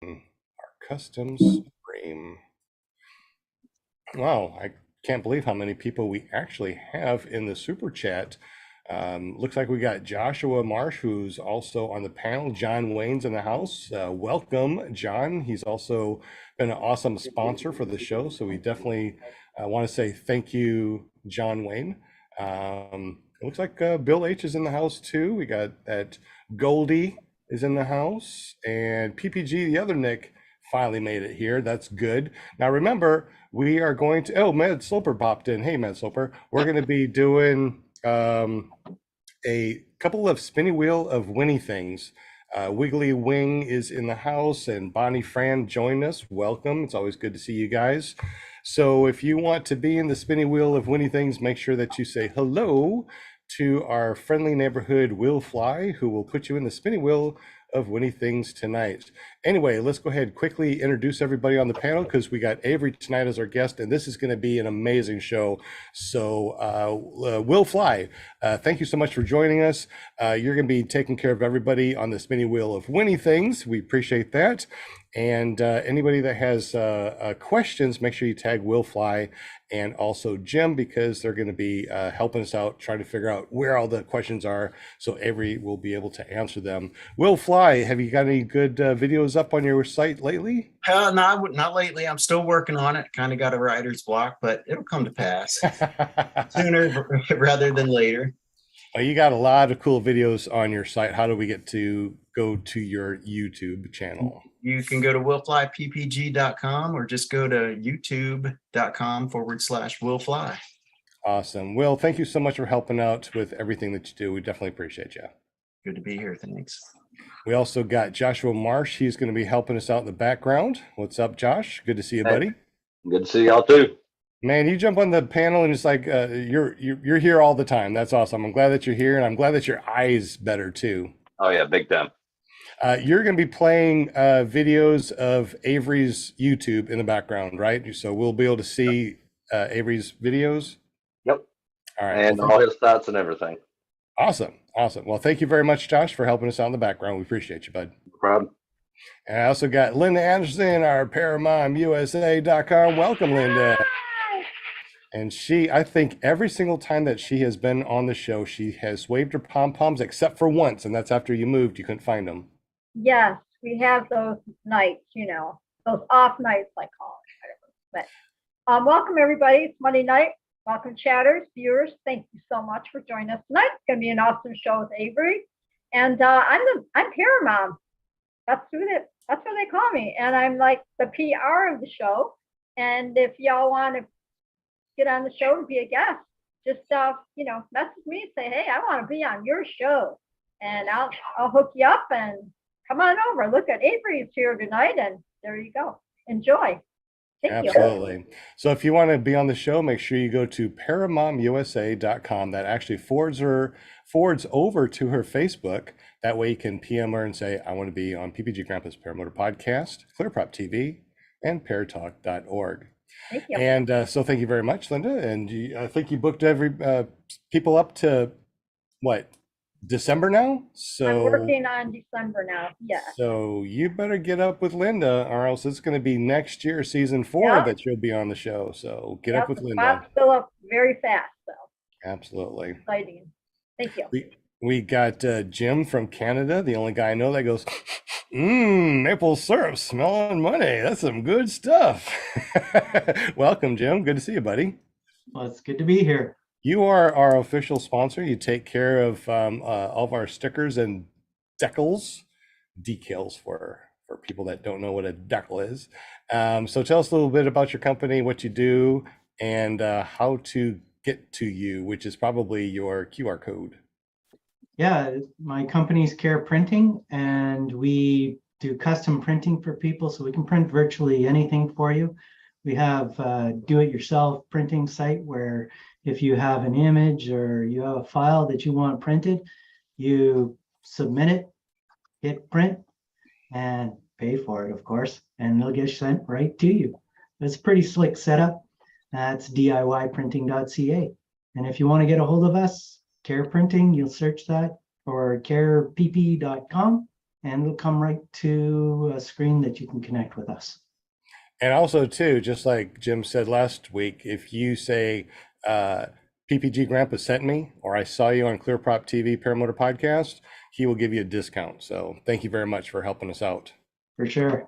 Our customs frame. Wow, I can't believe how many people we actually have in the super chat. Looks like we got Joshua Marsh, who's also on the panel. John Wayne's in the house. Welcome, John. He's also been an awesome sponsor for the show, so we definitely want to say thank you, John Wayne. It looks like Bill H is in the house too. We got that Goldie is in the house, and PPG, the other Nick, finally made it here. That's good. Now remember, we are going to, oh, Mad Sloper popped in. Hey, Mad Sloper. We're going to be doing a couple of spinny wheel of Winnie things. Wiggly Wing is in the house, and Bonnie Fran joined us. Welcome. It's always good to see you guys. So if you want to be in the spinny wheel of Winnie things, make sure that you say hello to our friendly neighborhood Will Fly, who will put you in the spinny wheel of Winnie things tonight. Anyway, let's go ahead and quickly introduce everybody on the panel, because we got Avery tonight as our guest, and this is going to be an amazing show. So Will Fly, thank you so much for joining us. You're going to be taking care of everybody on the spinny wheel of Winnie things. We appreciate that. And anybody that has questions, make sure you tag Will Fly and also Jim, because they're going to be helping us out, trying to figure out where all the questions are, so Avery will be able to answer them. Will Fly, have you got any good videos up on your site lately? Not lately. I'm still working on it. Kind of got a writer's block, but it'll come to pass sooner rather than later. You got a lot of cool videos on your site. How do we get to go to your YouTube channel? You can go to willflyppg.com or just go to youtube.com/willfly. Awesome. Will, thank you so much for helping out with everything that you do. We definitely appreciate you. Good to be here. Thanks. We also got Joshua Marsh. He's going to be helping us out in the background. What's up, Josh? Good to see you, buddy. Good to see y'all too. Man, you jump on the panel and it's like you're here all the time. That's awesome. I'm glad that you're here, and I'm glad that your eye's better too. Oh yeah, big time. You're going to be playing videos of Avery's YouTube in the background, right? So we'll be able to see Avery's videos. Yep. All right. And all his thoughts and everything. Awesome. Awesome. Well, thank you very much, Josh, for helping us out in the background. We appreciate you, bud. No problem. And I also got Linda Anderson, our ParamontUSA.com. Welcome, Linda. And she, I think every single time that she has been on the show, she has waved her pom-poms, except for once, and that's after you moved. You couldn't find them. Yes, we have those nights, those off nights, I call it. But welcome, everybody. It's Monday night. Welcome, chatters, viewers. Thank you so much for joining us tonight. It's going to be an awesome show with Avery. And I'm Paramount. That's who they call me. And I'm like the PR of the show. And if y'all want to get on the show and be a guest, just message me and say, hey, I want to be on your show, and I'll hook you up, and come on over. Look at Avery's here tonight, and there you go. Enjoy. Thank Absolutely. you. So if you want to be on the show, make sure you go to ParamontUSA.com. That actually forwards over to her Facebook. That way you can PM her and say, I want to be on PPG Grandpa's Paramotor Podcast, ClearProp TV, and paratalk.org. Thank you. And so thank you very much, Linda. And I think you booked every people up to what, December now? So I'm working on December now. Yeah. So you better get up with Linda, or else it's going to be next year, season 4, that you'll be on the show. So get up with Linda. I'll fill up very fast. So absolutely exciting. Thank you. We got Jim from Canada, the only guy I know that goes, maple syrup, smelling money. That's some good stuff. Welcome, Jim. Good to see you, buddy. Well, it's good to be here. You are our official sponsor. You take care of all of our stickers and decals for people that don't know what a decal is. So tell us a little bit about your company, what you do, and how to get to you, which is probably your QR code. Yeah, my company's Care Printing, and we do custom printing for people, so we can print virtually anything for you. We have a do-it-yourself printing site where if you have an image or you have a file that you want printed, you submit it, hit print, and pay for it, of course, and they'll get sent right to you. It's a pretty slick setup. That's DIYprinting.ca. And if you want to get a hold of us, Care Printing, you'll search that, or carepp.com, and it'll come right to a screen that you can connect with us. And also too, just like Jim said last week, if you say PPG Grandpa sent me, or I saw you on ClearProp TV Paramotor Podcast, he will give you a discount. So thank you very much for helping us out. For sure.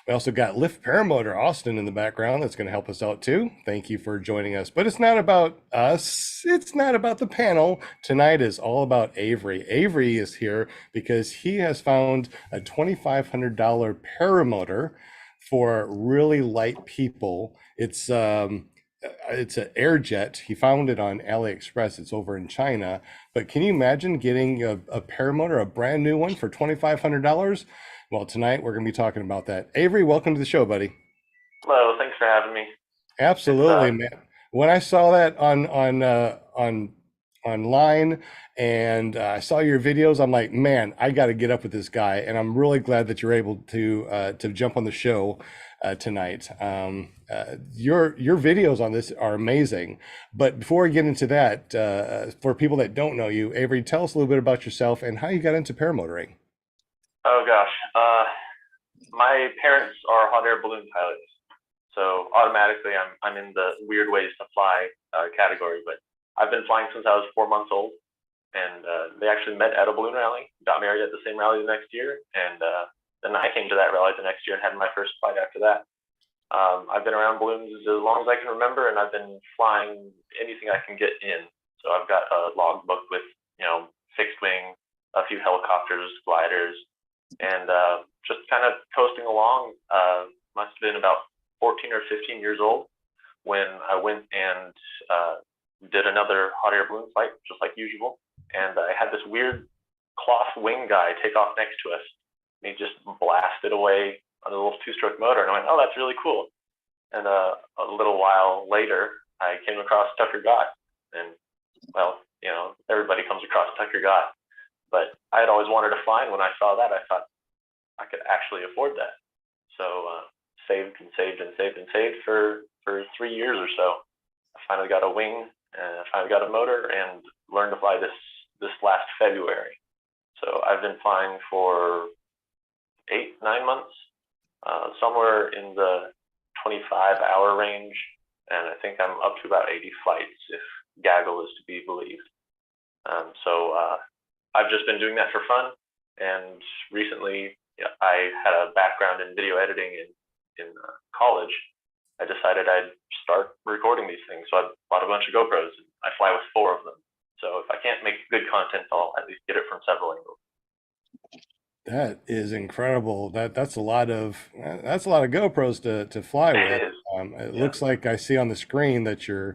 We also got Lift Paramotor Austin in the background that's going to help us out too. Thank you for joining us. But it's not about us. It's not about the panel. Tonight is all about Avery. Avery is here because he has found a $2,500 paramotor for really light people. It's an AirJet. He found it on AliExpress. It's over in China. But can you imagine getting a paramotor, a brand new one for $2,500? Well, tonight we're going to be talking about that. Avery, welcome to the show, buddy. Hello, thanks for having me. Absolutely, man. When I saw that online and I saw your videos, I'm like, man, I got to get up with this guy, and I'm really glad that you're able to jump on the show tonight. Your videos on this are amazing. But before we get into that, for people that don't know you, Avery, tell us a little bit about yourself and how you got into paramotoring. Oh gosh, my parents are hot air balloon pilots, so automatically I'm in the weird ways to fly category. But I've been flying since I was 4 months old, and they actually met at a balloon rally, got married at the same rally the next year, and then I came to that rally the next year and had my first flight after that. I've been around balloons as long as I can remember, and I've been flying anything I can get in. So I've got a logbook with fixed wing, a few helicopters, gliders. And just kind of coasting along, must have been about 14 or 15 years old when I went and did another hot air balloon flight, just like usual. And I had this weird cloth wing guy take off next to us. And he just blasted away on a little two-stroke motor. And I went, oh, that's really cool. And a little while later, I came across Tucker Gott. And, well, everybody comes across Tucker Gott. But I had always wanted to fly, and when I saw that, I thought I could actually afford that. So saved and saved and saved and saved for 3 years or so. I finally got a wing, and I finally got a motor, and learned to fly this last February. So I've been flying for 8-9 months, somewhere in the 25-hour range, and I think I'm up to about 80 flights if gaggle is to be believed. I've just been doing that for fun, and recently I had a background in video editing in college. I decided I'd start recording these things, so I bought a bunch of GoPros. I fly with 4 of them, so if I can't make good content, I'll at least get it from several angles. That is incredible. That's a lot of GoPros to fly with. It looks like I see on the screen that you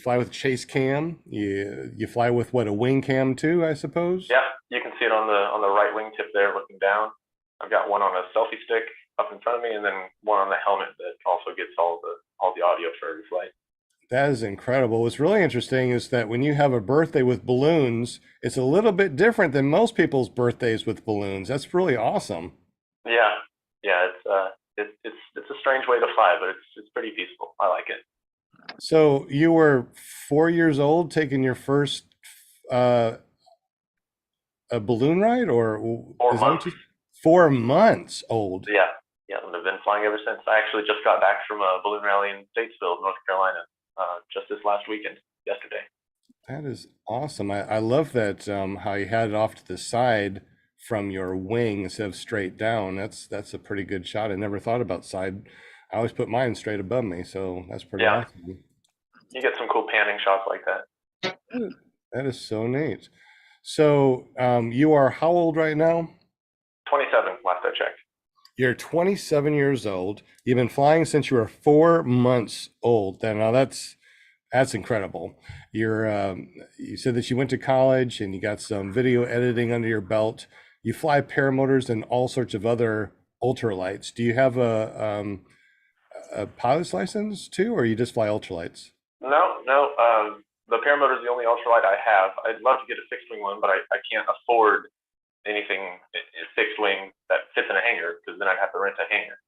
fly with chase cam. You fly with what, a wing cam too, I suppose? Yeah, you can see it on the right wingtip there looking down. I've got one on a selfie stick up in front of me, and then one on the helmet that also gets all the audio for every flight. That is incredible. What's really interesting is that when you have a birthday with balloons, it's a little bit different than most people's birthdays with balloons. That's really awesome. Yeah, it's a strange way to fly, but it's pretty peaceful. I like it. So you were 4 years old taking your first a balloon ride, or 4 months. 4 months old? Yeah, and I've been flying ever since. I actually just got back from a balloon rally in Statesville, North Carolina, just this last weekend, yesterday. That is awesome. I love that how you had it off to the side from your wing instead of straight down. That's a pretty good shot. I never thought about side. I always put mine straight above me, so that's pretty awesome. You get some cool panning shots like that. That is so neat. So you are how old right now? 27, last I checked. You're 27 years old. You've been flying since you were 4 months old. Now that's incredible. You said that you went to college and you got some video editing under your belt. You fly paramotors and all sorts of other ultralights. Do you have a pilot's license too, or you just fly ultralights? No. The Paramotor is the only ultralight I have. I'd love to get a fixed wing one, but I can't afford anything fixed wing that fits in a hangar, because then I'd have to rent a hangar.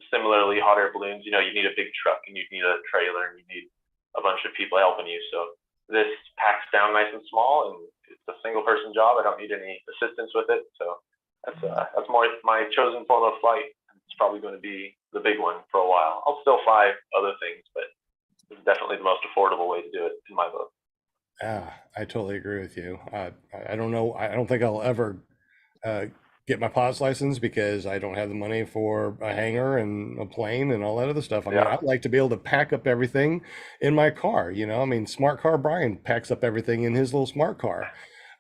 Similarly, hot air balloons, you need a big truck, and you need a trailer, and you need a bunch of people helping you. So this packs down nice and small, and it's a single person job. I don't need any assistance with it. So that's more my chosen form of flight. It's probably going to be the big one for a while. I'll still fly other things, but it's definitely the most affordable way to do it in my book. Yeah, I totally agree with you. I don't know. I don't think I'll ever get my pilot's license because I don't have the money for a hangar and a plane and all that other stuff. I mean, Yeah. I'd like to be able to pack up everything in my car. I mean, Smart Car Brian packs up everything in his little smart car.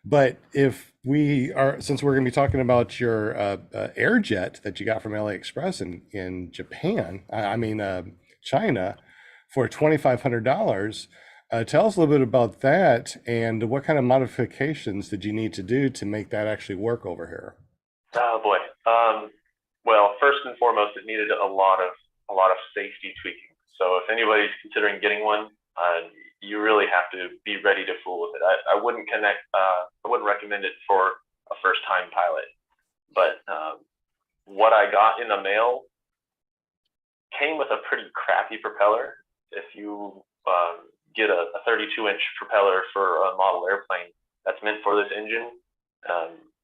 But if we are, since we're going to be talking about your AirJet that you got from AliExpress in Japan, China, for $2,500, tell us a little bit about that and what kind of modifications did you need to do to make that actually work over here? Oh boy. Well, first and foremost, it needed a lot of safety tweaking. So if anybody's considering getting one, you really have to be ready to fool with it. I wouldn't recommend it for a first-time pilot. But what I got in the mail came with a pretty crappy propeller. If you get a 32-inch propeller for a model airplane that's meant for this engine,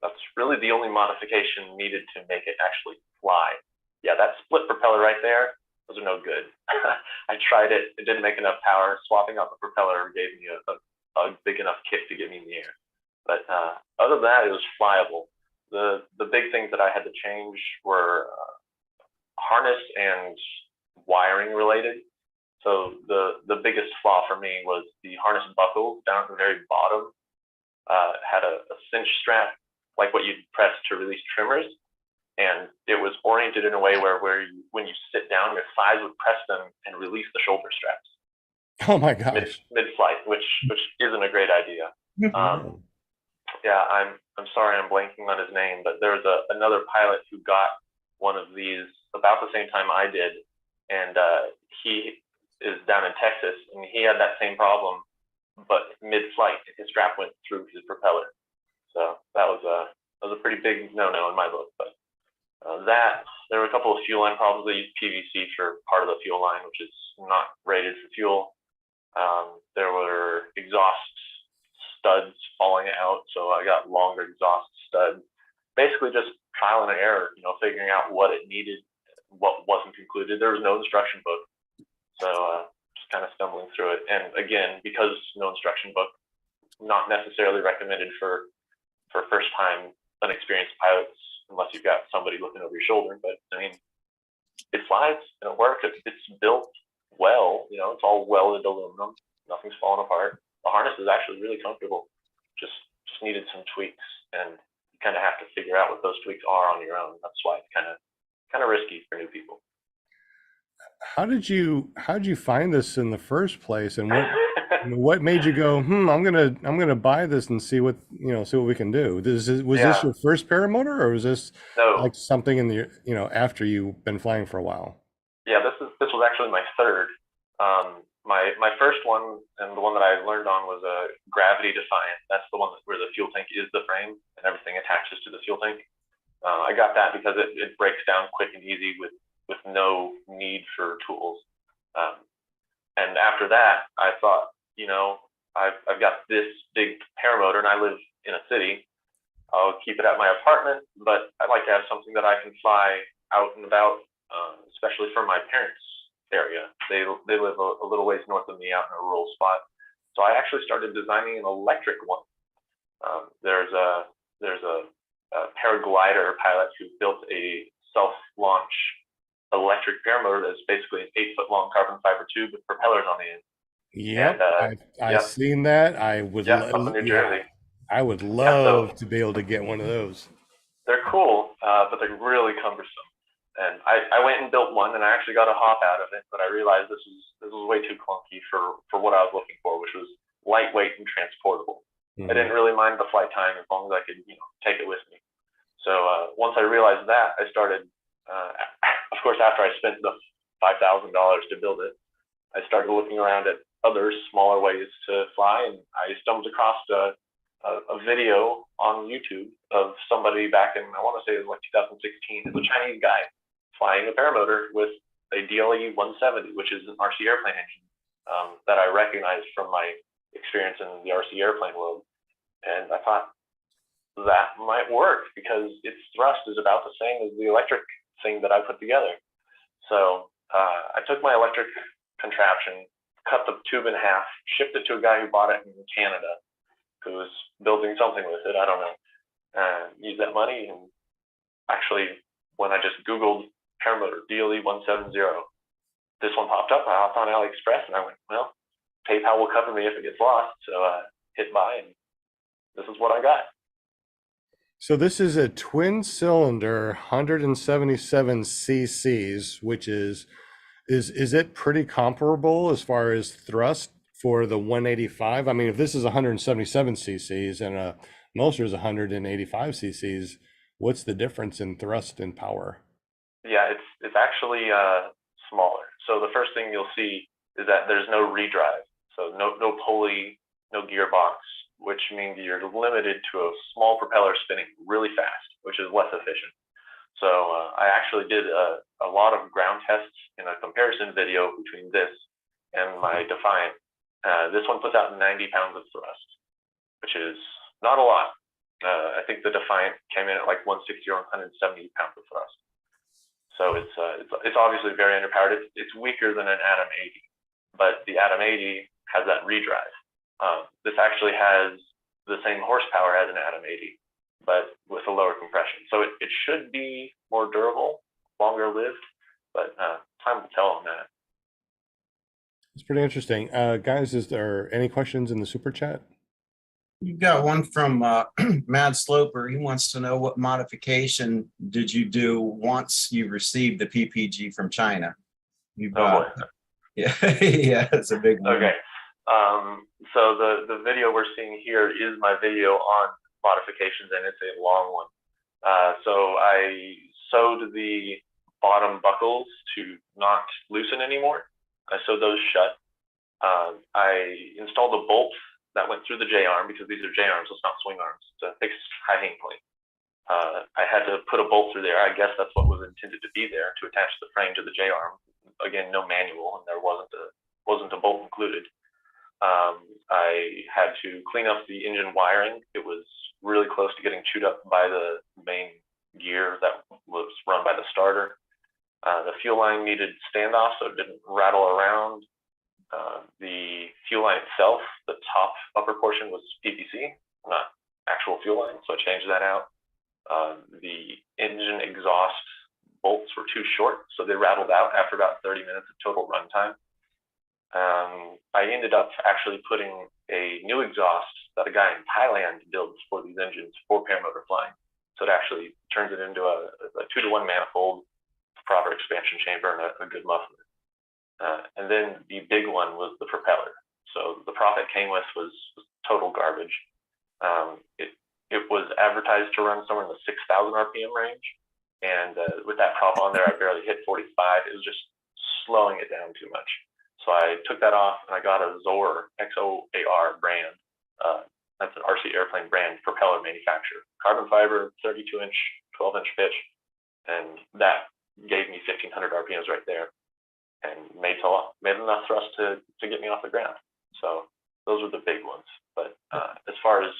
that's really the only modification needed to make it actually fly. Yeah, that split propeller right there, those are no good. I tried it, it didn't make enough power. Swapping out the propeller gave me a big enough kick to get me in the air. But other than that, it was flyable. The big things that I had to change were harness and wiring related. So the biggest flaw for me was the harness buckle down at the very bottom had a cinch strap, like what you'd press to release trimmers. And it was oriented in a way where when you sit down, your thighs would press them and release the shoulder straps. Oh my gosh. Mid-flight, which isn't a great idea. Yeah, I'm sorry I'm blanking on his name, but there's another pilot who got one of these about the same time I did, and he is down in Texas, and he had that same problem, but mid-flight, his strap went through his propeller. So that was a pretty big no-no in my book. But there were a couple of fuel line problems. They used PVC for part of the fuel line, which is not rated for fuel. There were exhaust studs falling out, so I got longer exhaust studs. Basically just trial and error, figuring out what it needed, what wasn't included. There was no instruction book, so just kind of stumbling through it. And again, because no instruction book, not necessarily recommended for first-time unexperienced pilots, unless you've got somebody looking over your shoulder. But I mean, it flies and it works. It's built well, it's all welded aluminum. Nothing's falling apart. The harness is actually really comfortable. Just needed some tweaks, and you kind of have to figure out what those tweaks are on your own. That's why it's kind of risky for new people. How did you find this in the first place, and what made you go, I'm gonna buy this and see what we can do? Was this your first paramotor, or was this like something in the after you've been flying for a while? Yeah, this was actually my third. My first one, and the one that I learned on, was a gravity defiant. That's the one where the fuel tank is the frame and everything attaches to the fuel tank. I got that because it breaks down quick and easy with no need for tools. And after that, I thought, I've got this big paramotor and I live in a city. I'll keep it at my apartment, but I'd like to have something that I can fly out and about, especially from my parents' area. They live a little ways north of me, out in a rural spot. So I actually started designing an electric one. There's a paraglider pilot who built a self-launch electric paramotor that's basically an 8-foot-long carbon fiber tube with propellers on the end. Yep, I've seen that. I would up in New Jersey. I would love to be able to get one of those. They're cool, but they're really cumbersome. And I went and built one, and I actually got a hop out of it, but I realized this was way too clunky for what I was looking for, which was lightweight and transportable. I didn't really mind the flight time as long as I could take it with me. So once I realized that, I started, of course, after I spent the $5,000 to build it, I started looking around at other smaller ways to fly, and I stumbled across a video on YouTube of somebody back in, I want to say it was like 2016. It's a Chinese guy flying a paramotor with a BLE 170, which is an RC airplane engine that I recognized from my experience in the RC airplane world. And I thought that might work because its thrust is about the same as the electric thing that I put together. So I took my electric contraption, cut the tube in half, shipped it to a guy who bought it in Canada, who was building something with it. I don't know. Used that money, and actually, when I just Googled Paramotor BLE 170, this one popped up. I hopped on AliExpress, and I went, well, PayPal will cover me if it gets lost. So hit buy, and this is what I got. So this is a twin cylinder, 177 cc's, which is it pretty comparable as far as thrust for the 185? I mean, if this is 177 cc's and a Moser is 185 cc's, what's the difference in thrust and power? Yeah, it's actually smaller. So the first thing you'll see is that there's no redrive. So no pulley, no gearbox, which means you're limited to a small propeller spinning really fast, which is less efficient. So I actually did a lot of ground tests in a comparison video between this and my Defiant. This one puts out 90 pounds of thrust, which is not a lot. I think the Defiant came in at like 160 or 170 pounds of thrust. So it's obviously very underpowered. It's weaker than an Atom 80, but the Atom 80 has that redrive. This actually has the same horsepower as an Atom 80, but with a lower compression. So it should be more durable, longer lived, but time will tell on that. It's pretty interesting. Guys, is there any questions in the super chat? You've got one from Mad Sloper. He wants to know what modification did you do once you received the PPG from China? Boy. Yeah, yeah, it's a big one. Okay. So the video we're seeing here is my video on modifications, and it's a long one. So I sewed the bottom buckles to not loosen anymore. I sewed those shut. I installed a bolt that went through the J-arm, because these are J-arms, so it's not swing arms. It's a fixed high hang point. I had to put a bolt through there. I guess that's what was intended to be there, to attach the frame to the J-arm. Again, no manual, and there wasn't a bolt included. I had to clean up the engine wiring. It was really close to getting chewed up by the main gear that was run by the starter. The fuel line needed standoff, so it didn't rattle around. The fuel line itself, the top upper portion was PVC, not actual fuel line, so I changed that out. The engine exhaust bolts were too short, so they rattled out after about 30 minutes of total runtime. I ended up actually putting a new exhaust that a guy in Thailand builds for these engines for paramotor flying. So it actually turns it into a 2-to-1 manifold, proper expansion chamber, and a good muffler. And then the big one was the propeller. So the prop it came with was total garbage. It was advertised to run somewhere in the 6,000 RPM range. And with that prop on there, I barely hit 45. It was just slowing it down too much. So I took that off, and I got a Zoar, XOAR brand. That's an RC airplane brand propeller manufacturer. Carbon fiber, 32-inch, 12-inch pitch. And that gave me 1,500 RPMs right there, and made enough thrust to get me off the ground. So those were the big ones. But as far as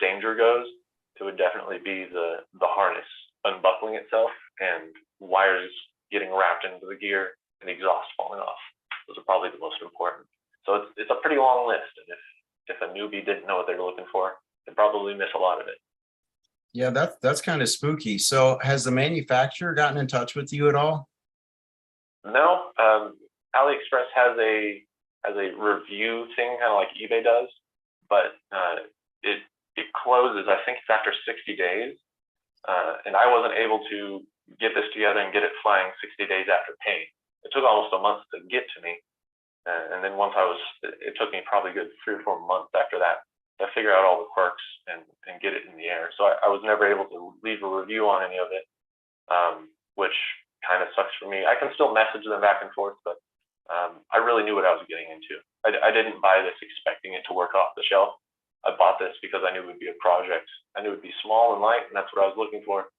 danger goes, it would definitely be the harness unbuckling itself and wires getting wrapped into the gear and exhaust falling off. Those are probably the most important. So it's a pretty long list, and if a newbie didn't know what they were looking for, they'd probably miss a lot of it. Yeah, that's kind of spooky. So has the manufacturer gotten in touch with you at all? No, AliExpress has a review thing, kind of like eBay does, but it closes. I think it's after 60 days, and I wasn't able to get this together and get it flying 60 days after paying. It took almost a month to get to me, and then once it took me probably a good 3 or 4 months after that to figure out all the quirks and get it in the air. So I was never able to leave a review on any of it, which kind of sucks for me. I can still message them back and forth, but I really knew what I was getting into. I didn't buy this expecting it to work off the shelf. I bought this because I knew it would be a project. I knew it would be small and light, and that's what I was looking for.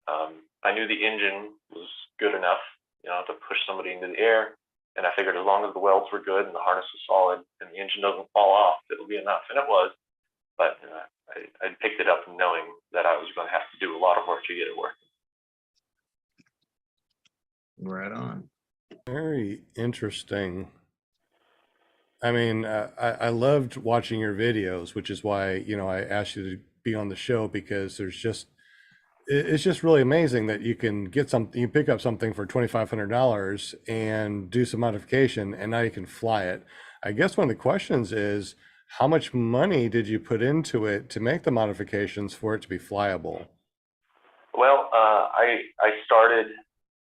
I knew the engine was good enough, to push somebody into the air. And I figured as long as the welds were good and the harness was solid and the engine doesn't fall off, it'll be enough. And it was. But I picked it up knowing that I was going to have to do a lot of work to get it working. Right on. Very interesting. I mean, I loved watching your videos, which is why, I asked you to be on the show, because it's just really amazing that you can get something, you pick up something for $2,500 and do some modification, and now you can fly it. I guess one of the questions is, how much money did you put into it to make the modifications for it to be flyable? Well, I started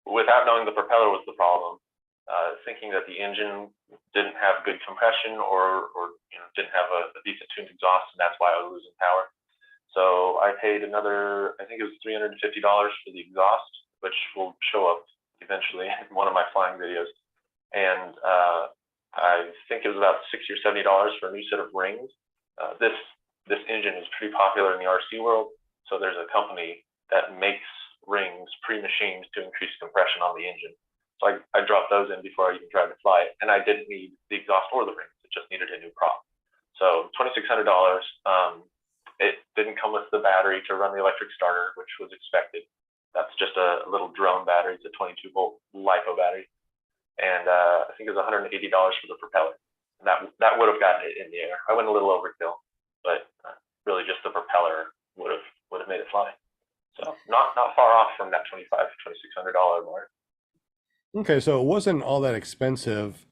without knowing the propeller was the problem, thinking that the engine didn't have good compression or didn't have a decent tuned exhaust, and that's why I was losing power. So I paid another, I think it was $350 for the exhaust, which will show up eventually in one of my flying videos. And I think it was about $60 or $70 for a new set of rings. This engine is pretty popular in the RC world, so there's a company that makes rings pre-machined to increase compression on the engine. So I dropped those in before I even tried to fly it, and I didn't need the exhaust or the rings. It just needed a new prop. So $2,600. It didn't come with the battery to run the electric starter, which was expected. That's just a little drone battery. It's a 22-volt LiPo battery, and I think it was $180 for the propeller. And that would have gotten it in the air. I went a little overkill, but really just the propeller would have made it fly. So not far off from that $2,500 to $2,600 mark. Okay, so it wasn't all that expensive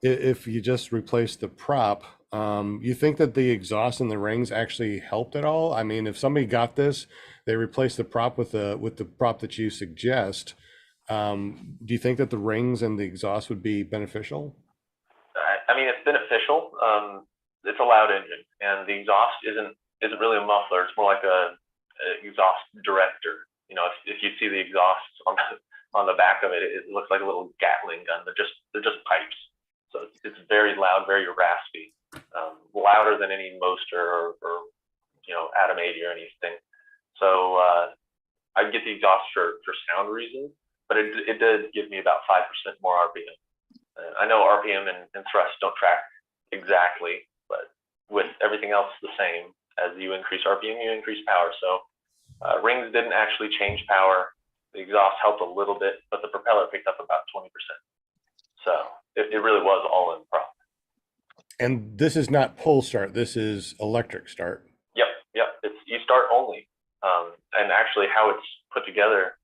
if you just replaced the prop. You think that the exhaust and the rings actually helped at all? I mean, if somebody got this, they replaced the prop with the prop that you suggest. Do you think that the rings and the exhaust would be beneficial? I mean, it's beneficial. It's a loud engine, and the exhaust isn't really a muffler. It's more like a exhaust director. If you see the exhaust on the back of it, it looks like a little Gatling gun. They're just pipes. So it's very loud, very raspy, louder than any Moster or Atom 80 or anything. So I get the exhaust for sound reasons, but it did give me about 5% more RPM. I know RPM and thrust don't track exactly, but with everything else the same, as you increase RPM, you increase power. So rings didn't actually change power. The exhaust helped a little bit, but the propeller picked up about 20%. So it really was all in prop. And this is not pull start. This is electric start. Yep. It's you start only. And actually how it's put together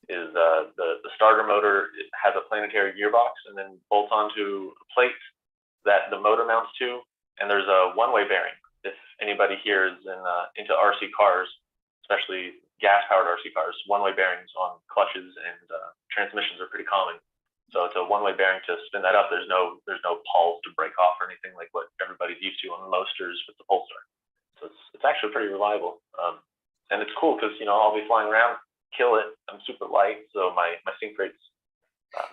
is the starter motor, it has a planetary gearbox and then bolts onto a plate that the motor mounts to. And there's a one-way bearing. If anybody here is into RC cars, especially gas-powered RC cars, one-way bearings on clutches and transmissions are pretty common. So it's a one-way bearing to spin that up. There's no pawls to break off or anything like what everybody's used to on the Mosters with the pull start. So it's actually pretty reliable. And it's cool because I'll be flying around, kill it. I'm super light, so my sink rate's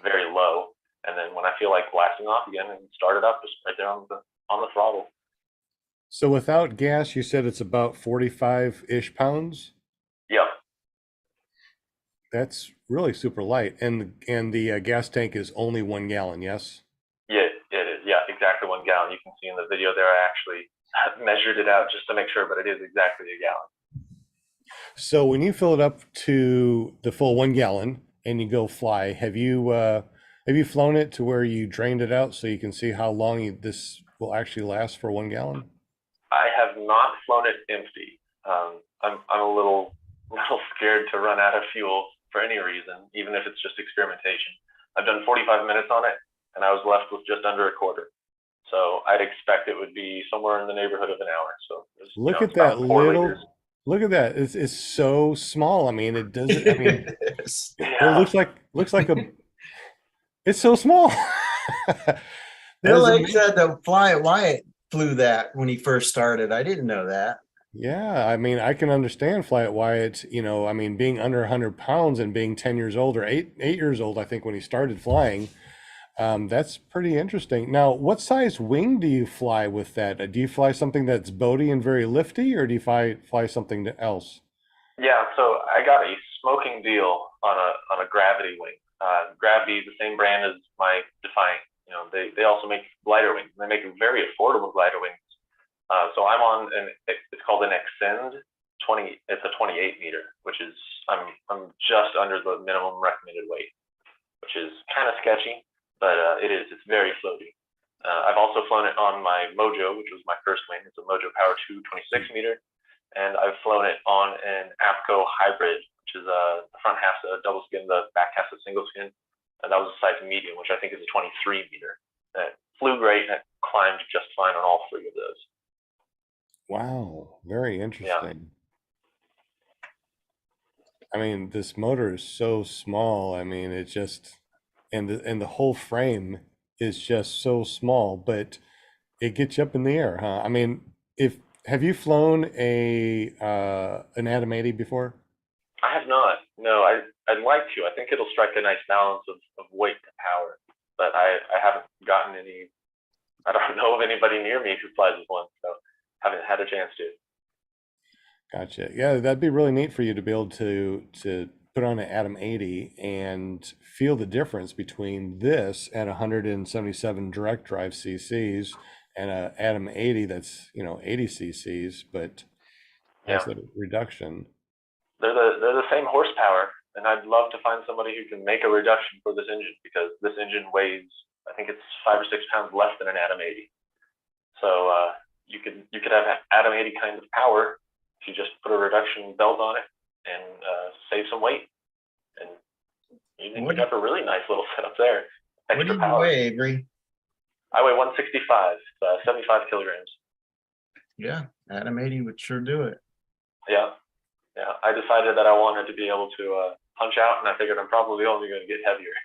very low. And then when I feel like blasting off again and start it up, just right there on the throttle. So without gas, you said it's about 45-ish pounds? Yep. That's really super light. And the gas tank is only 1 gallon, yes? Yeah, it is. Yeah, exactly 1 gallon. You can see in the video there, I actually measured it out just to make sure, but it is exactly a gallon. So when you fill it up to the full 1 gallon and you go fly, have you flown it to where you drained it out so you can see how long this will actually last for 1 gallon? I have not flown it empty. I'm a little scared to run out of fuel for any reason, even if it's just experimentation. I've done 45 minutes on it, and I was left with just under a quarter. So I'd expect it would be somewhere in the neighborhood of an hour. So look at that little. Look at that! It's so small. I mean, it doesn't. I mean, yeah. it looks like a. It's so small. Bill Lake said that Wyatt flew that when he first started. I didn't know that. Yeah, I mean, I can understand Flight Wyatt, I mean, being under 100 pounds and being 10 years old or eight years old, I think, when he started flying. That's pretty interesting. Now, what size wing do you fly with that? Do you fly something that's boaty and very lifty, or do you fly something else? Yeah, so I got a smoking deal on a Gravity wing. Gravity, the same brand as my Defiant. They also make glider wings. They make very affordable glider wings. So I'm on it's called an Extend 20. It's a 28 meter, which is I'm just under the minimum recommended weight, which is kind of sketchy, but it's very floaty. I've also flown it on my Mojo, which was my first wing. It's a Mojo Power 2 26 meter, and I've flown it on an APCO hybrid, which is the front half's a double skin, the back half's a single skin, and that was a size medium, which I think is a 23 meter. It flew great and it climbed just fine on all three of those. Wow, very interesting. I mean, this motor is so small. I mean, it just and the whole frame is just so small, but it gets you up in the air, huh? I mean, have you flown an Atom 80 before? I have not. No, I'd like to. I think it'll strike a nice balance of weight to power, but I haven't gotten any. I don't know of anybody near me who flies with one, so haven't had a chance to. Gotcha. Yeah, that'd be really neat for you to be able to put on an Atom 80 and feel the difference between this at 177 direct drive cc's and a Atom 80 that's 80 cc's, but has a reduction. They're the same horsepower, and I'd love to find somebody who can make a reduction for this engine, because this engine weighs, I think it's 5 or 6 pounds less than an Atom 80. So you could have Atom 80 kind of power if you just put a reduction belt on it and save some weight, and you got a really nice little setup there. What do you weigh, Avery? I weigh 165, 75 kilograms. Yeah, Atom 80 would sure do it. Yeah. I decided that I wanted to be able to punch out, and I figured I'm probably only going to get heavier.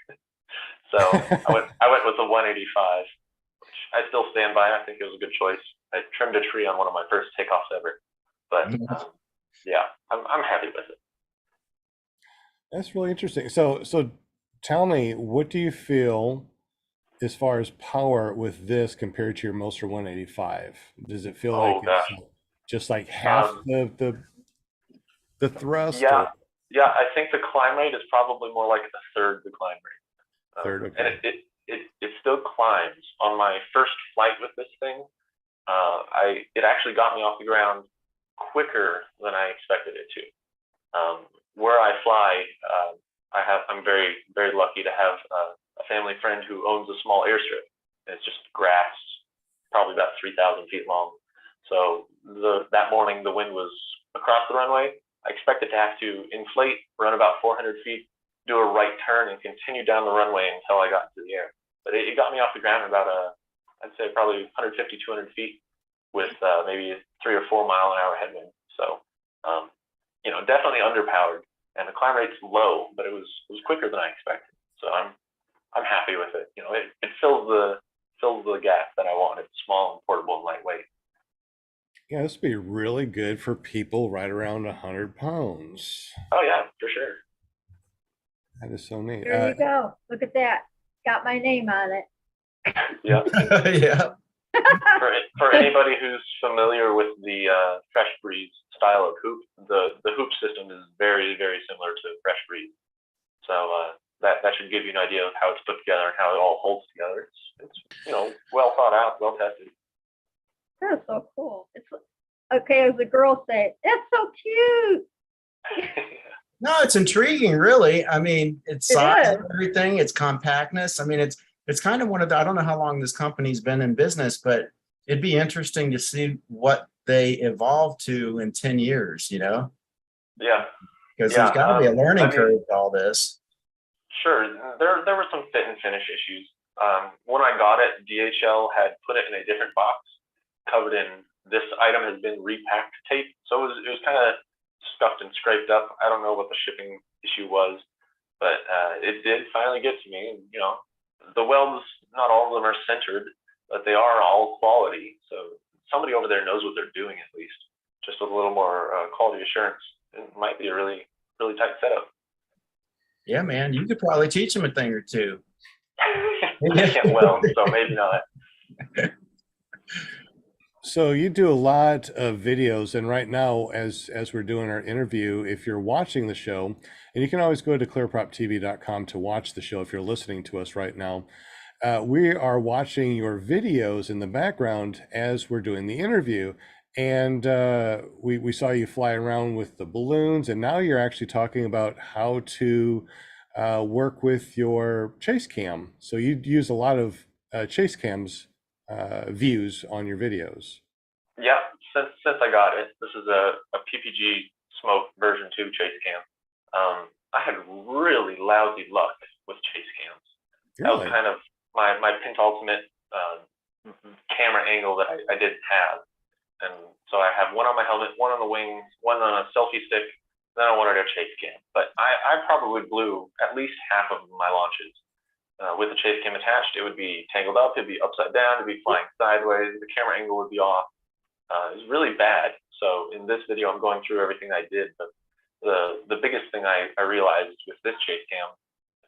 So I went with the 185, which I still stand by. I think it was a good choice. I trimmed a tree on one of my first takeoffs ever, but I'm happy with it. That's really interesting. So tell me, what do you feel as far as power with this compared to your Moster 185? Does it feel like it's just like half the thrust? Yeah, I think the climb rate is probably more like a third the climb rate. Third, okay. And it still climbs. On my first flight with this thing, it actually got me off the ground quicker than I expected it to. Where I fly, I'm very, very lucky to have a family friend who owns a small airstrip. It's just grass, probably about 3,000 feet long. So that morning the wind was across the runway. I expected to have to inflate, run about 400 feet, do a right turn, and continue down the runway until I got into the air. But it got me off the ground about I'd say probably 150, 200 feet with maybe 3 or 4 mile an hour headwind. So, definitely underpowered, and the climb rate's low, but it was quicker than I expected. So I'm happy with it. It fills the gap that I wanted: small and portable and lightweight. Yeah, this would be really good for people right around 100 pounds. Oh yeah, for sure. That is so neat. There you go. Look at that. Got my name on it. Yeah. Yeah. For anybody who's familiar with the Fresh Breeze style of hoop, the hoop system is very, very similar to Fresh Breeze. So that should give you an idea of how it's put together and how it all holds together. It's well thought out, well tested. That's so cool. It's okay, as the girls say, it's so cute. No, it's intriguing, really. I mean, it's size and everything, it's compactness. I mean, it's kind of one of the, I don't know how long this company's been in business, but it'd be interesting to see what they evolve to in 10 years, Yeah. Because there's got to be a learning curve to all this. Sure. There were some fit and finish issues. When I got it, DHL had put it in a different box, covered in "this item has been repacked" tape. So it was kind of scuffed and scraped up. I don't know what the shipping issue was, but it did finally get to me. And, the welds, not all of them are centered, but they are all quality. So somebody over there knows what they're doing, at least, just with a little more quality assurance. It might be a really, really tight setup. Yeah, man, you could probably teach them a thing or two. I can't weld, so maybe not. So you do a lot of videos, and right now, as we're doing our interview, if you're watching the show, and you can always go to clearproptv.com to watch the show if you're listening to us right now, we are watching your videos in the background as we're doing the interview. And we saw you fly around with the balloons, and now you're actually talking about how to work with your chase cam. So you use a lot of chase cams views on your videos. Yeah, since I got it, this is a PPG Smoke version 2 chase cam. I had really lousy luck with chase cams. That was Really? kind of my Pentultimate camera angle that I didn't have. And so I have one on my helmet, one on the wings, one on a selfie stick, then I wanted a chase cam. But I probably blew at least half of my launches. With the chase cam attached, it would be tangled up, it'd be upside down, it'd be flying sideways, the camera angle would be off. It was really bad. So in this video, I'm going through everything I did, but the biggest thing I realized with this chase cam,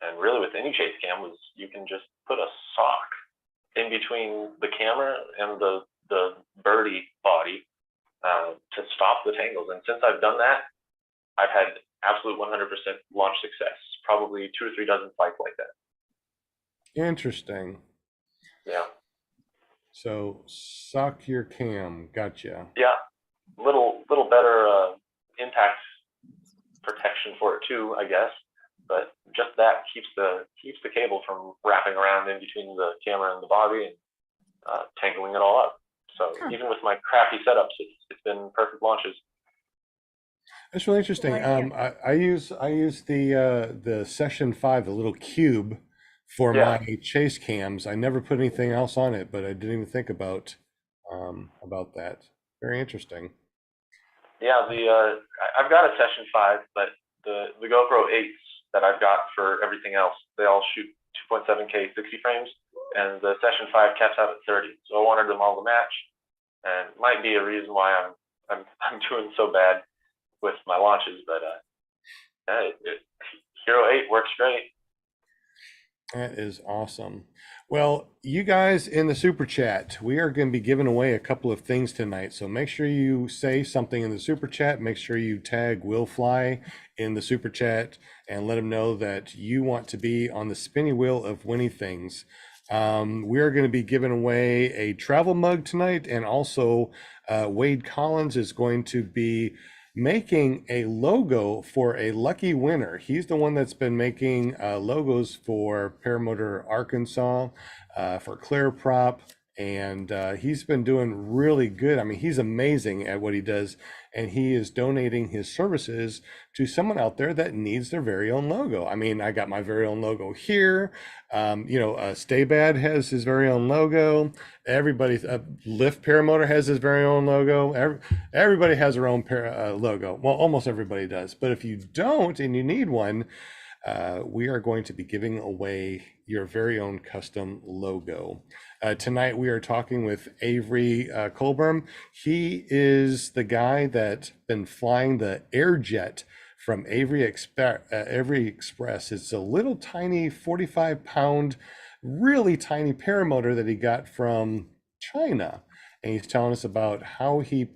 and really with any chase cam, was you can just put a sock in between the camera and the birdie body to stop the tangles. And since I've done that, I've had absolute 100% launch success, probably 2 or 3 dozen flights like that. Interesting. Yeah. So sock your cam, gotcha. Yeah, little better impact protection for it too, I guess. But just that keeps the cable from wrapping around in between the camera and the body and tangling it all up. So even with my crappy setups, it's been perfect launches. That's really interesting. I use the Session 5, the little cube, for Yeah. my chase cams. I never put anything else on it, but I didn't even think about that. Very interesting. Yeah, I've got a Session 5, but the GoPro 8s that I've got for everything else, they all shoot 2.7K 60 frames, and the Session 5 caps out at 30. So I wanted them all to match, and might be a reason why I'm doing so bad with my launches. But Hero 8 works great. That is awesome. Well, you guys in the super chat, we are going to be giving away a couple of things tonight. So make sure you say something in the super chat. Make sure you tag Will Fly in the super chat and let him know that you want to be on the spinny wheel of winning things. We are going to be giving away a travel mug tonight, and also Wade Collins is going to be making a logo for a lucky winner. He's the one that's been making logos for Paramotor Arkansas, for Clear Prop, and he's been doing really good. I mean, he's amazing at what he does, and he is donating his services to someone out there that needs their very own logo. I mean, I got my very own logo here. Stay Bad has his very own logo. Everybody, Lift Paramotor has his very own logo. Everybody has their own logo. Well, almost everybody does. But if you don't and you need one, we are going to be giving away your very own custom logo. Tonight we are talking with Avery Colburn. He is the guy that's been flying the AirJet from Avery Express. It's a little tiny 45-pound, really tiny paramotor that he got from China. And he's telling us about how he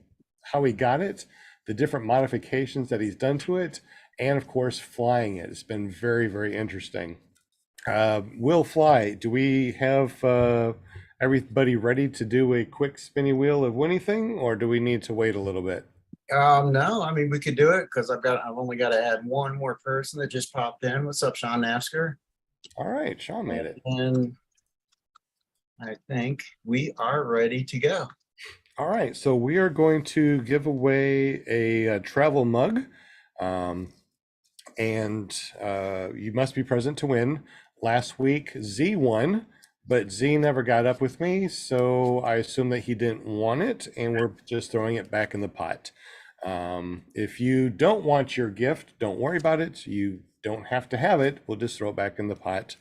got it, the different modifications that he's done to it, and of course flying it. It's been very, very interesting. Will Fly, do we have everybody ready to do a quick spinny wheel of anything, or do we need to wait a little bit? No, I mean, we could do it because I've only got to add one more person that just popped in. What's up, Sean Nasker? All right, Sean made it. And I think we are ready to go. All right, so we are going to give away a travel mug, and you must be present to win. Last week, Z won, but Z never got up with me, so I assume that he didn't want it, and we're just throwing it back in the pot. If you don't want your gift, don't worry about it. You don't have to have it. We'll just throw it back in the pot.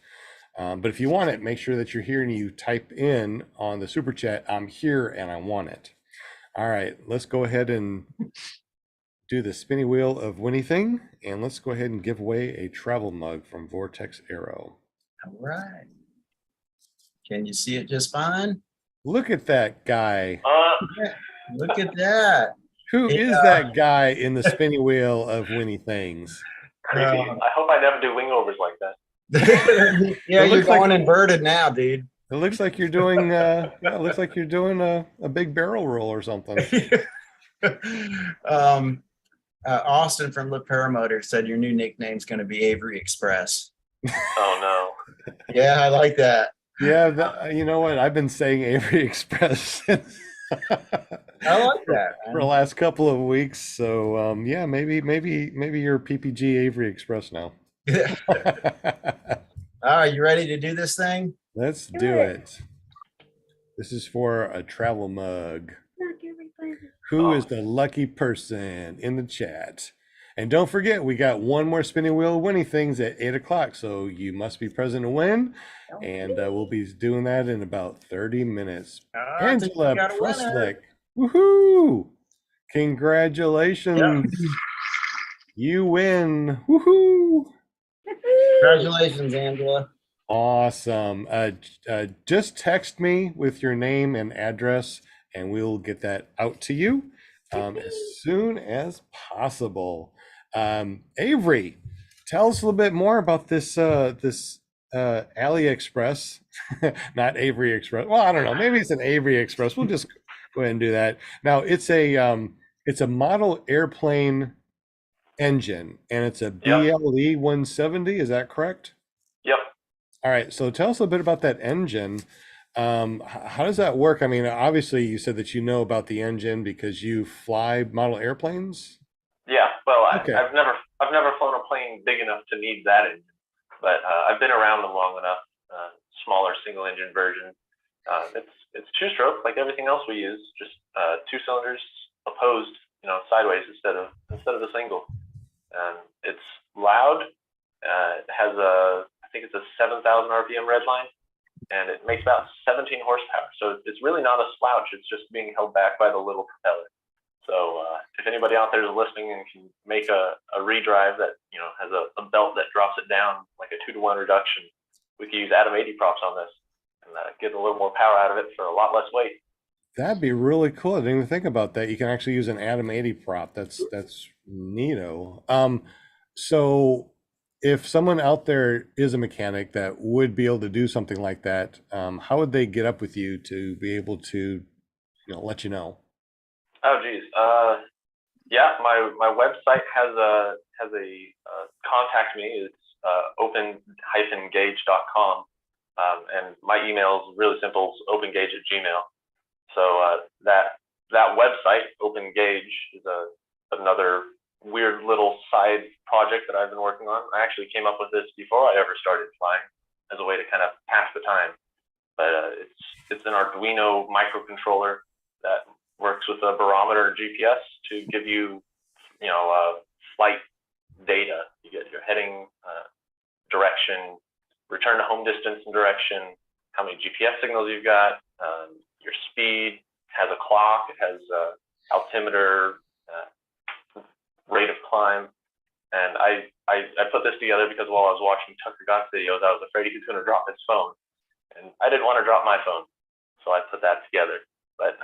But if you want it, make sure that you're here and you type in on the super chat, I'm here and I want it. All right, let's go ahead and do the spinny wheel of anything, and let's go ahead and give away a travel mug from Vortex Aero. All right. Can you see it just fine? Look at that guy. Look at that. Who is that guy in the spinny wheel of winning things? Creepy. I hope I never do wing overs like that. Yeah, It you're looks like- going inverted now, dude. It looks like you're doing, yeah, it looks like you're doing a big barrel roll or something. Austin from the Paramotor said your new nickname's going to be Avery Express. Oh Yeah, I like that. Yeah, you know what? I've been saying Avery Express since I like that, for the man. last couple of weeks. So yeah, maybe you're PPG Avery Express now. All right, you ready to do this thing? Let's Do do it. it. This is for a travel mug. Look, everybody. Who is the lucky person in the chat? And don't forget, we got one more spinning wheel winning things at 8 o'clock. So you must be present to win. Don't And we'll be doing that in about 30 minutes. I think we Angela got a winner. Preslick. Woohoo! Congratulations. You win. Woohoo! Congratulations, Angela. Awesome. Just text me with your name and address, and we'll get that out to you as soon as possible. Avery, tell us a little bit more about this AliExpress, not Avery Express. Well, I don't know. Maybe it's an Avery Express. We'll just go ahead and do that. Now, it's a model airplane engine, and it's a BLE 170. Is that correct? Yep. All right, so tell us a bit about that engine. How does that work? I mean, obviously you said that you know about the engine because you fly model airplanes. Yeah. Well, Okay. I've never flown a plane big enough to need that engine, but I've been around them long enough. Smaller single engine version. It's two stroke like everything else we use, just two cylinders opposed, sideways instead of the single. It's loud. It has I think it's a 7,000 RPM red line, and it makes about 17 horsepower. So it's really not a slouch. It's just being held back by the little propeller. So if anybody out there is listening and can make a redrive that has a belt that drops it down like a 2-to-1 reduction, we could use Atom 80 props on this and get a little more power out of it for a lot less weight. That'd be really cool. I didn't even think about that. You can actually use an Atom 80 prop. That's neato. So if someone out there is a mechanic that would be able to do something like that, how would they get up with you to be able to, let you know? Oh, geez. Yeah, my website has a contact me. It's open-gauge.com. And my email is really simple. It's opengauge@gmail. So that website, Open Gauge, is another weird little side project that I've been working on. I actually came up with this before I ever started flying as a way to kind of pass the time. But it's an Arduino microcontroller that works with a barometer and GPS to give you, flight data. You get your heading, direction, return to home distance and direction, how many GPS signals you've got, your speed. It has a clock. It has altimeter, rate of climb. And I put this together because while I was watching Tucker Gott's videos, I was afraid he was going to drop his phone, and I didn't want to drop my phone, so I put that together. But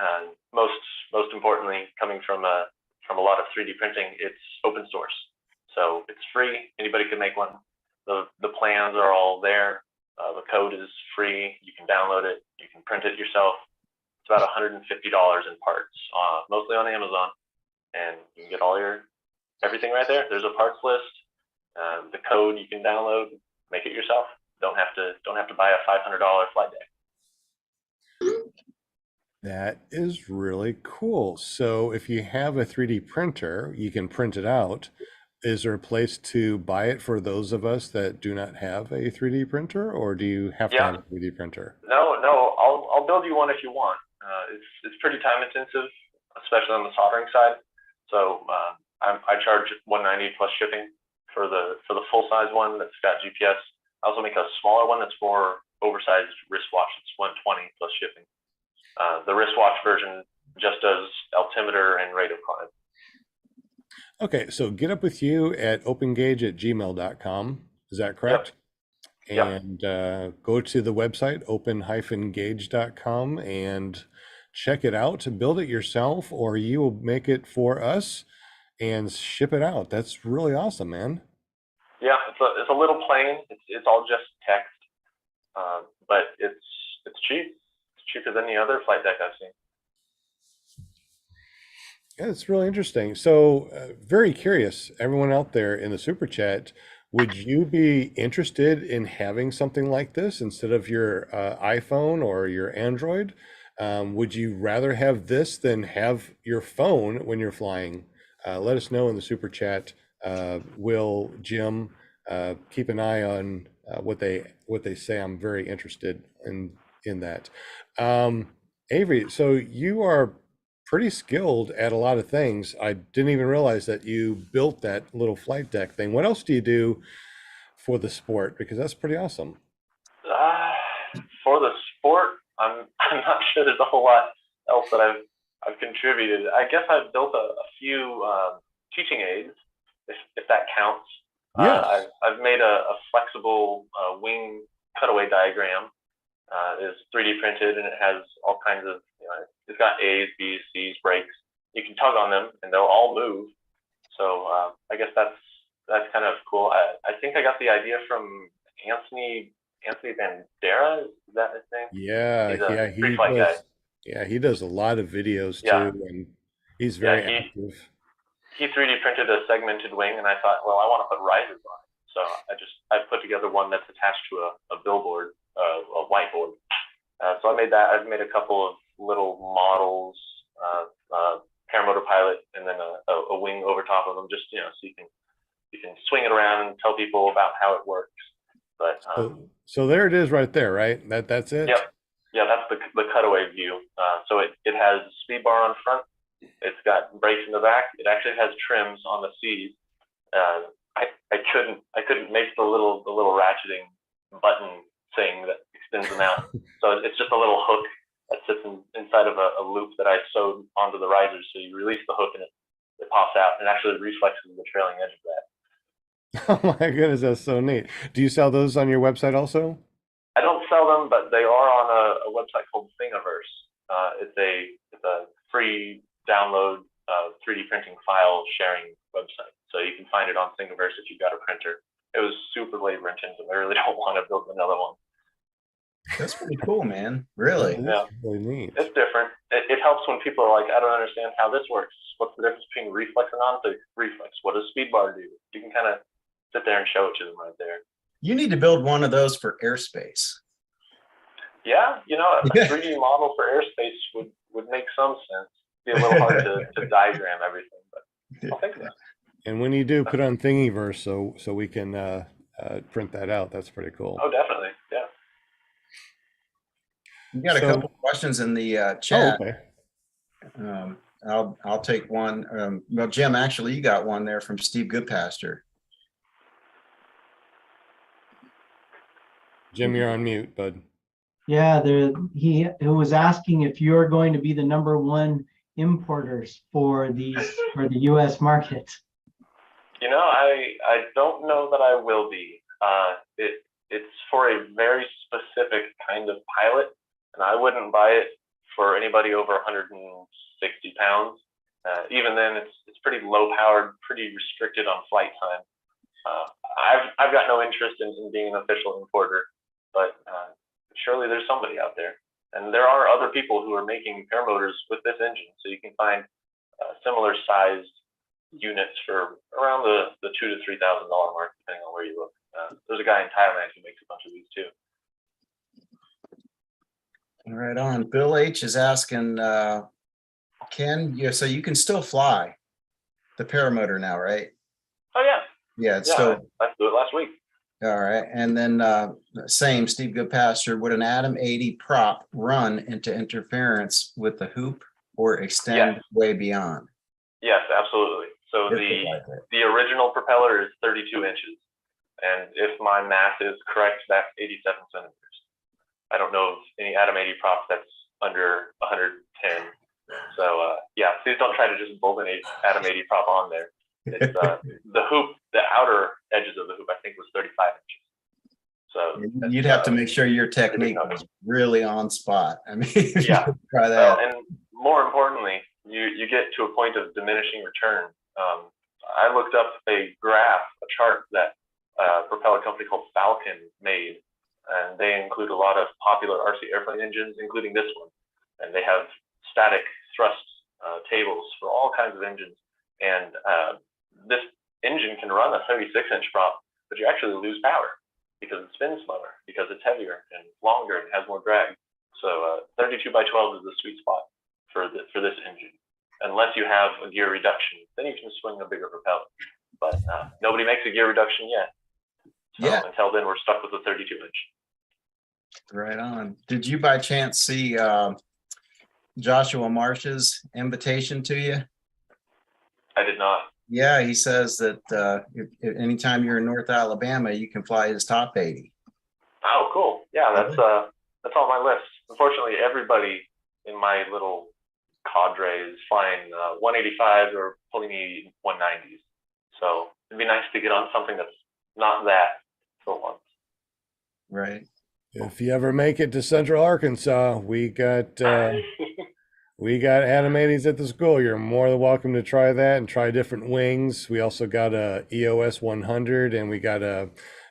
most importantly, coming from a lot of 3D printing, it's open source, so it's free. Anybody can make one. The plans are all there. The code is free. You can download it. You can print it yourself. It's about $150 in parts, mostly on Amazon, and you can get all your everything right there. There's a parts list. The code you can download, make it yourself. Don't have to buy a $500 flight deck. That is really cool. So if you have a 3D printer, you can print it out. Is there a place to buy it for those of us that do not have a 3D printer, or do you have to have a 3D printer? No, I'll build you one if you want. It's pretty time intensive, especially on the soldering side. So I charge $190 plus shipping for the full size one that's got GPS. I also make a smaller one that's for oversized wristwatch. It's $120 plus shipping. The wristwatch version just does altimeter and rate of climb. Okay, so get up with you at opengauge@gmail.com. Is that correct? Yep. And go to the website, open-gauge.com, and check it out. Build it yourself, or you will make it for us and ship it out. That's really awesome, man. Yeah, it's a little plain. It's all just text, but it's cheap. It's cheaper than any other flight deck I've seen. Yeah, it's really interesting. So, very curious, everyone out there in the super chat, would you be interested in having something like this instead of your iPhone or your Android? Would you rather have this than have your phone when you're flying? Let us know in the super chat. Will, Jim, keep an eye on what they say. I'm very interested in that. Avery, so you are pretty skilled at a lot of things. I didn't even realize that you built that little flight deck thing. What else do you do for the sport? Because that's pretty awesome. For the sport, I'm not sure there's a whole lot else that I've contributed. I guess I've built a few teaching aids, if that counts. Yes. I've made a flexible wing cutaway diagram. Is 3D printed, and it has all kinds of, it's got A's, B's, C's, brakes. You can tug on them and they'll all move. So I guess that's kind of cool. I think I got the idea from Anthony Bandera. Is that his name? Yeah, He's a free flight guy. Yeah, he does a lot of videos Yeah. too, and he's very active. He 3D printed a segmented wing, and I thought, well, I want to put risers on it. So I put together one that's attached to a billboard, a whiteboard. So I made that. I've made a couple of little models, paramotor pilot, and then a wing over top of them, just so you can swing it around and tell people about how it works. But so there it is, right there, right? That's it. Yep. Yeah, that's the cutaway view. So it has speed bar on front. It's got brakes in the back. It actually has trims on the C's. I couldn't make the little ratcheting button thing that extends them out. So it's just a little hook that sits inside of a loop that I sewed onto the risers. So you release the hook and it pops out and actually reflexes the trailing edge of that. Oh my goodness, that's so neat. Do you sell those on your website also? I don't sell them, but they are on a website called Thingiverse. It's a free download 3D printing file sharing website. So you can find it on Thingiverse if you've got a printer. It was super labor intensive. I really don't want to build another one. That's pretty cool, man. Really? Yeah. Really neat. It's different. It helps when people are like, I don't understand how this works. What's the difference between reflex and non-reflex? What does speed bar do? You can kind of sit there and show it to them right there. You need to build one of those for airspace. Yeah, a 3D model for airspace would make some sense. Be a little hard to diagram everything, but I'll think about it. And when you do, put on Thingiverse so we can print that out. That's pretty cool. Oh, definitely. Yeah. You got a couple of questions in the chat. Oh, okay. I'll take one. Well, Jim, actually, you got one there from Steve Goodpaster. Jim, you're on mute, bud. Yeah, he was asking if you're going to be the #1 importers for the U.S. market. I don't know that I will be. It's for a very specific kind of pilot, and I wouldn't buy it for anybody over 160 pounds. Even then, it's pretty low powered, pretty restricted on flight time. I've got no interest in being an official importer, but surely there's somebody out there. And there are other people who are making paramotors with this engine, so you can find similar sized units for around the $2,000 to $3,000 mark, depending on where you look. There's a guy in Thailand who makes a bunch of these too. Right on. Bill H is asking, so you can still fly the paramotor now, right? Oh yeah. Yeah, it's still. I flew it last week. All right. And then same, Steve Goodpaster, would an Atom 80 prop run into interference with the hoop or extend way beyond? Yes, absolutely. So the original propeller is 32 inches. And if my math is correct, that's 87 centimeters. I don't know of any Atom 80 props that's under 110. So please don't try to just bolt an Atom 80 prop on there. It's the hoop, the outer edges of the hoop, I think, was 35 inches. So you'd have to make sure your technique was really on spot. I mean, try that. Well, and more importantly, you get to a point of diminishing return. I looked up a graph, a chart that propeller company called Falcon made, and they include a lot of popular RC airplane engines, including this one. And they have static thrust tables for all kinds of engines. And this engine can run a 36-inch prop, but you actually lose power because it spins slower, because it's heavier and longer and has more drag. So 32 by 12 is the sweet spot for this engine. Unless you have a gear reduction, then you can swing a bigger propeller. But nobody makes a gear reduction yet. So Yeah. until then, we're stuck with the 32-inch. Right on. Did you by chance see Joshua Marsh's invitation to you? I did not. Yeah, he says that if anytime you're in North Alabama, you can fly his top 80. Oh, cool. Yeah, that's on my list. Unfortunately, everybody in my little cadre is flying 185s or pulling 190s. So it'd be nice to get on something that's not that for once. Right. If you ever make it to Central Arkansas, we got animators at the school. You're more than welcome to try that and try different wings. We also got a EOS 100 and we got a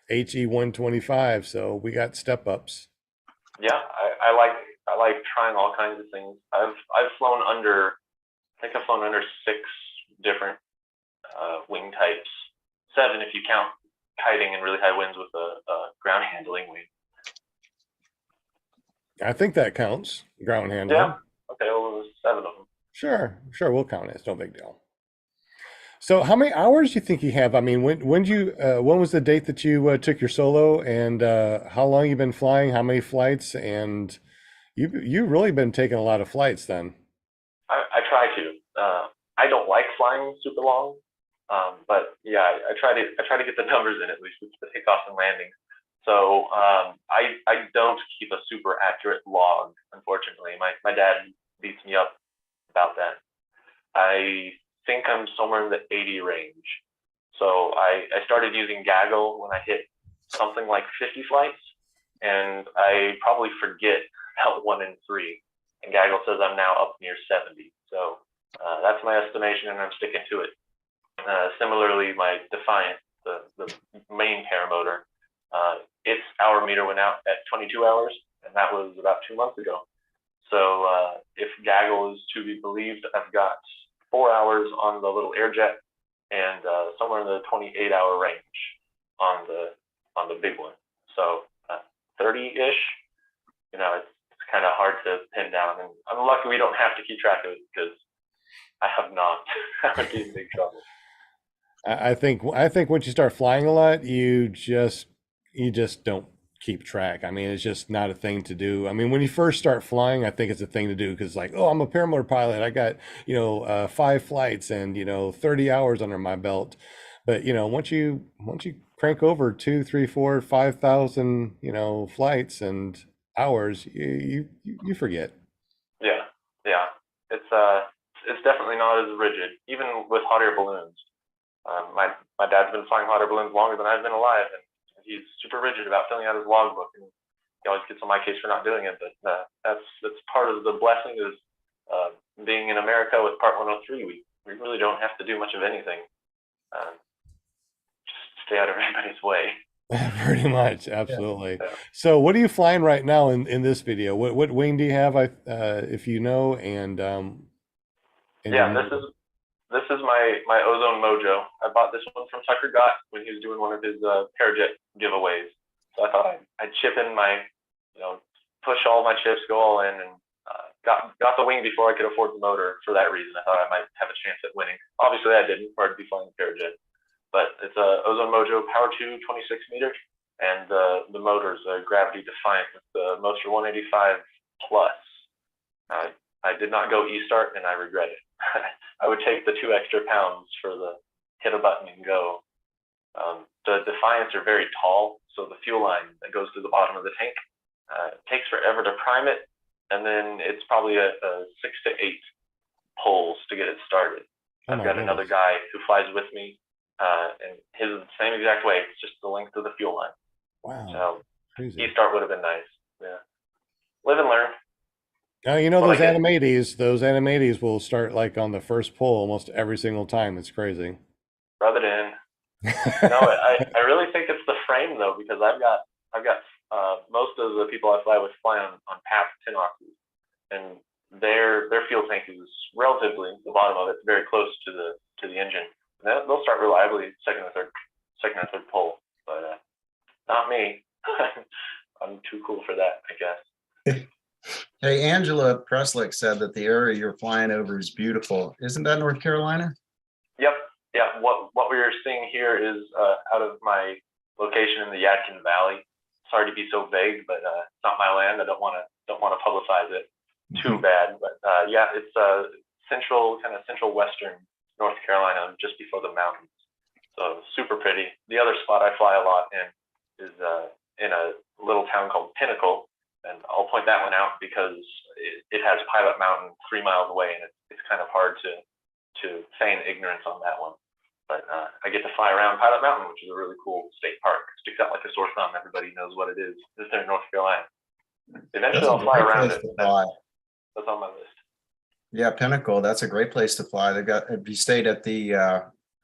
HE 125. So we got step ups. Yeah, I like trying all kinds of things. I've flown under, I think I've flown under 6 different wing types, 7 if you count kiting and really high winds with a ground handling wing. I think that counts. Ground handling. Yeah. Okay, well, there's 7 of them. Sure, we'll count it. It's no big deal. So, how many hours do you think you have? I mean, when was the date that you took your solo, and how long you been flying? How many flights? And you've really been taking a lot of flights then. I try to. I don't like flying super long, but yeah, I try to get the numbers in at least with the takeoffs and landings. So I don't keep a super accurate log, unfortunately. My dad beats me up about that. I think I'm somewhere in the 80 range. So I started using Gaggle when I hit something like 50 flights, and I probably forget about 1 in 3. And Gaggle says I'm now up near 70. So that's my estimation, and I'm sticking to it. Similarly, my Defiant, the main paramotor, its hour meter went out at 22 hours, and that was about 2 months ago. So if Gaggle is to be believed, I've got 4 hours on the little AirJet and somewhere in the 28-hour range on the big one. So 30-ish, it's kind of hard to pin down. And I'm lucky we don't have to keep track of it because I have not. I would be in big trouble. I think once you start flying a lot, you just don't keep track. I mean, it's just not a thing to do. I mean, when you first start flying, I think it's a thing to do because like, oh, I'm a paramotor pilot. I got, 5 flights and, 30 hours under my belt. But, once you crank over 2, 3, 4, 5,000, flights and hours, you forget. Yeah. It's definitely not as rigid, even with hot air balloons. My dad's been flying hot air balloons longer than I've been alive, and he's super rigid about filling out his logbook, and he always gets on my case for not doing it. But that's part of the blessing is being in America with Part 103. We really don't have to do much of anything. Just stay out of everybody's way. Pretty much, absolutely. Yeah. So, what are you flying right now in this video? What wing do you have? If you know, and yeah, this is my Ozone Mojo. I bought this one from Tucker Gott when he was doing one of his AirJet giveaways. So I thought I'd chip in my, push all my chips, go all in, and got the wing before I could afford the motor. For that reason, I thought I might have a chance at winning. Obviously, I didn't, or I'd be flying the AirJet. But it's a Ozone Mojo Power 2 26 meter, and the motor's a Gravity Defiant with the Moster 185 plus. I did not go E-Start, and I regret it. I would take the 2 extra pounds for the hit a button and go. The Defiants are very tall, so the fuel line that goes to the bottom of the tank takes forever to prime it, and then it's probably a 6 to 8 pulls to get it started. I've got another guy who flies with me, and his is the same exact way. It's just the length of the fuel line. Wow. So E-Start would have been nice. Yeah. Live and learn. Now, those animaties will start like on the first pull almost every single time. It's crazy. Rub it in. I really think it's the frame though, because I've got most of the people I fly with fly on PAP tin oxes, and their fuel tank is relatively the bottom of it's very close to the engine. And they'll start reliably second or third pull, but not me. I'm too cool for that, I guess. Hey, Angela Preslick said that the area you're flying over is beautiful. Isn't that North Carolina? Yep. Yeah. What we're seeing here is out of my location in the Yadkin Valley. Sorry to be so vague, but it's not my land. I don't want to publicize it too bad. But yeah, it's central western North Carolina, just before the mountains. So super pretty. The other spot I fly a lot in is in a little town called Pinnacle. And I'll point that one out because it has Pilot Mountain 3 miles away, and it's kind of hard to feign ignorance on that one. But I get to fly around Pilot Mountain, which is a really cool state park. It sticks out like a sore thumb. Everybody knows what it is. It's there in North Carolina. Eventually, I'll fly around it. That's on my list. Yeah, Pinnacle. That's a great place to fly. They've got. Have you stayed at the?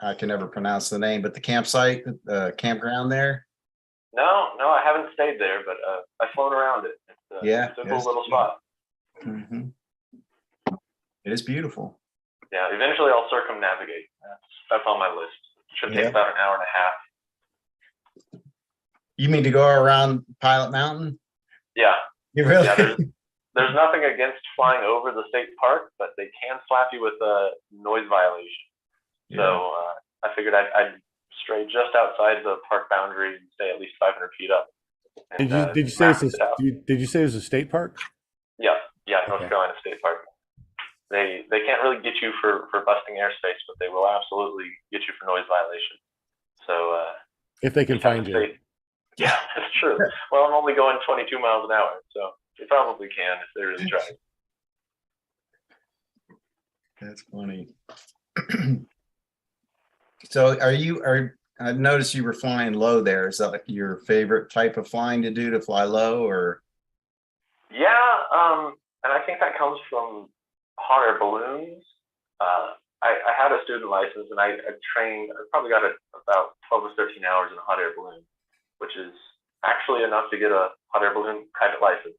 I can never pronounce the name, but the campsite, campground there. No, I haven't stayed there, but I've flown around it. It's a cool little spot. Mm-hmm. It is beautiful. Yeah, eventually I'll circumnavigate. That's on my list. Should take about an hour and a half. You mean to go around Pilot Mountain? Yeah. You really? Yeah, there's nothing against flying over the state park, but they can slap you with a noise violation. Yeah. So I figured I'd stray just outside the park boundary and stay at least 500 feet up. And, did you say it was a state park? Yeah, North Carolina State Park. They can't really get you for busting airspace, but they will absolutely get you for noise violation. So if they can find you. Yeah, that's true. Well, I'm only going 22 miles an hour, so they probably can if they really try. That's funny. So I've noticed you were flying low there. Is that like your favorite type of flying to do, to fly low, or? Yeah, and I think that comes from hot air balloons. I had a student license, and I probably got about 12 or 13 hours in a hot air balloon, which is actually enough to get a hot air balloon private license.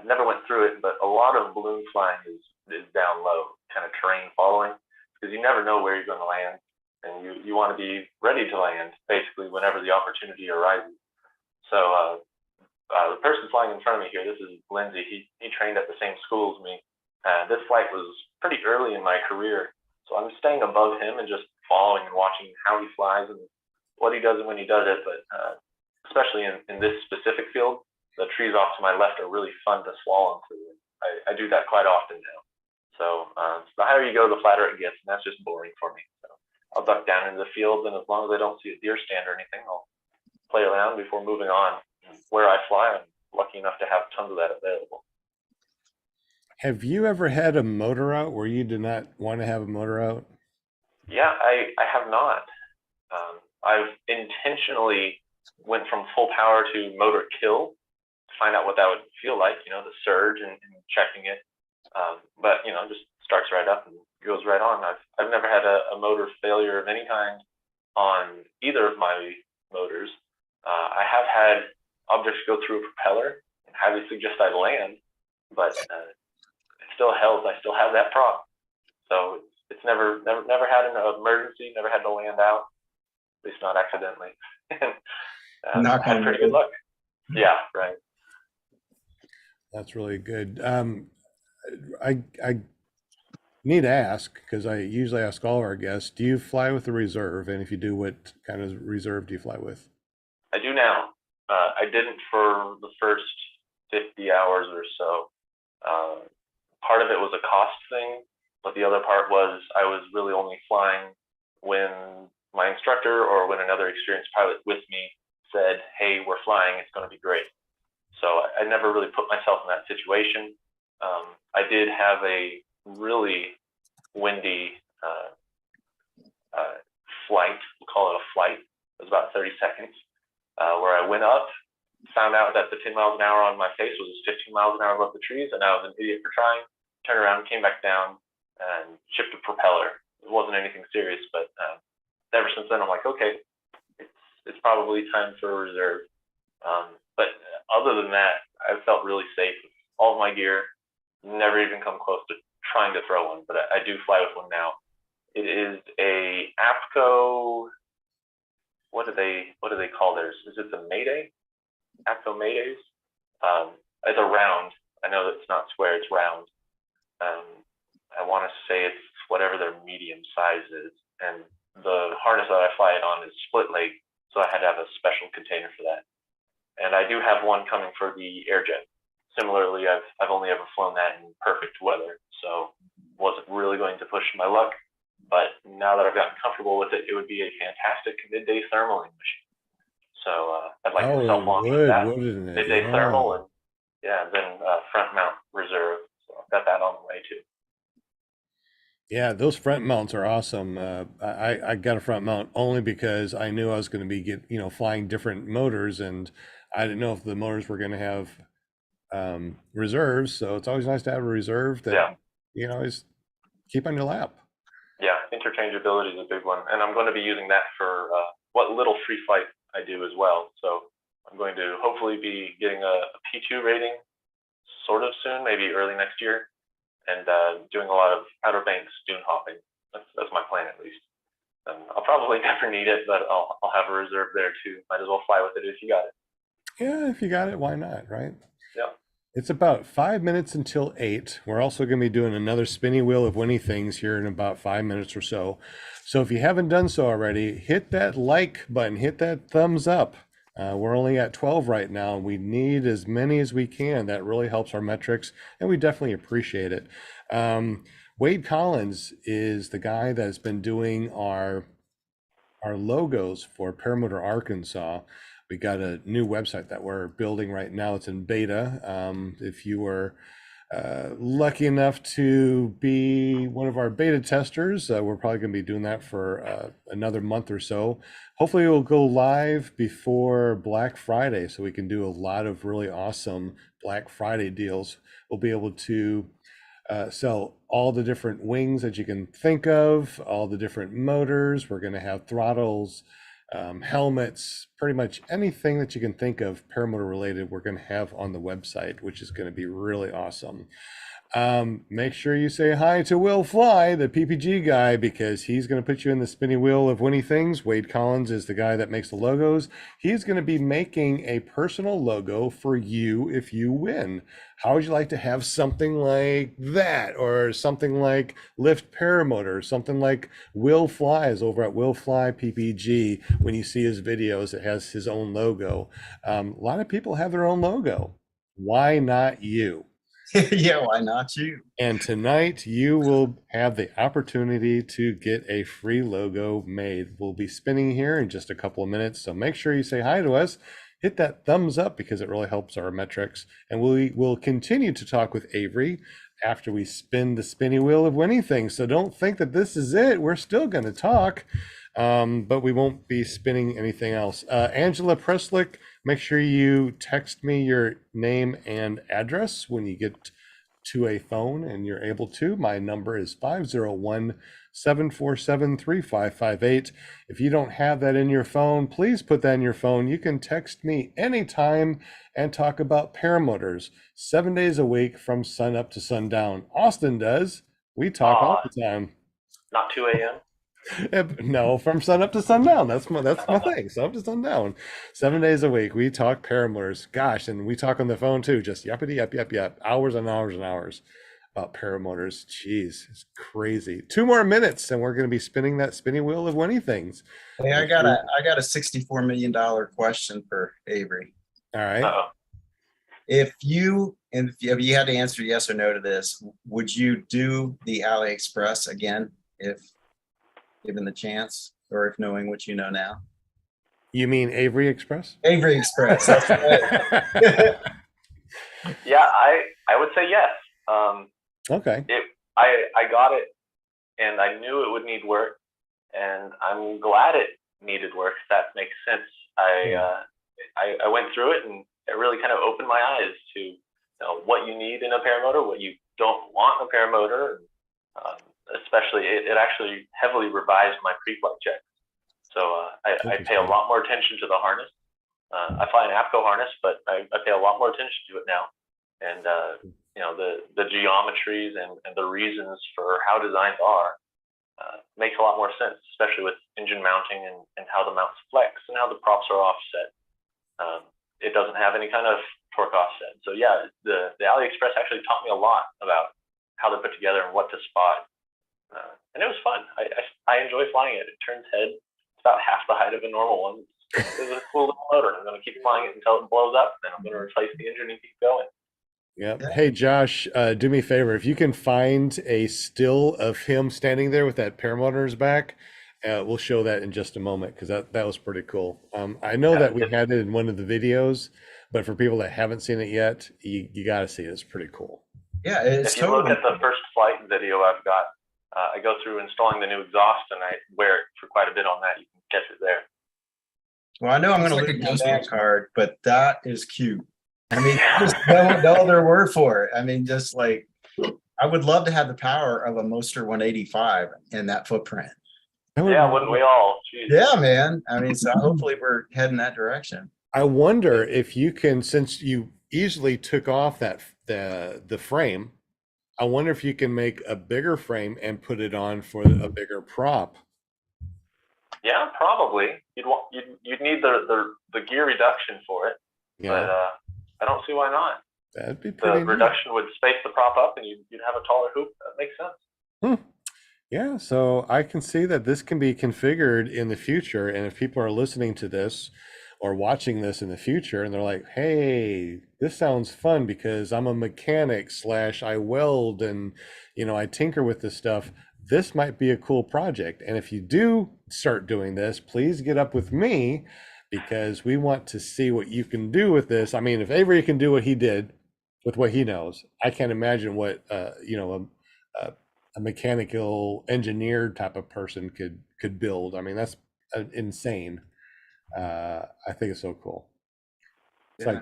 Never went through it, but a lot of balloon flying is down low, kind of terrain following, because you never know where you're going to land, and you want to be ready to land basically whenever the opportunity arises. So the person flying in front of me here, this is Lindsay. He trained at the same school as me. This flight was pretty early in my career, so I'm staying above him and just following and watching how he flies and what he does and when he does it. But especially in this specific field, the trees off to my left are really fun to slalom through. I do that quite often now. So the higher you go, the flatter it gets, and that's just boring for me. So I'll duck down into the fields, and as long as I don't see a deer stand or anything, I'll play around before moving on. Where I fly, I'm lucky enough to have tons of that available. Have you ever had a motor out where you did not want to have a motor out? Yeah, I have not. I've intentionally went from full power to motor kill to find out what that would feel like, the surge and checking it. But, just starts right up and goes right on. I've never had a motor failure of any kind on either of my motors. I have had objects go through a propeller and highly suggest I land, but it still held. I still have that prop. So it's never had an emergency, never had to land out, at least not accidentally. I've had pretty good luck. Yeah, right. That's really good. I need to ask, because I usually ask all our guests, do you fly with a reserve? And if you do, what kind of reserve do you fly with? I do now. I didn't for the first 50 hours or so. Part of it was a cost thing, but the other part was I was really only flying when my instructor or when another experienced pilot with me said, hey, we're flying, it's going to be great. So I never really put myself in that situation. I did have a really windy flight, we'll call it a flight. It was about 30 seconds, where I went up, found out that the 10 miles an hour on my face was 15 miles an hour above the trees, and I was an idiot for trying. Turned around, came back down, and chipped a propeller. It wasn't anything serious, but ever since then, I'm like, okay, it's probably time for a reserve. But other than that, I've felt really safe with all of my gear. Never even come close to trying to throw one, but I do fly with one now. It is a APCO. What do they call theirs? Is it the Mayday? APCO Maydays. It's a round. I know that it's not square; it's round. I want to say it's whatever their medium size is, and the harness that I fly it on is split leg, so I had to have a special container for that. And I do have one coming for the AirJet. Similarly, I've only ever flown that in perfect weather, so wasn't really going to push my luck. But now that I've gotten comfortable with it, it would be a fantastic midday thermaling machine. So I'd like to self-launch with that wouldn't it? midday Yeah. thermal, and then front mount reserve. So I've got that on the way too. Yeah, those front mounts are awesome. I got a front mount only because I knew I was going to be flying different motors, and I didn't know if the motors were going to have reserves. So it's always nice to have a reserve that is keep on your lap. Yeah, interchangeability is a big one, and I'm going to be using that for what little free flight I do as well. So I'm going to hopefully be getting a P2 rating sort of soon, maybe early next year, and doing a lot of Outer Banks dune hopping. That's my plan, at least. And I'll probably never need it, but I'll have a reserve there too. Might as well fly with it if you got it. Yeah, if you got it, why not, right? Yeah. It's about 5 minutes until 8. We're also going to be doing another spinny wheel of winning things here in about 5 minutes or so. So if you haven't done so already, hit that like button, hit that thumbs up. We're only at 12 right now. We need as many as we can. That really helps our metrics, and we definitely appreciate it. Wade Collins is the guy that's been doing our logos for Paramotor Arkansas. We got a new website that we're building right now. It's in beta. If you were lucky enough to be one of our beta testers, we're probably going to be doing that for another month or so. Hopefully it will go live before Black Friday, so we can do a lot of really awesome Black Friday deals. We'll be able to sell all the different wings that you can think of, all the different motors. We're going to have throttles, helmets, pretty much anything that you can think of paramotor related, we're going to have on the website, which is going to be really awesome. Make sure you say hi to Will Fly, the PPG guy, because he's going to put you in the spinny wheel of winning things. Wade Collins is the guy that makes the logos. He's going to be making a personal logo for you if you win. How would you like to have something like that, or something like Lift Paramotor, something like Will Fly is over at Will Fly PPG. When you see his videos, it has his own logo. A lot of people have their own logo. Why not you? Yeah, why not you? And tonight you will have the opportunity to get a free logo made. We'll be spinning here in just a couple of minutes, so make sure you say hi to us. Hit that thumbs up because it really helps our metrics. And we will continue to talk with Avery after we spin the spinny wheel of winning things. So don't think that this is it. We're still going to talk, but we won't be spinning anything else. Angela Preslick, make sure you text me your name and address when you get to a phone and you're able to. My number is 501-747-3558. If you don't have that in your phone, please put that in your phone. You can text me anytime and talk about paramotors 7 days a week from sun up to sundown. Austin does. We talk all the time. Not 2 a.m.? No, from sun up to sundown. That's my thing. Sun up to sundown. 7 days a week. We talk paramotors. Gosh, and we talk on the phone too. Just yappity yap yap yap. Hours and hours and hours about paramotors. Jeez, it's crazy. 2 more minutes, and we're going to be spinning that spinning wheel of winning things. Hey, I got a $64 million question for Avery. All right. Uh-oh. If you had to answer yes or no to this, would you do the AliExpress again if given the chance, or if knowing what you know now? You mean Avery Express? Avery Express. That's right. Yeah, I would say yes. Okay. I got it, and I knew it would need work, and I'm glad it needed work. That makes sense. I went through it, and it really kind of opened my eyes to what you need in a paramotor, what you don't want in a paramotor. Especially, it actually heavily revised my pre-flight checks. So I pay a lot more attention to the harness. I fly an APCO harness, but I pay a lot more attention to it now. And you know, the geometries and the reasons for how designs are makes a lot more sense, especially with engine mounting and how the mounts flex and how the props are offset. It doesn't have any kind of torque offset. So yeah, the AliExpress actually taught me a lot about how they're put together and what to spot. And it was fun. I enjoy flying it. It turns head. It's about half the height of a normal one. It's a cool little motor. I'm going to keep flying it until it blows up. Then I'm going to replace the engine and keep going. Yep. Hey, Josh, do me a favor. If you can find a still of him standing there with that paramotor in his back, we'll show that in just a moment because that was pretty cool. I know that we had it in one of the videos, but for people that haven't seen it yet, you got to see it. It's pretty cool. Yeah, it's if you look at the first flight video I've got, I go through installing the new exhaust and I wear it for quite a bit on that. You can catch it there. Well, I know I'm going to It's like lose a my ghost band horse. card, but that is cute. I mean, just no other word for it. I mean, just like, I would love to have the power of a Moster 185 in that footprint. Yeah, wouldn't we all? Jeez. Yeah, man. I mean, so hopefully we're heading that direction. I wonder if you can, since you easily took off that the frame, I wonder if you can make a bigger frame and put it on for a bigger prop. Yeah, probably. You'd need the gear reduction for it, Yeah, but I don't see why not. that'd be The pretty neat. reduction would space the prop up, and you'd have a taller hoop. That makes sense. Yeah, so I can see that this can be configured in the future. And if people are listening to this or watching this in the future and they're like, hey, this sounds fun because I'm a mechanic / I weld and, I tinker with this stuff. This might be a cool project. And if you do start doing this, please get up with me because we want to see what you can do with this. I mean, if Avery can do what he did with what he knows, I can't imagine what, a mechanical engineer type of person could build. I mean, that's insane. I think it's so cool. It's Yeah.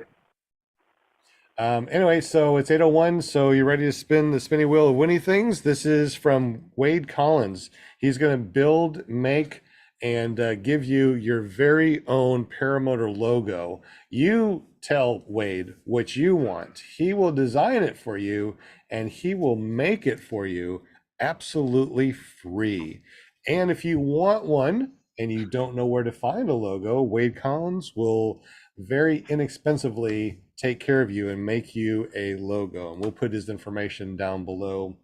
like, anyway, so it's 8:01. So you're ready to spin the spinny wheel of winning things. This is from Wade Collins. He's going to build, make, and give you your very own Paramotor logo. You tell Wade what you want. He will design it for you and he will make it for you absolutely free. And if you want one and you don't know where to find a logo, Wade Collins will very inexpensively take care of you and make you a logo. And we'll put his information down below.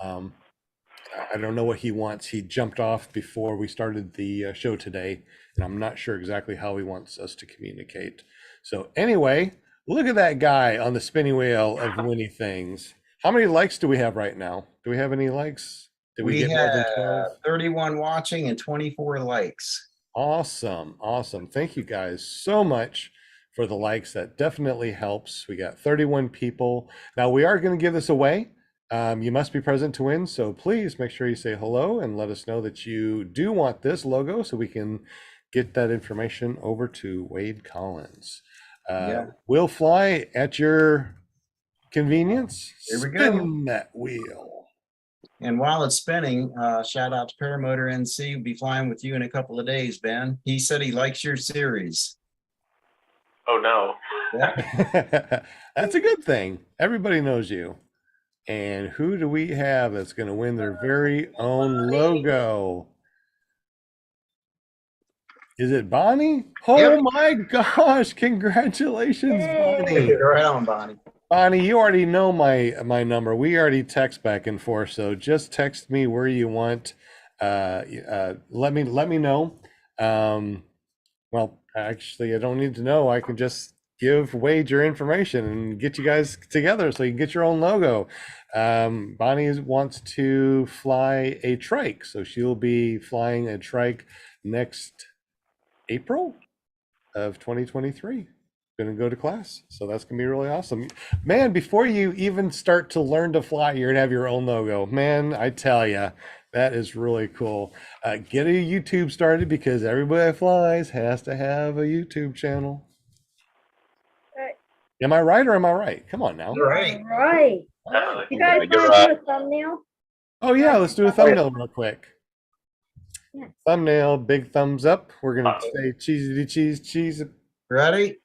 I don't know what he wants. He jumped off before we started the show today, and I'm not sure exactly how he wants us to communicate. So anyway, look at that guy on the spinning wheel of winning things. How many likes do we have right now? Do we have any likes? Did we get more than 12? 31 watching and 24 likes. Awesome. Awesome. Thank you guys so much for the likes. That definitely helps. We got 31 people. Now we are going to give this away. You must be present to win. So please make sure you say hello and let us know that you do want this logo so we can get that information over to Wade Collins. We'll fly at your convenience. Here we go. Spin that wheel. And while it's spinning, shout out to Paramotor NC. We'll be flying with you in a couple of days, Ben. He said he likes your series. Oh no. Yeah. That's a good thing. Everybody knows you. And who do we have that's going to win their very own logo? Is it Bonnie? Oh Yep. my gosh, congratulations, Bonnie. Right on, Bonnie. Bonnie, you already know my number. We already text back and forth, so just text me where you want. Let me know. Well, actually, I don't need to know. I can just give Wade your information and get you guys together so you can get your own logo. Bonnie wants to fly a trike, so she'll be flying a trike next April of 2023. Gonna go to class, so that's gonna be really awesome, man. Before you even start to learn to fly, you're gonna have your own logo, man. I tell you, that is really cool. Get a YouTube started because everybody that flies has to have a YouTube channel. Right. Am I right or am I right? Come on now. Right. Right. Definitely. You guys You're want to right. do a thumbnail? Oh yeah, let's do a thumbnail real quick. Thumbnail, big thumbs up. We're gonna say cheesy cheese. Ready?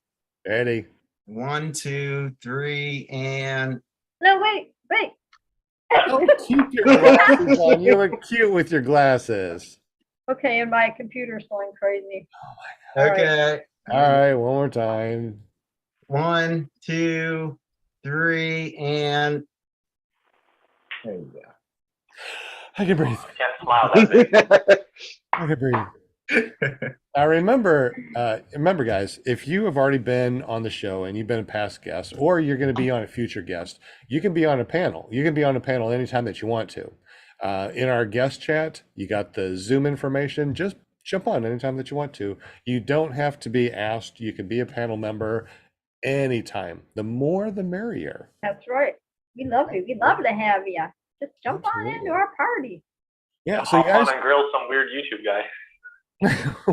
Ready. 1, 2, 3, and No, wait. Oh, keep your glasses on. You look cute with your glasses. Okay, and my computer's going crazy. All right. okay. All right, one more time. 1, 2, 3, and there you go. I can breathe. I can't smile that big. I can breathe. Now remember, guys, if you have already been on the show and you've been a past guest, or you're going to be on a future guest, you can be on a panel. You can be on a panel anytime that you want to. In our guest chat, you got the Zoom information. Just jump on anytime that you want to. You don't have to be asked. You can be a panel member anytime. The more, the merrier. That's right. We love you. We love to have you. Just jump on into Absolutely. our party. Yeah. So you Hop on guys, and grill some weird YouTube guy.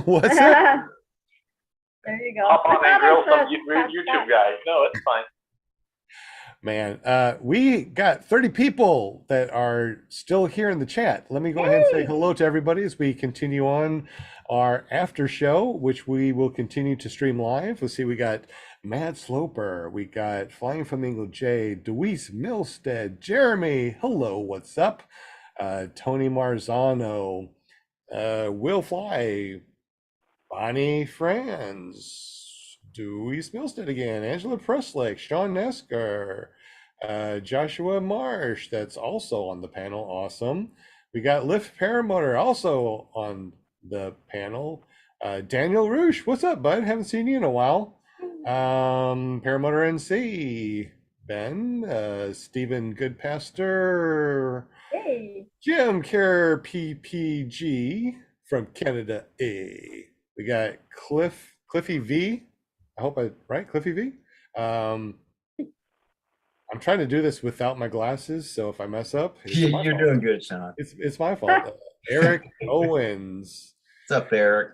what's that? There you go. Hop on and grill some weird that's- YouTube guy. No, it's fine. Man, we got 30 people that are still here in the chat. Let me go ahead and say hello to everybody as we continue on our after show, which we will continue to stream live. Let's see, we got Matt Sloper, we got Flying Flamingo J, Deweese Milstead, Jeremy, hello, what's up? Tony Marzano, Will Fly, Bonnie Franz, Dewey Milstead again, Angela Preslick, Sean Nesker, Joshua Marsh, that's also on the panel. Awesome. We got Lift Paramotor also on the panel. Daniel Roosh, what's up, bud? Haven't seen you in a while. Paramotor NC, Ben, Stephen Goodpaster, Hey. Jim Care PPG from Canada A. We got Cliffy V. I hope right, Cliffy V. I'm trying to do this without my glasses, so if I mess up, You're my fault. doing good, Sean. It's my fault. Eric Owens, What's up, Eric?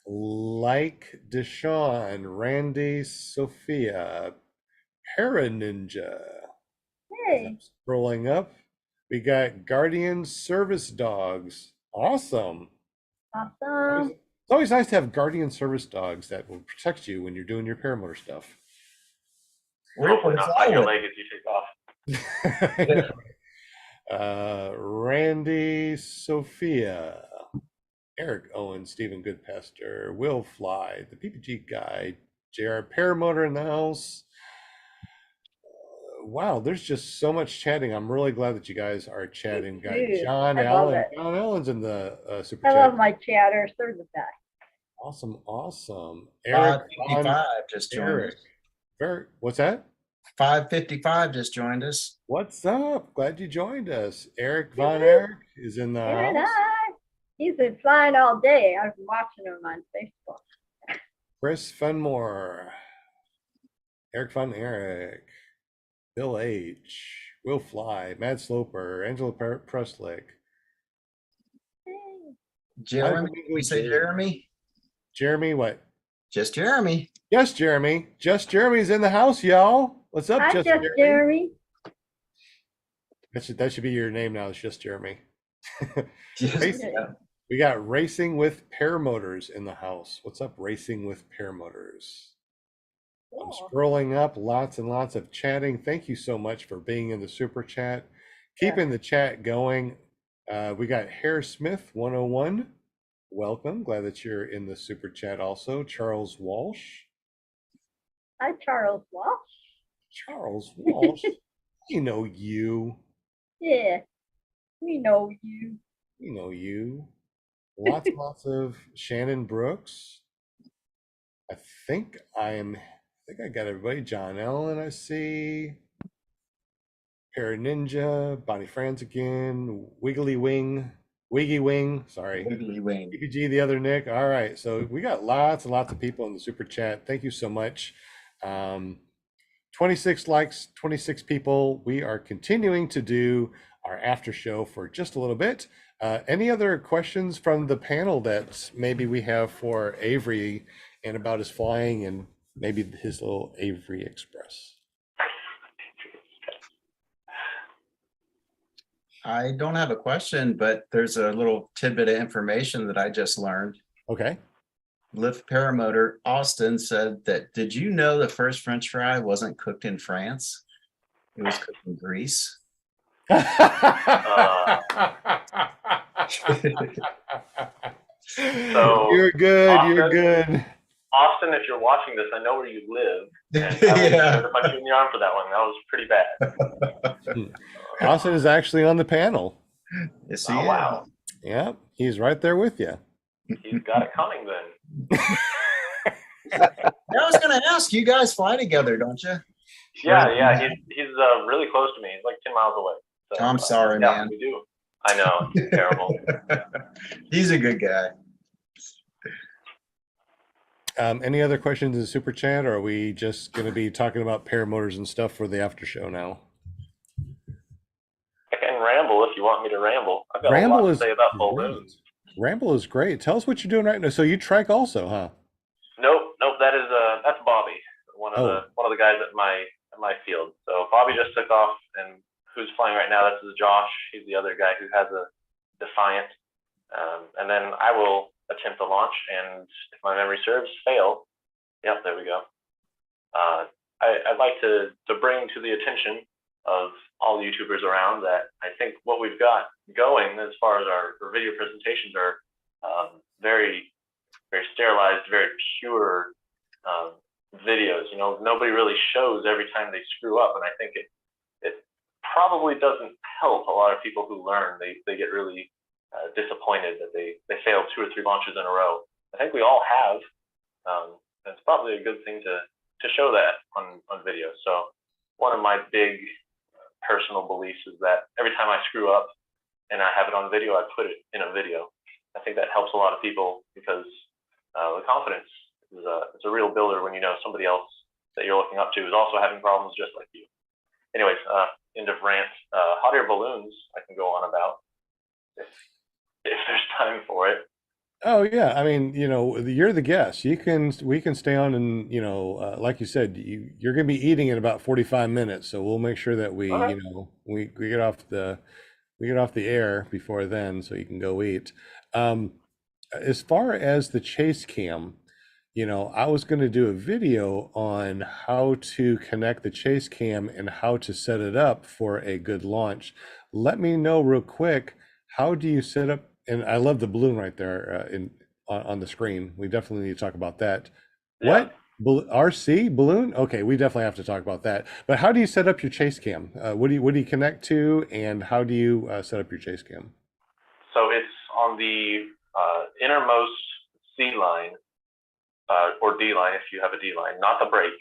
like Deshaun, Randy, Sophia, Para Ninja. Hey. Scrolling up, we got Guardian Service Dogs. Awesome. Awesome. It's always nice to have guardian service dogs that will protect you when you're doing your paramotor stuff. Hopefully not bite your leg as you take off. Randy, Sophia, Eric Owen, Stephen Goodpaster, Will Fly, the PPG guy, JR Paramotor in the house. Wow, there's just so much chatting. I'm really glad that you guys are chatting. Got too. John I love Allen. it. John Allen's in the super I chat. love my chatters. They're the best. Awesome. Eric 555 just joined us. Eric, what's that? 555 just joined us. What's up? Glad you joined us. Eric Von Erich is in the And house. he's been flying all day. I've been watching him on Facebook. Chris Fenmore, Eric Von Erich, Bill H, Will Fly, Mad Sloper, Angela Preslick. Hey. Jeremy, we say Jeremy? Jeremy, what? Just Jeremy. Yes, Jeremy. Just Jeremy's in the house, y'all. What's up, Hi, Just Just Jeremy? Jeremy. That should be your name now. It's Just Jeremy. Just, We got Racing with Paramotors in the house. What's up, Racing with Paramotors? I'm scrolling up, lots and lots of chatting. Thank you so much for being in the super chat. Keeping the chat going. We got Hare Smith 101. Welcome. Glad that you're in the super chat also. Charles Walsh. Hi, Charles Walsh. Charles Walsh. You know you. Yeah, we know you. You know you. Lots of Shannon Brooks. I think I got everybody. John Allen, I see. Para Ninja, Bonnie Franz again, Wiggy Wing, sorry. Wiggly wing. PPG, the other Nick. All right, so we got lots and lots of people in the super chat. Thank you so much. 26 likes, 26 people. We are continuing to do our after show for just a little bit. Any other questions from the panel that maybe we have for Avery and about his flying and maybe his little Avery Express? I don't have a question, but there's a little tidbit of information that I just learned. Okay. Lift Paramotor Austin said that, did you know the first French fry wasn't cooked in France? It was cooked in Greece. So, You're good. You're Austin, good. Austin, if you're watching this, I know where you live. And I was Yeah. to punch you in the arm for that one. That was pretty bad. Austin is actually on the panel. Yes, he Oh, is. wow. Yeah, he's right there with you. He's got it coming then. I was going to ask, you guys fly together, don't you? Yeah. He's really close to me. He's like 10 miles away. So, I'm sorry, yeah, man. we do. I know. It's terrible. He's a good guy. Any other questions in the super chat, or are we just going to be talking about paramotors and stuff for the after show now? I can ramble if you want me to ramble. I've got Ramble a lot is to say about great. balloons. Ramble is great. Tell us what you're doing right now. So you trek also, huh? Nope. That's Bobby, one of the guys at my field. So Bobby just took off, and who's flying right now? This is Josh. He's the other guy who has a Defiant. And then I will attempt to launch, and if my memory serves, fail. Yep, there we go. I'd like to bring to the attention of all YouTubers around that I think what we've got going as far as our video presentations are very, very sterilized, very pure videos. You know, nobody really shows every time they screw up, and I think it probably doesn't help a lot of people who learn. They get really disappointed that they failed 2 or 3 launches in a row. I think we all have. It's probably a good thing to show that on video. So one of my big personal beliefs is that every time I screw up and I have it on video, I put it in a video. I think that helps a lot of people because the confidence is it's a real builder when you know somebody else that you're looking up to is also having problems just like you. Anyways, end of rant. Hot air balloons I can go on about if there's time for it. Oh yeah, I mean, you know, you're the guest. We can stay on, and you know, like you said, you're going to be eating in about 45 minutes, so we'll make sure that we, Okay. you know, we get off the air before then, so you can go eat. As far as the chase cam, you know, I was going to do a video on how to connect the chase cam and how to set it up for a good launch. Let me know real quick, how do you set up? And I love the balloon right there on the screen. We definitely need to talk about that. Yeah. What? RC balloon? Okay, we definitely have to talk about that. But how do you set up your chase cam? What do you connect to, and how do you set up your chase cam? So it's on the innermost C line or D line if you have a D line, not the brake.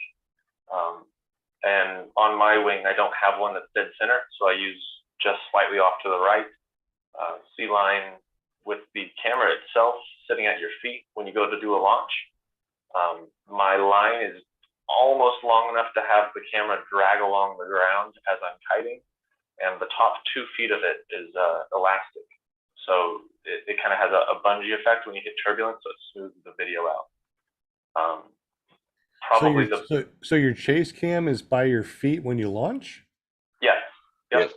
And on my wing, I don't have one that's dead center, so I use just slightly off to the right. C line with the camera itself sitting at your feet when you go to do a launch. My line is almost long enough to have the camera drag along the ground as I'm kiting, and the top 2 feet of it is elastic. So it kind of has a bungee effect when you hit turbulence, so it smooths the video out. Probably so your chase cam is by your feet when you launch? Yes. Yep. Yes.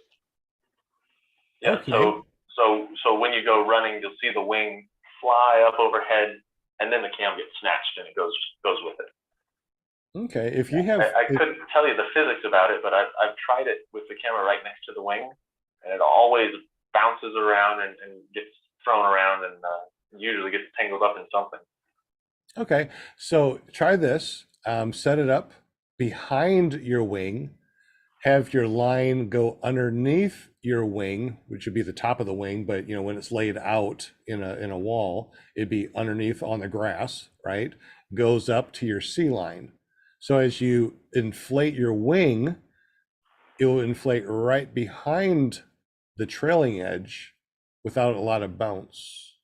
Yeah. Okay. So when you go running, you'll see the wing fly up overhead, and then the cam gets snatched and it goes with it. Okay. If you have, I couldn't tell you the physics about it, but I've tried it with the camera right next to the wing, and it always bounces around and gets thrown around and usually gets tangled up in something. okay, so try this. Set it up behind your wing. Have your line go underneath your wing, which would be the top of the wing, but you know, when it's laid out in a wall, it'd be underneath on the grass, right? Goes up to your C line. So as you inflate your wing, it will inflate right behind the trailing edge without a lot of bounce.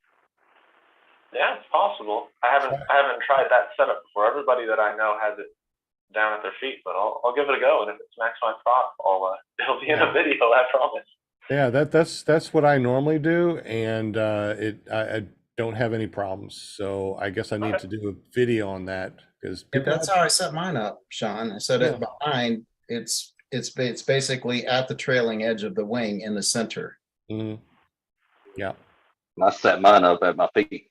Yeah, it's possible. I haven't tried that setup before. Everybody that I know has it down at their feet, but I'll give it a go, and if it smacks my prop, it'll be in a video, I promise. Yeah, that's what I normally do, and I don't have any problems. So I guess I need to do a video on that because That's how I set mine up, Sean. I set it behind. It's basically at the trailing edge of the wing in the center. Mhm. Yeah. And I set mine up at my feet.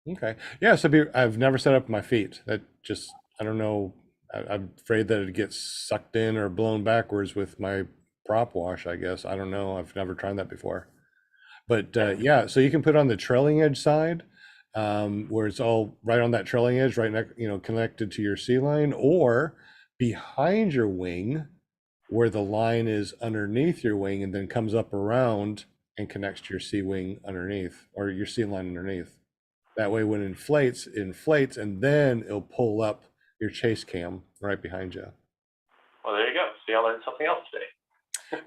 Okay. Yeah. So I've never set up my feet. That just, I don't know. I'm afraid that it gets sucked in or blown backwards with my prop wash, I guess. I don't know. I've never tried that before. But yeah, so you can put on the trailing edge side, where it's all right on that trailing edge, right next, connected to your sea line, or behind your wing, where the line is underneath your wing and then comes up around and connects to your sea wing underneath, or your sea line underneath. That way, when it inflates, and then it'll pull up your chase cam right behind you. Well, there you go. See, I learned something else today.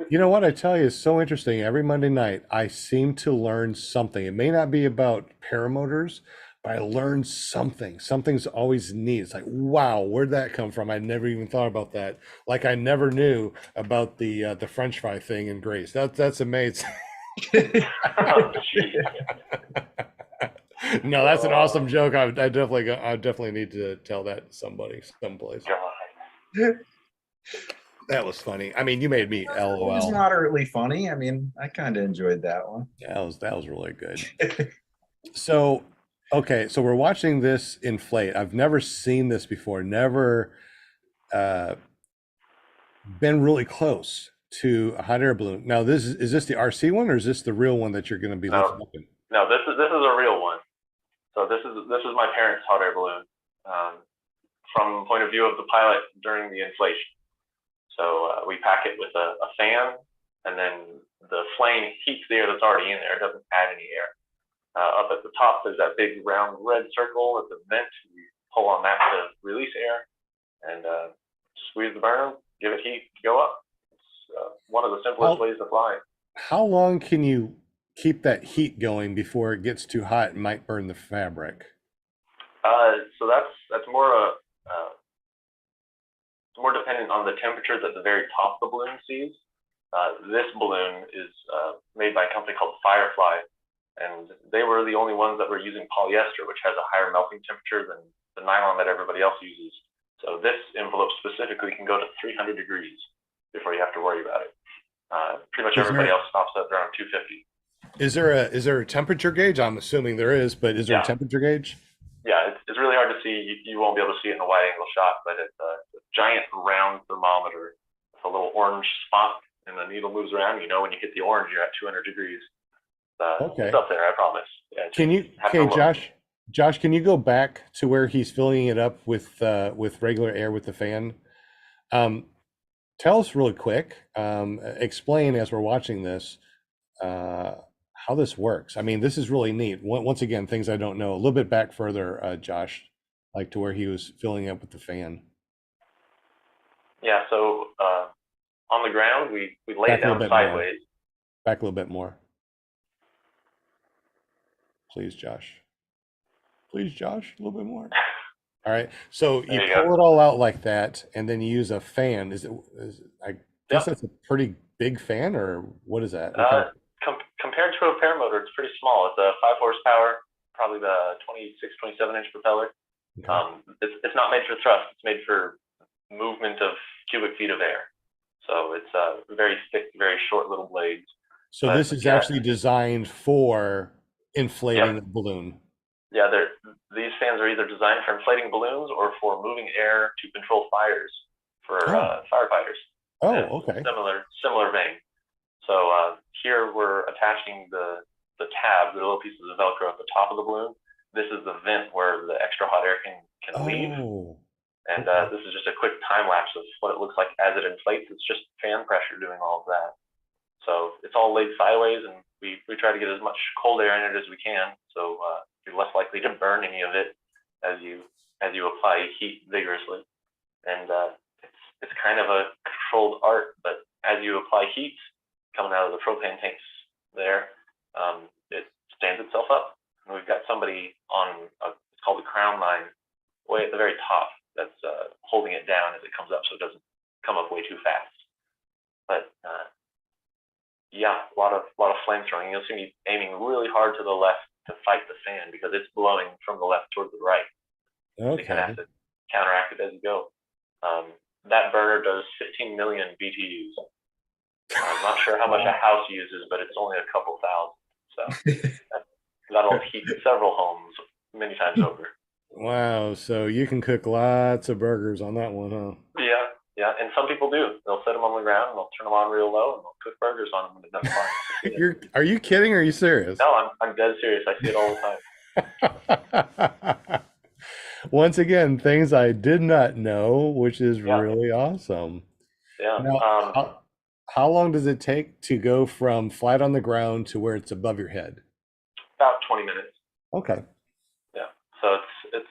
You know what I tell you is so interesting. Every Monday night, I seem to learn something. It may not be about paramotors, but I learn something. Something's always neat. It's like, wow, where'd that come from? I never even thought about that. Like I never knew about the French fry thing in Grace. That's amazing. Oh, geez. No, that's an awesome joke. I definitely need to tell that to somebody someplace. God. That was funny. I mean, you made me It was LOL. moderately funny. I mean, I kind of enjoyed that one. That was really good. So, okay, so we're watching this inflate. I've never seen this before. Never been really close to a hot air balloon. Now, is this the RC one, or is this the real one that you're going to be lifting up in? No, this is a real one. So this is my parents' hot air balloon, from point of view of the pilot during the inflation. So we pack it with a fan, and then the flame heats the air that's already in there. It doesn't add any air. Up at the top, there's that big round red circle at the vent. You pull on that to release air, and squeeze the burner, give it heat, go up. It's one of the simplest ways to fly. How long can you keep that heat going before it gets too hot and might burn the fabric? So that's more more dependent on the temperature that the very top of the balloon sees. This balloon is made by a company called Firefly, and they were the only ones that were using polyester, which has a higher melting temperature than the nylon that everybody else uses. So this envelope specifically can go to 300 degrees before you have to worry about it. Pretty much everybody else stops at around 250. Is there a temperature gauge? I'm assuming there is, but is there a temperature gauge? Yeah, it's really hard to see. You won't be able to see it in a wide angle shot, but it's a giant round thermometer with a little orange spot, and the needle moves around. You know, when you hit the orange, you're at 200 degrees. Okay. It's up there, I promise. Yeah, Josh, can you go back to where he's filling it up with regular air with the fan? Tell us really quick, explain as we're watching this, how this works. I mean, this is really neat. Once again, things I don't know. A little bit back further, Josh, like to where he was filling up with the fan. Yeah, so on the ground, we lay it down sideways. Back a little bit more. Please, Josh. Please, Josh, a little bit more. All right. So you pull it all out like that, and then you use a fan. I guess that's a pretty big fan, or what is that? Compared to a paramotor, it's pretty small. It's a 5 horsepower, probably the 26, 27-inch propeller. Okay. It's not made for thrust. It's made for movement of cubic feet of air. So it's very thick, very short little blades. So this is actually designed for inflating a balloon. Yeah, these fans are either designed for inflating balloons or for moving air to control fires for firefighters. Oh, okay. Similar vein. So here we're attaching the tab, the little pieces of Velcro at the top of the balloon. This is the vent where the extra hot air can leave. And this is just a quick time lapse of what it looks like as it inflates. It's just fan pressure doing all of that. So it's all laid sideways, and we try to get as much cold air in it as we can. So you're less likely to burn any of it as you apply heat vigorously. And it's kind of a controlled art, but as you apply heat coming out of the propane tanks there, it stands itself up. And we've got somebody on it's called the crown line, way at the very top, that's holding it down as it comes up, so it doesn't come up way too fast. But yeah, a lot of flame throwing. You'll see me aiming really hard to the left to fight the fan because it's blowing from the left toward the right. Okay. So you kind of have to counteract it as you go. That burner does 15 million BTUs. I'm not sure how much a house uses, but it's only a couple thousand. So that'll heat several homes many times over. Wow, so you can cook lots of burgers on that one, huh? Yeah, yeah. And some people do. They'll set them on the ground and they'll turn them on real low and they'll cook burgers on them when they're done frying. Are you kidding or are you serious? No, I'm dead serious. I see it all the time. Once again, things I did not know, which is Yeah. really awesome. Yeah. Now, how long does it take to go from flat on the ground to where it's above your head? About 20 minutes. Okay. Yeah. So it's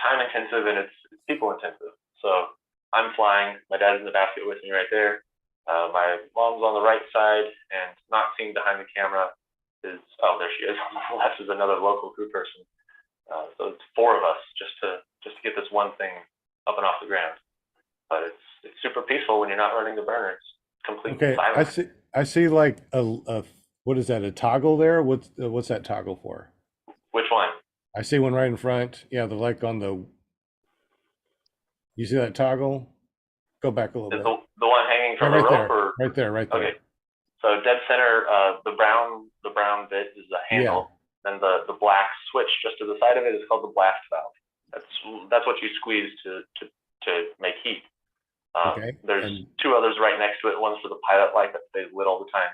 time intensive and it's people intensive. So I'm flying. My dad's in the basket with me right there. My mom's on the right side, and not seen behind the camera is, oh, there she is. On the left is another local crew person. So it's 4 of us just to get this one thing up and off the ground. But it's super peaceful when you're not running the burner. It's complete Okay. silence. I see like a what is that? A toggle there? What's that toggle for? Which one? I see one right in front. Yeah, the like on the. You see that toggle? Go back a little Is bit. the one hanging from Right the there. rope, or Right there. Right there. okay? So dead center, the brown bit is the handle. Then the black switch just to the side of it is called the blast valve. That's what you squeeze to make heat. Okay. There's And 2 others right next to it. One's for the pilot light that stays lit all the time.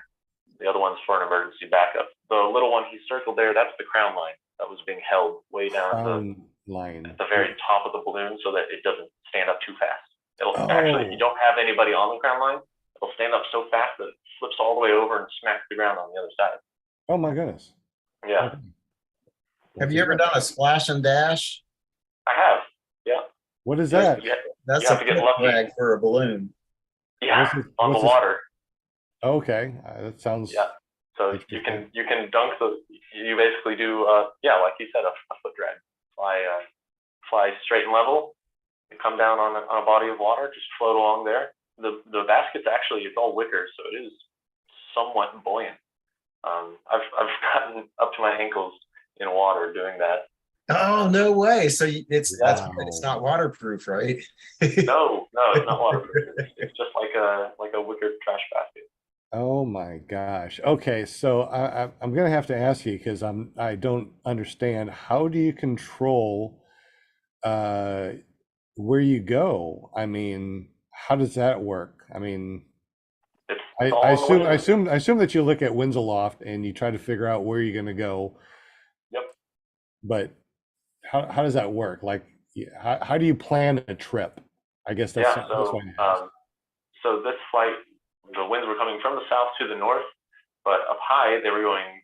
The other one's for an emergency backup. The little one he circled there, that's the crown line that was being held way down line. at the very top of the balloon so that it doesn't stand up too fast. It'll Oh. actually, if you don't have anybody on the crown line, it'll stand up so fast that it flips all the way over and smacks the ground on the other side. Oh my goodness. Yeah, Okay. Have you ever done a splash and dash? I have. Yeah. What is that? Yeah, That's You a have to get foot lucky. drag for a balloon. yeah, What's this- on what's the this- water. Okay, that sounds. Yeah. So you can dunk you basically do like you said, a foot drag. Fly straight and level. You come down on a body of water, just float along there. The basket's actually, it's all wicker, so it is somewhat buoyant. I've gotten up to my ankles in water doing that. Oh, no way. So that's Wow. good. It's not waterproof, right? No, it's not waterproof. It's just like a wicker trash basket. Oh my gosh. Okay, so I'm gonna have to ask you because I don't understand. How do you control where you go? I mean, how does that work? I mean, It's I all in the wind. assume that you look at winds aloft and you try to figure out where you're gonna go. Yep. But how does that work? Like, how do you plan a trip? I guess that's Yeah, what I asked. so this flight, the winds were coming from the south to the north, but up high they were going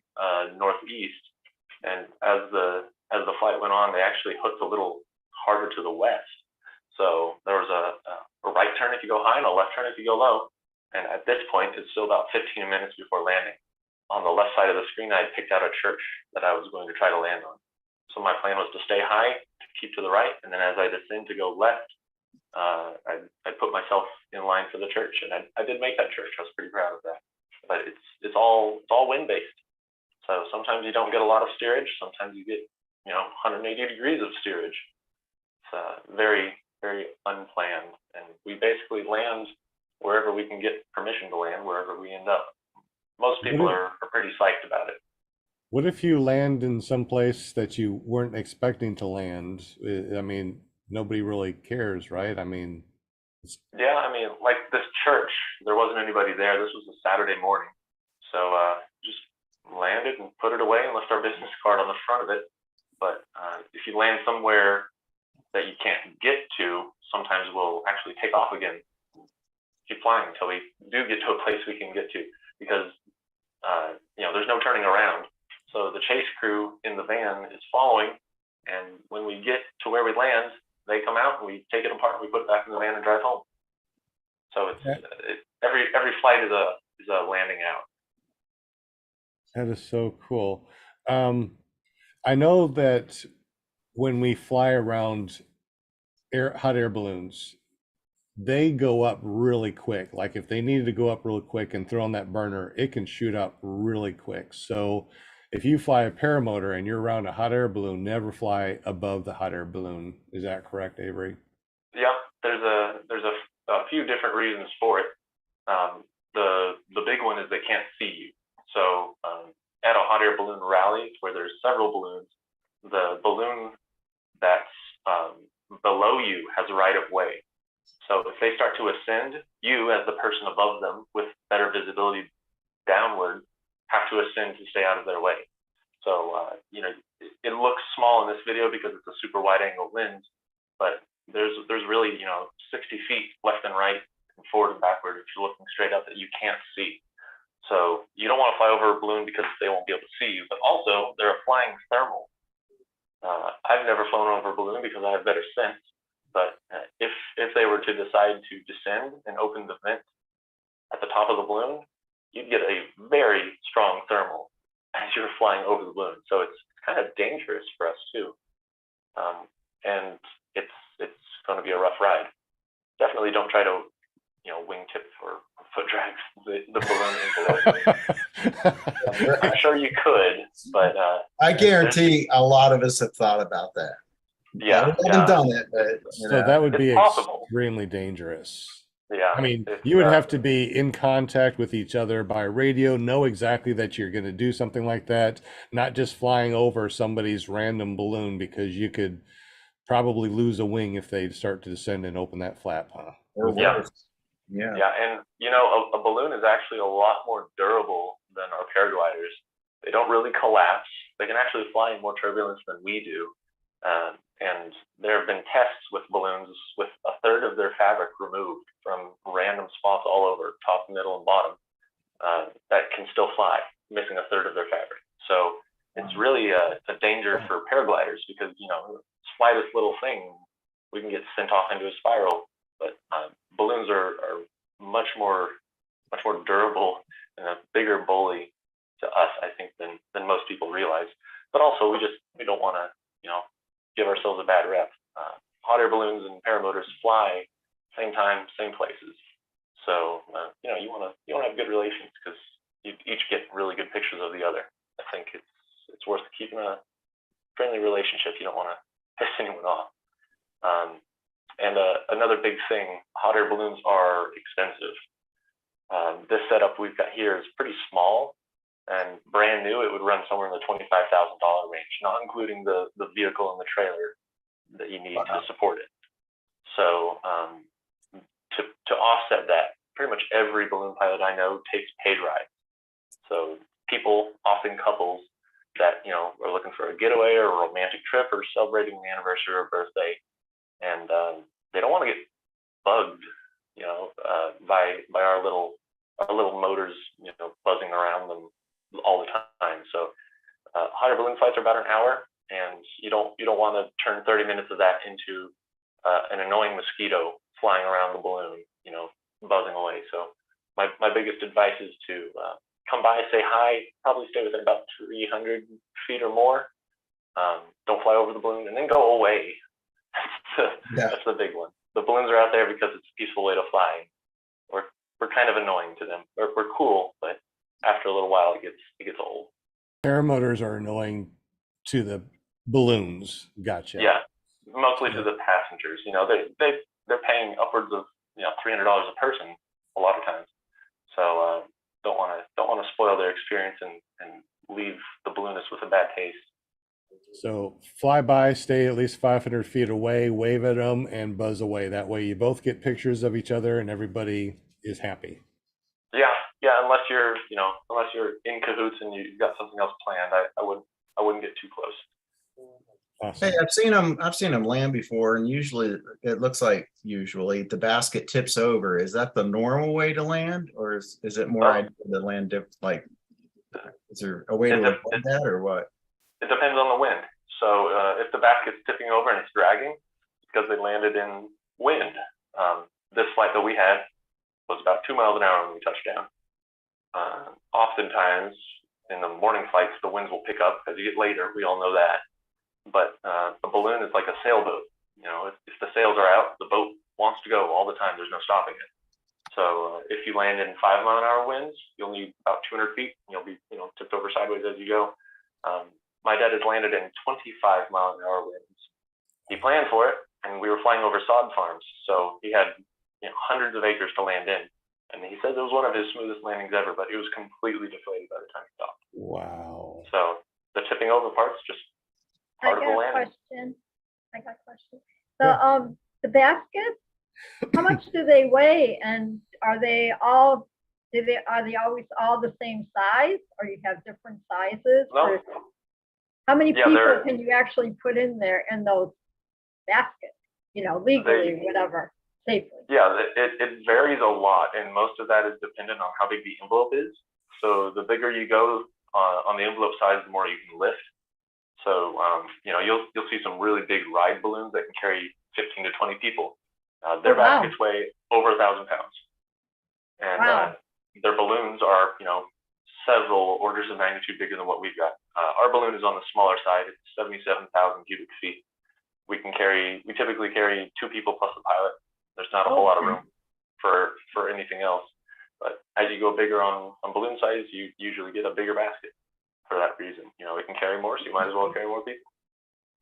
northeast. And as the flight went on, they actually hooked a little harder to the west. So there was a right turn if you go high and a left turn if you go low. And at this point, it's still about 15 minutes before landing. On the left side of the screen, I had picked out a church that I was going to try to land on. So my plan was to stay high, to keep to the right, and then as I descend to go left, I put myself in line for the church, and I did make that church. I was pretty proud of that. But it's all wind based. So sometimes you don't get a lot of steerage. Sometimes you get 180 degrees of steerage. It's very, very unplanned, and we basically land wherever we can get permission to land, wherever we end up. Most people are pretty psyched about it. What if you land in some place that you weren't expecting to land? I mean, nobody really cares, right? I mean, yeah, like this church, there wasn't anybody there. This was a Saturday morning. So just landed and put it away and left our business card on the front of it. But if you land somewhere that you can't get to, sometimes we'll actually take off again. Keep flying until we do get to a place we can get to, because there's no turning around. So the chase crew in the van is following, and when we get to where we land, they come out and we take it apart and we put it back in the van and drive home. So every flight is a landing out. that is so cool. I know that when we fly around hot air balloons, they go up really quick. Like if they needed to go up really quick and throw on that burner, it can shoot up really quick. So if you fly a paramotor and you're around a hot air balloon, never fly above the hot air balloon. Is that correct, Avery? Yeah, there's a few different reasons for it. The big one is they can't see you. So at a hot air balloon rally where there's several balloons, the balloon that's below you has right of way. So if they start to ascend, you as the person above them with better visibility downward have to ascend to stay out of their way. So, it looks small in this video because it's a super wide angle lens, but there's really, 60 feet left and right and forward and backward if you're looking straight up that you can't see. So you don't want to fly over a balloon because they won't be able to see you, but also they're a flying thermal. I've never flown over a balloon because I have better sense, but if they were to decide to descend and open the vent at the top of the balloon, you'd get a very strong thermal as you're flying over the balloon. So it's kind of dangerous for us too. And it's going to be a rough ride. Definitely don't try to, wingtip or foot drag the balloon into it. I'm sure you could, but I guarantee a lot of us have thought about that. Yeah, we haven't done it, but So that would be It's possible. extremely dangerous. yeah. I mean, it's, you would have to be in contact with each other by radio, know exactly that you're going to do something like that, not just flying over somebody's random balloon, because you could probably lose a wing if they start to descend and open that flap, huh? or Yeah. worse. Yeah. Yeah, and a balloon is actually a lot more durable than our paragliders. They don't really collapse. They can actually fly in more turbulence than we do. And there have been tests with balloons with a third of their fabric removed from random spots all over, top, middle, and bottom, that can still fly, missing a third of their fabric. So it's really a danger for paragliders because, slightest little thing, we can get sent off into a spiral. But balloons are much more durable and a bigger bully to us, I think, than most people realize. But also, we don't want to, give ourselves a bad rep. Hot air balloons and paramotors fly same time, same places. So you want to have good relations because you each get really good pictures of the other. I think it's worth keeping a friendly relationship. You don't want to piss anyone off. And another big thing, hot air balloons are expensive. This setup we've got here is pretty small, and brand new, it would run somewhere in the $25,000 range, not including the vehicle and the trailer that you need to support it. So to offset that, pretty much every balloon pilot I know takes paid rides. So people, often couples, that are looking for a getaway or a romantic trip or celebrating an anniversary or birthday, and they don't want to get bugged, by our little motors, buzzing around them all the time. So hot air balloon flights are about an hour, and you don't want to turn 30 minutes of that into an annoying mosquito flying around the balloon, buzzing away. So my biggest advice is to come by, say hi, probably stay within about 300 feet or more. Don't fly over the balloon and then go away. That's the big one. The balloons are out there because it's a peaceful way to fly. We're kind of annoying to them. We're cool, but after a little while, it gets old. Paramotors are annoying to the balloons. Gotcha. Yeah, mostly to the passengers. They're paying upwards of $300 a person a lot of times. So don't want to spoil their experience and leave the balloonist with a bad taste. So fly by, stay at least 500 feet away, wave at them, and buzz away. That way you both get pictures of each other and everybody is happy. Yeah, unless you're in cahoots and you've got something else planned, I wouldn't get too close. Awesome. Hey, I've seen them land before, and usually it looks like the basket tips over. Is that the normal way to land, or is it more ideal to land like? Is there a way to avoid that, or what? It depends on the wind. So if the basket's tipping over and it's dragging, it's because they landed in wind. This flight that we had was about 2 miles an hour when we touched down. Oftentimes in the morning flights, the winds will pick up as you get later. We all know that. But a balloon is like a sailboat. If the sails are out, the boat wants to go all the time. There's no stopping it. So if you land in 5 mile an hour winds, you'll need about 200 feet. You'll be tipped over sideways as you go. My dad has landed in 25 mile an hour winds. He planned for it, and we were flying over sod farms. So he had hundreds of acres to land in, And he said it was one of his smoothest landings ever, but it was completely deflated by the time he stopped. Wow. So the tipping over part's just part of the landing. I got a question. The baskets, how much do they weigh, and are they always all the same size, or you have different sizes? No. Or how many Yeah, people can you actually put in there in those baskets? Legally, whatever, safely. Yeah, it varies a lot, and most of that is dependent on how big the envelope is. So the bigger you go on the envelope size, the more you can lift. So you'll see some really big ride balloons that can carry 15 to 20 people. Their baskets weigh over 1,000 pounds, and their balloons are several orders of magnitude bigger than what we've got. Our balloon is on the smaller side. It's 77,000 cubic feet. We typically carry 2 people plus the pilot. There's not a whole lot of room for anything else. But as you go bigger on balloon size, you usually get a bigger basket for that reason. It can carry more, so you might as well carry more people.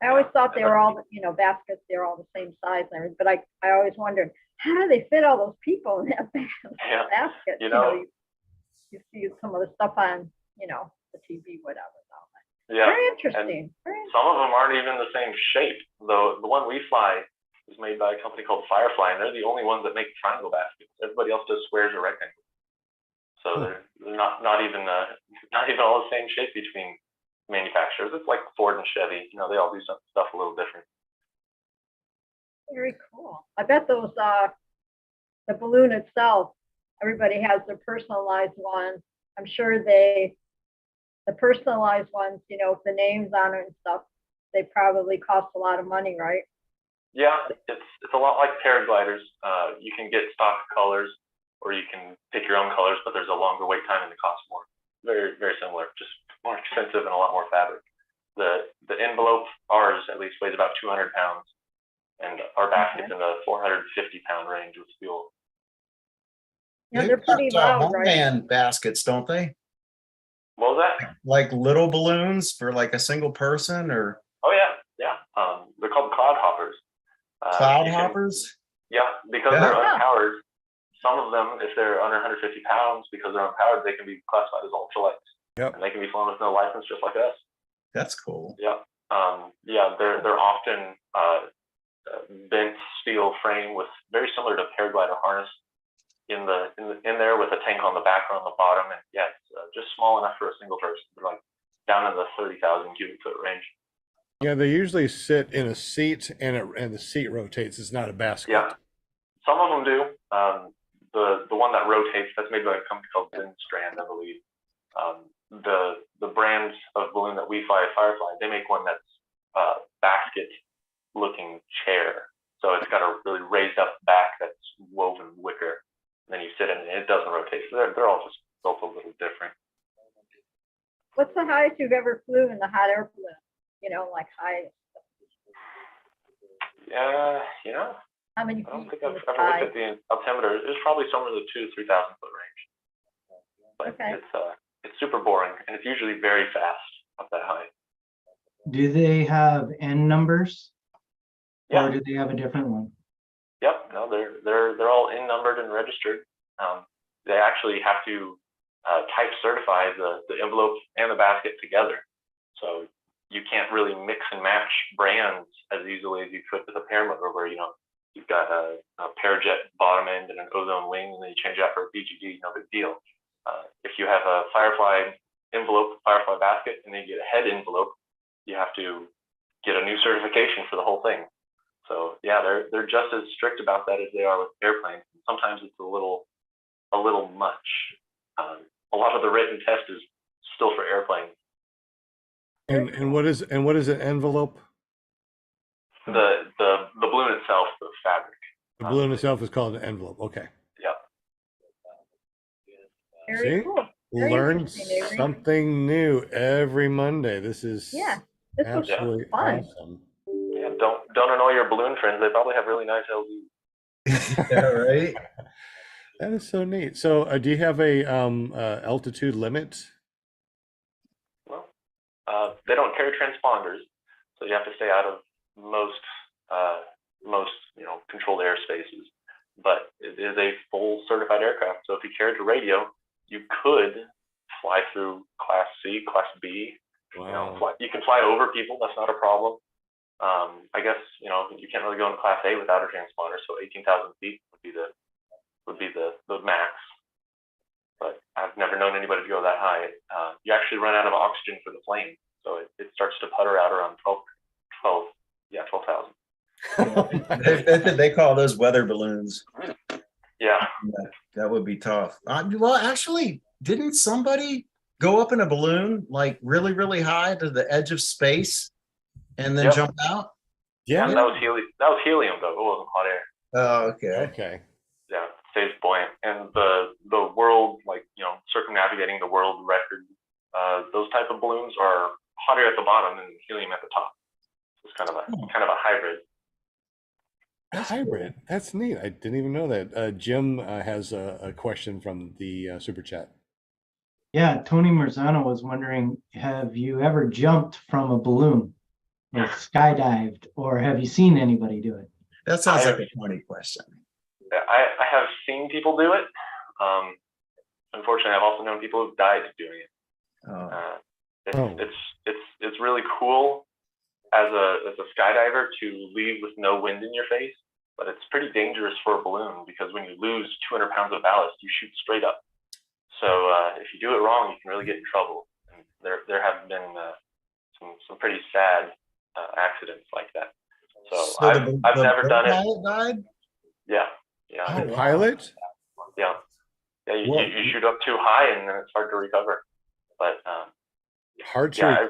I always thought they were all, baskets, they're all the same size and everything, but I always wondered, how do they fit all those people in that basket? You see some of the stuff on, the TV, whatever. Yeah. Very interesting. Some of them aren't even the same shape. The one we fly is made by a company called Firefly, and they're the only ones that make triangle baskets. Everybody else does squares or rectangles. So they're not even all the same shape between manufacturers. It's like Ford and Chevy. They all do some stuff a little different. Very cool. I bet those the balloon itself, everybody has their personalized one. I'm sure the personalized ones, with the names on it and stuff, they probably cost a lot of money, right? Yeah, it's a lot like paragliders. You can get stock colors, or you can pick your own colors, but there's a longer wait time and it costs more. Very, very similar, just more expensive and a lot more fabric. The envelope, ours at least, weighs about 200 pounds, and our basket's in the 450-pound range with fuel. Yeah, they're pretty loud, right? Homemade baskets, don't they? What was that? Like little balloons for like a single person, or? Oh yeah. They're called cloud hoppers. Cloud hoppers? Yeah, because they're unpowered. Some of them, if they're under 150 pounds, because they're unpowered, they can be classified as ultralights. Yep. And they can be flown with no license, just like us. That's cool. Yeah. They're often bent steel frame with very similar to paraglider harness in there with a tank on the back or on the bottom, and it's just small enough for a single person. They're like down in the 30,000 cubic foot range. Yeah, they usually sit in a seat, and the seat rotates. It's not a basket. Yeah, some of them do. The one that rotates, that's made by a company called Strand, I believe. The brand of balloon that we fly, Firefly, they make one that's basket-looking chair. So it's got a really raised up back that's woven wicker. And then you sit in it, and it doesn't rotate. So they're all just built a little different. What's the highest you've ever flew in the hot air balloon? Like high. How many? I don't think I've ever looked at the altimeter. It's probably somewhere in the 2,000 to 3,000 foot range. But it's super boring, and it's usually very fast up that high. Do they have N numbers? Yeah. Or do they have a different one? Yep. No, they're all N numbered and registered. They actually have to type certify the envelope and the basket together. So you can't really mix and match brands as easily as you could with a Paramotor, where you've got a AirJet bottom end and an ozone wing, and then you change that for a Ppg, no big deal. If you have a Firefly envelope, Firefly basket, and then you get a head envelope, you have to get a new certification for the whole thing. So they're just as strict about that as they are with airplanes. Sometimes it's a little much. A lot of the written test is still for airplanes. And what is an envelope? The balloon itself, the fabric. The balloon itself is called an envelope. Okay. Yeah. Very cool. Learn something new every Monday. This is absolutely awesome. Yeah, don't annoy your balloon friends. They probably have really nice LEDs. Yeah, right. That is so neat. So, do you have a altitude limit? Well, they don't carry transponders, so you have to stay out of most controlled airspaces. but it is a full certified aircraft. So if you carried a radio, you could fly through Class C, Class B. Wow. You can fly over people. That's not a problem. I guess you can't really go into Class A without a transponder. So 18,000 feet would be the max. But I've never known anybody to go that high. You actually run out of oxygen for the plane, so it starts to putter out around 12,000. They call those weather balloons. Yeah. That would be tough. Well, actually, didn't somebody go up in a balloon like really, really high to the edge of space and then jump out? Yeah. That was helium though. It wasn't hot air. Oh, okay. Okay. Yeah, stays buoyant. And the world, circumnavigating the world record, those type of balloons are hot air at the bottom and helium at the top. It's kind of a hybrid. Hybrid. That's neat. I didn't even know that. Jim has a question from the super chat. Yeah, Tony Marzano was wondering, have you ever jumped from a balloon, like skydived, or have you seen anybody do it? That sounds like a funny question. I have seen people do it. Unfortunately, I've also known people who've died doing it. It's really cool as a skydiver to leave with no wind in your face, but it's pretty dangerous for a balloon because when you lose 200 pounds of ballast, you shoot straight up. So if you do it wrong, you can really get in trouble. And there have been some pretty sad accidents like that. So I've never done it. Pilot died? Yeah. The pilot? Yeah. You shoot up too high and then it's hard to recover. But hard to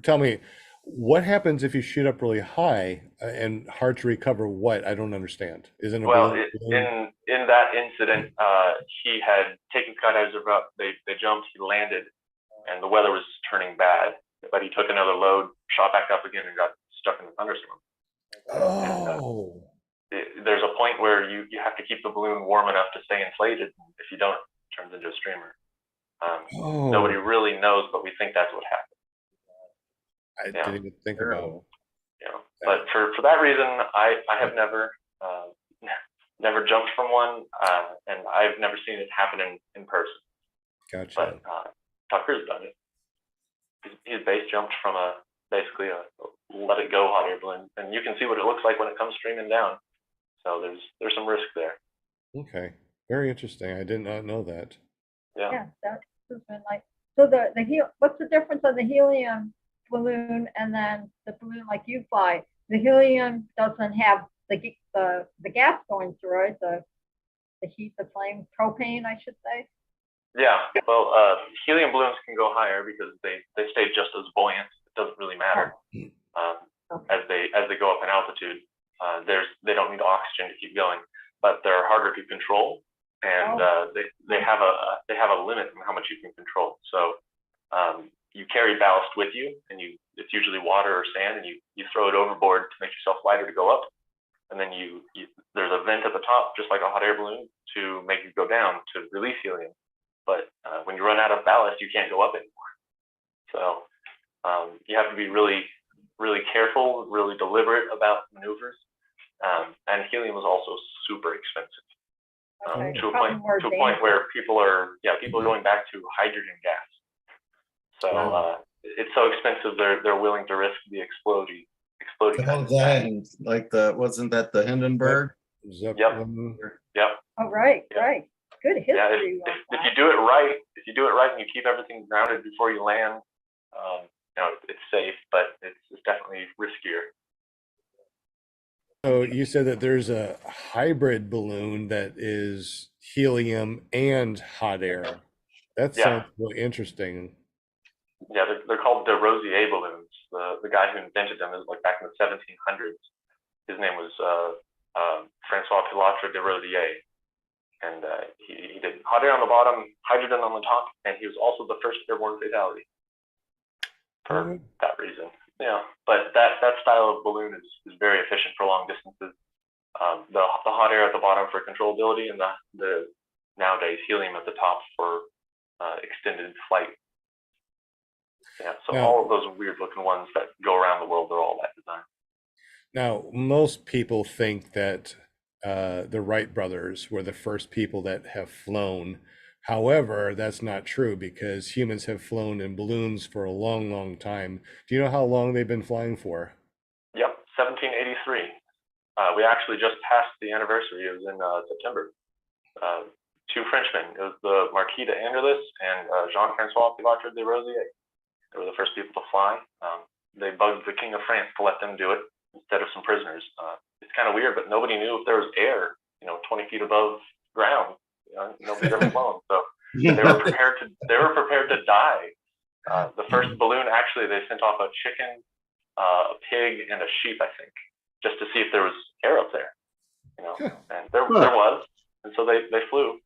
tell me, what happens if you shoot up really high and hard to recover? What? I don't understand. Isn't it? Well, in that incident, he had taken skydivers up. They jumped. He landed, and the weather was turning bad. But he took another load, shot back up again, and got stuck in the thunderstorm. Oh. And, there's a point where you have to keep the balloon warm enough to stay inflated. If you don't, it turns into a streamer. Nobody really knows, but we think that's what happened. I didn't even think about it. But for that reason, I have never jumped from one, and I've never seen it happen in person. Gotcha. But Tucker's done it. He's base jumped from basically a let it go hot air balloon, and you can see what it looks like when it comes streaming down. So there's some risk there. Okay, very interesting. I did not know that. Yeah, that's been like so. What's the difference on the helium balloon and then the balloon like you fly? The helium doesn't have the gas going through it. The heat, the flame, propane, I should say. Yeah, well, helium balloons can go higher because they stay just as buoyant. It doesn't really matter as they go up in altitude. They don't need oxygen to keep going, but they're harder to control, and they have a limit on how much you can control. So you carry ballast with you, and it's usually water or sand, and you throw it overboard to make yourself lighter to go up, and then there's a vent at the top, just like a hot air balloon, to make you go down to release helium. But when you run out of ballast, you can't go up anymore. So you have to be really, really careful, really deliberate about maneuvers. And helium is also super expensive to a point where people are going back to hydrogen gas. So it's so expensive they're willing to risk the exploding. Like wasn't that the Hindenburg? Yep. Oh, right. Good history. Yeah, if you do it right, and you keep everything grounded before you land, it's safe, but it's definitely riskier. So you said that there's a hybrid balloon that is helium and hot air. That sounds really interesting. Yeah, they're called de Rosier balloons. The guy who invented them is like back in the 1700s. His name was Francois Pilatre de Rosier. And he did hot air on the bottom, hydrogen on the top, and he was also the first airborne fatality for that reason. Yeah, but that style of balloon is very efficient for long distances. The hot air at the bottom for controllability, and the nowadays helium at the top for extended flight. Yeah, so all of those weird looking ones that go around the world, they're all that design. Now, most people think that the Wright brothers were the first people that have flown. However, that's not true because humans have flown in balloons for a long, long time. Do you know how long they've been flying for? Yep, 1783. We actually just passed the anniversary. It was in September. Two Frenchmen. It was the Marquis de Anderlecht and Jean-Francois Pilatre de Rosier. They were the first people to fly. They bugged the King of France to let them do it instead of some prisoners. It's kind of weird, but nobody knew if there was air, 20 feet above ground. Nobody's ever flown, so they were prepared to die. The first balloon, actually, they sent off a chicken, a pig, and a sheep, I think, just to see if there was air up there. And there was, and so they flew.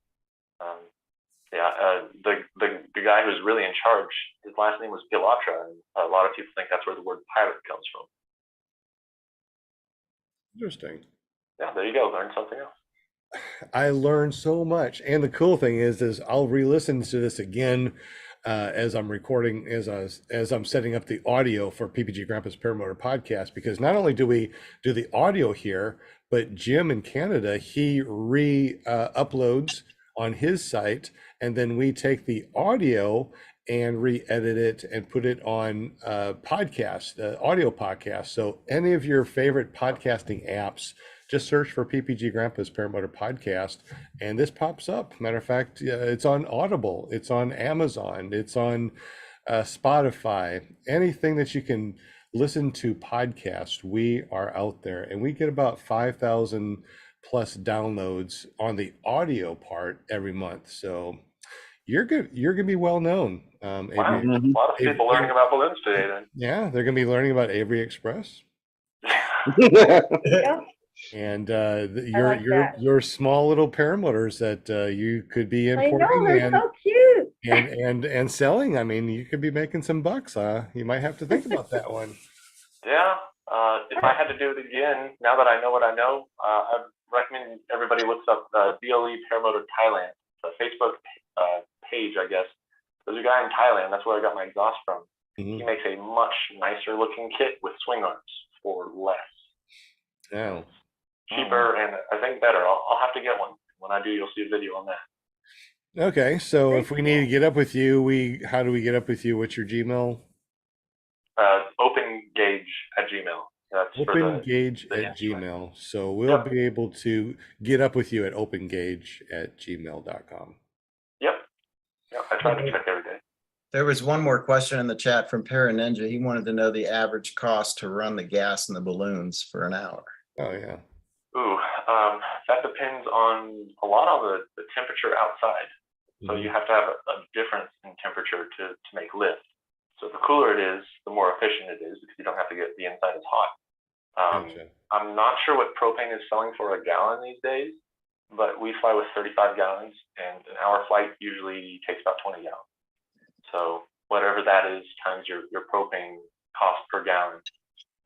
The guy who's really in charge, his last name was Pilatre, and a lot of people think that's where the word pilot comes from. Interesting. Yeah, there you go. Learn something else. I learned so much. And the cool thing is I'll re-listen to this again as I'm recording, as I'm setting up the audio for PPG Grandpa's Paramotor podcast, because not only do we do the audio here, but Jim in Canada, he uploads on his site, and then we take the audio and re-edit it and put it on podcast, audio podcast. So any of your favorite podcasting apps, just search for PPG Grandpa's Paramotor podcast, and this pops up. Matter of fact, it's on Audible, it's on Amazon, it's on Spotify, anything that you can listen to podcast, we are out there, and we get about 5,000 plus downloads on the audio part every month. So you're good. You're gonna be well known. Wow. A lot of people learning about balloons today. Then. Yeah, they're gonna be learning about Avery Express. Yeah. And your small little paramotors that you could be I know, importing they're so cute. and selling. I mean, you could be making some bucks. You might have to think about that one. Yeah. If I had to do it again, now that I know what I know, I'd recommend everybody looks up BLE Paramotor Thailand. It's a Facebook page, I guess. There's a guy in Thailand. That's where I got my exhaust from. Mm-hmm. He makes a much nicer looking kit with swing arms for less. Oh. Cheaper and I think better. I'll have to get one. When I do, you'll see a video on that. Okay, so if we need to get up with you, how do we get up with you? What's your Gmail? OpenGauge@gmail. That's OpenGauge@gmail. So we'll be able to get up with you at OpenGauge@gmail.com. Yep. I try to check every day. There was one more question in the chat from Para Ninja. He wanted to know the average cost to run the gas in the balloons for an hour. Oh yeah. Ooh, that depends on a lot on the temperature outside. So you have to have a difference in temperature to make lift. So the cooler it is, the more efficient it is because you don't have to get the inside as hot. Gotcha. I'm not sure what propane is selling for a gallon these days, but we fly with 35 gallons, and an hour flight usually takes about 20 gallons. So whatever that is times your propane cost per gallon.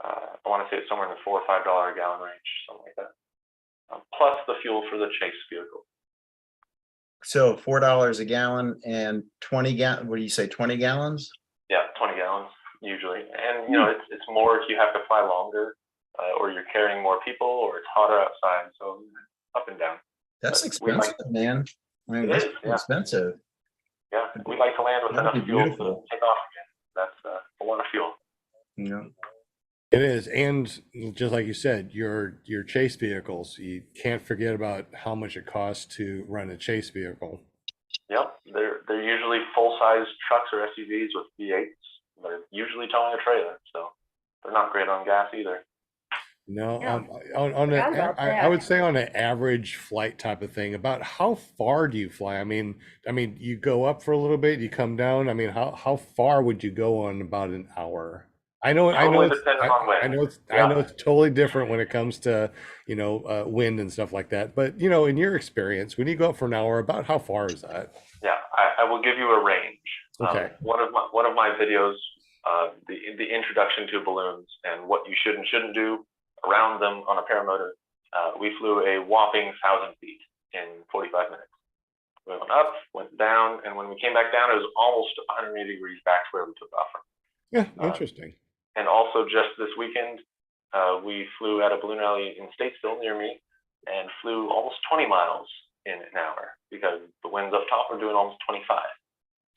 I want to say it's somewhere in the $4 or $5 a gallon range, something like that. Plus the fuel for the chase vehicle. So $4 a gallon and 20 gallons. What do you say? 20 gallons? Yeah, 20 gallons usually, and it's more if you have to fly longer, or you're carrying more people, or it's hotter outside. So up and down. That's expensive, man. I mean, that's expensive. Yeah, we like to land with enough fuel to take off again. That's a lot of fuel. It is, and just like you said, your chase vehicles, you can't forget about how much it costs to run a chase vehicle. Yep, they're usually full-size trucks or SUVs with V8s. They're usually towing a trailer, so they're not great on gas either. No, Yeah. I would say on an average flight type of thing, about how far do you fly? I mean, you go up for a little bit, you come down. I mean, how far would you go on about an hour? I know it's totally different when it comes to, wind and stuff like that. But, in your experience, when you go up for an hour, about how far is that? Yeah, I will give you a range. Okay. One of my videos, the introduction to balloons and what you should and shouldn't do around them on a paramotor. We flew a whopping 1,000 feet in 45 minutes. We went up, went down, and when we came back down, it was almost 180 degrees back to where we took off from. Yeah, interesting. And also just this weekend, we flew at a balloon rally in Statesville near me, and flew almost 20 miles in an hour because the winds up top are doing almost 25.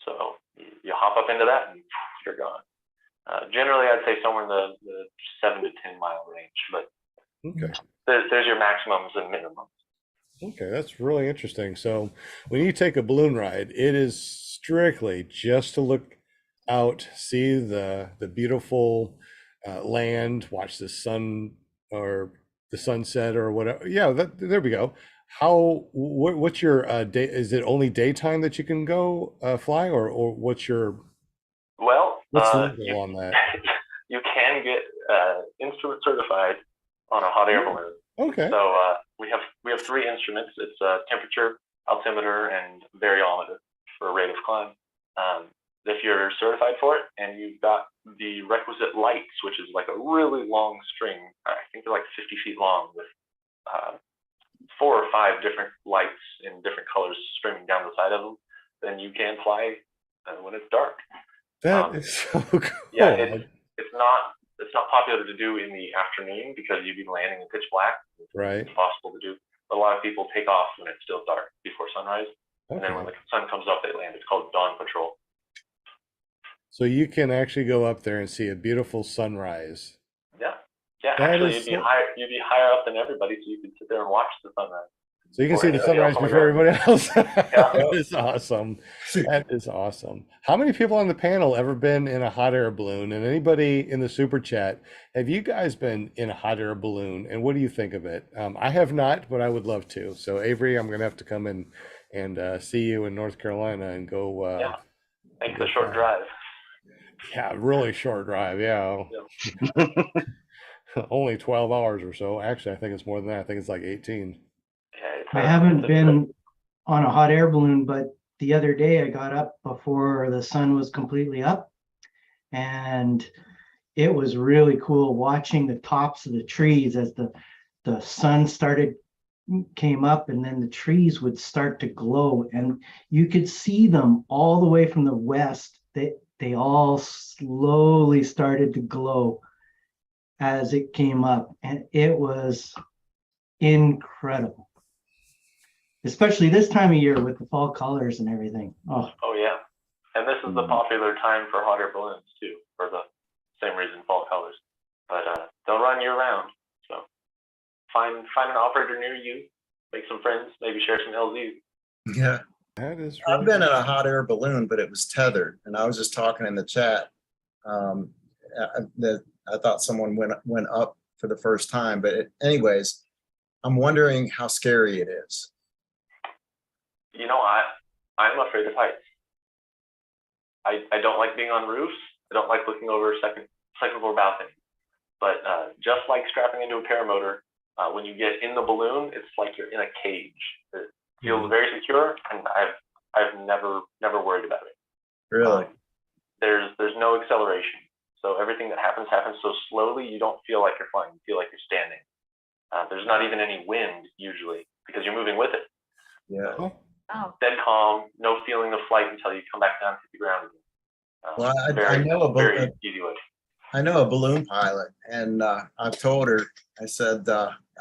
So you hop up into that and you're gone. Generally, I'd say somewhere in the 7 to 10 mile range, but Okay. there's your maximums and minimums. Okay, that's really interesting. So when you take a balloon ride, it is strictly just to look out, see the beautiful land, watch the sun or the sunset or whatever. Yeah, there we go. What's your day? Is it only daytime that you can go fly, or what's your Well, what's the level on that? you can get instrument certified on a hot air balloon. Okay. So we have 3 instruments. It's temperature, altimeter, and variometer for rate of climb. If you're certified for it and you've got the requisite lights, which is like a really long string, I think they're like 50 feet long with 4 or 5 different lights in different colors streaming down the side of them, then you can fly when it's dark. That is so cool. Yeah, it's not popular to do in the afternoon because you'd be landing in pitch black. Right. It's possible to do. But a lot of people take off when it's still dark before sunrise. And then when the sun comes up, they land. It's called dawn patrol. So you can actually go up there and see a beautiful sunrise. Yeah. Yeah, That actually, is you'd be higher up than everybody, so you can sit there and watch the sunrise. So you can Or see the anybody else sunrise on the before ground. everybody else. Yeah. That is awesome. That is awesome. How many people on the panel ever been in a hot air balloon? And anybody in the super chat, have you guys been in a hot air balloon? And what do you think of it? I have not, but I would love to. So Avery, I'm going to have to come in and see you in North Carolina and go. Yeah. Make the short drive. Yeah, really short drive. Yeah. Only 12 hours or so. Actually, I think it's more than that. I think it's like 18. I haven't been on a hot air balloon, but the other day I got up before the sun was completely up, and it was really cool watching the tops of the trees as the sun came up, and then the trees would start to glow, and you could see them all the way from the west. They all slowly started to glow as it came up, and it was incredible, especially this time of year with the fall colors and everything. Oh yeah, and this is the popular time for hot air balloons too, for the same reason, fall colors. But they'll run year round, so find an operator near you, make some friends, maybe share some LZs. Yeah. That is I've been in a hot air balloon, but it was tethered, and I was just talking in the chat that I thought someone went up for the first time. But anyways, I'm wondering how scary it is. You know, I'm afraid of heights. I don't like being on roofs. I don't like looking over second floor balcony. But just like strapping into a paramotor, when you get in the balloon, it's like you're in a cage. It feels very secure, and I've never worried about it. Really? There's no acceleration, so everything that happens so slowly you don't feel like you're flying. You feel like you're standing. There's not even any wind usually because you're moving with it. Yeah. Oh. Dead calm, no feeling of flight until you come back down to the ground again. Well, I know a balloon pilot, and I've told her, I said,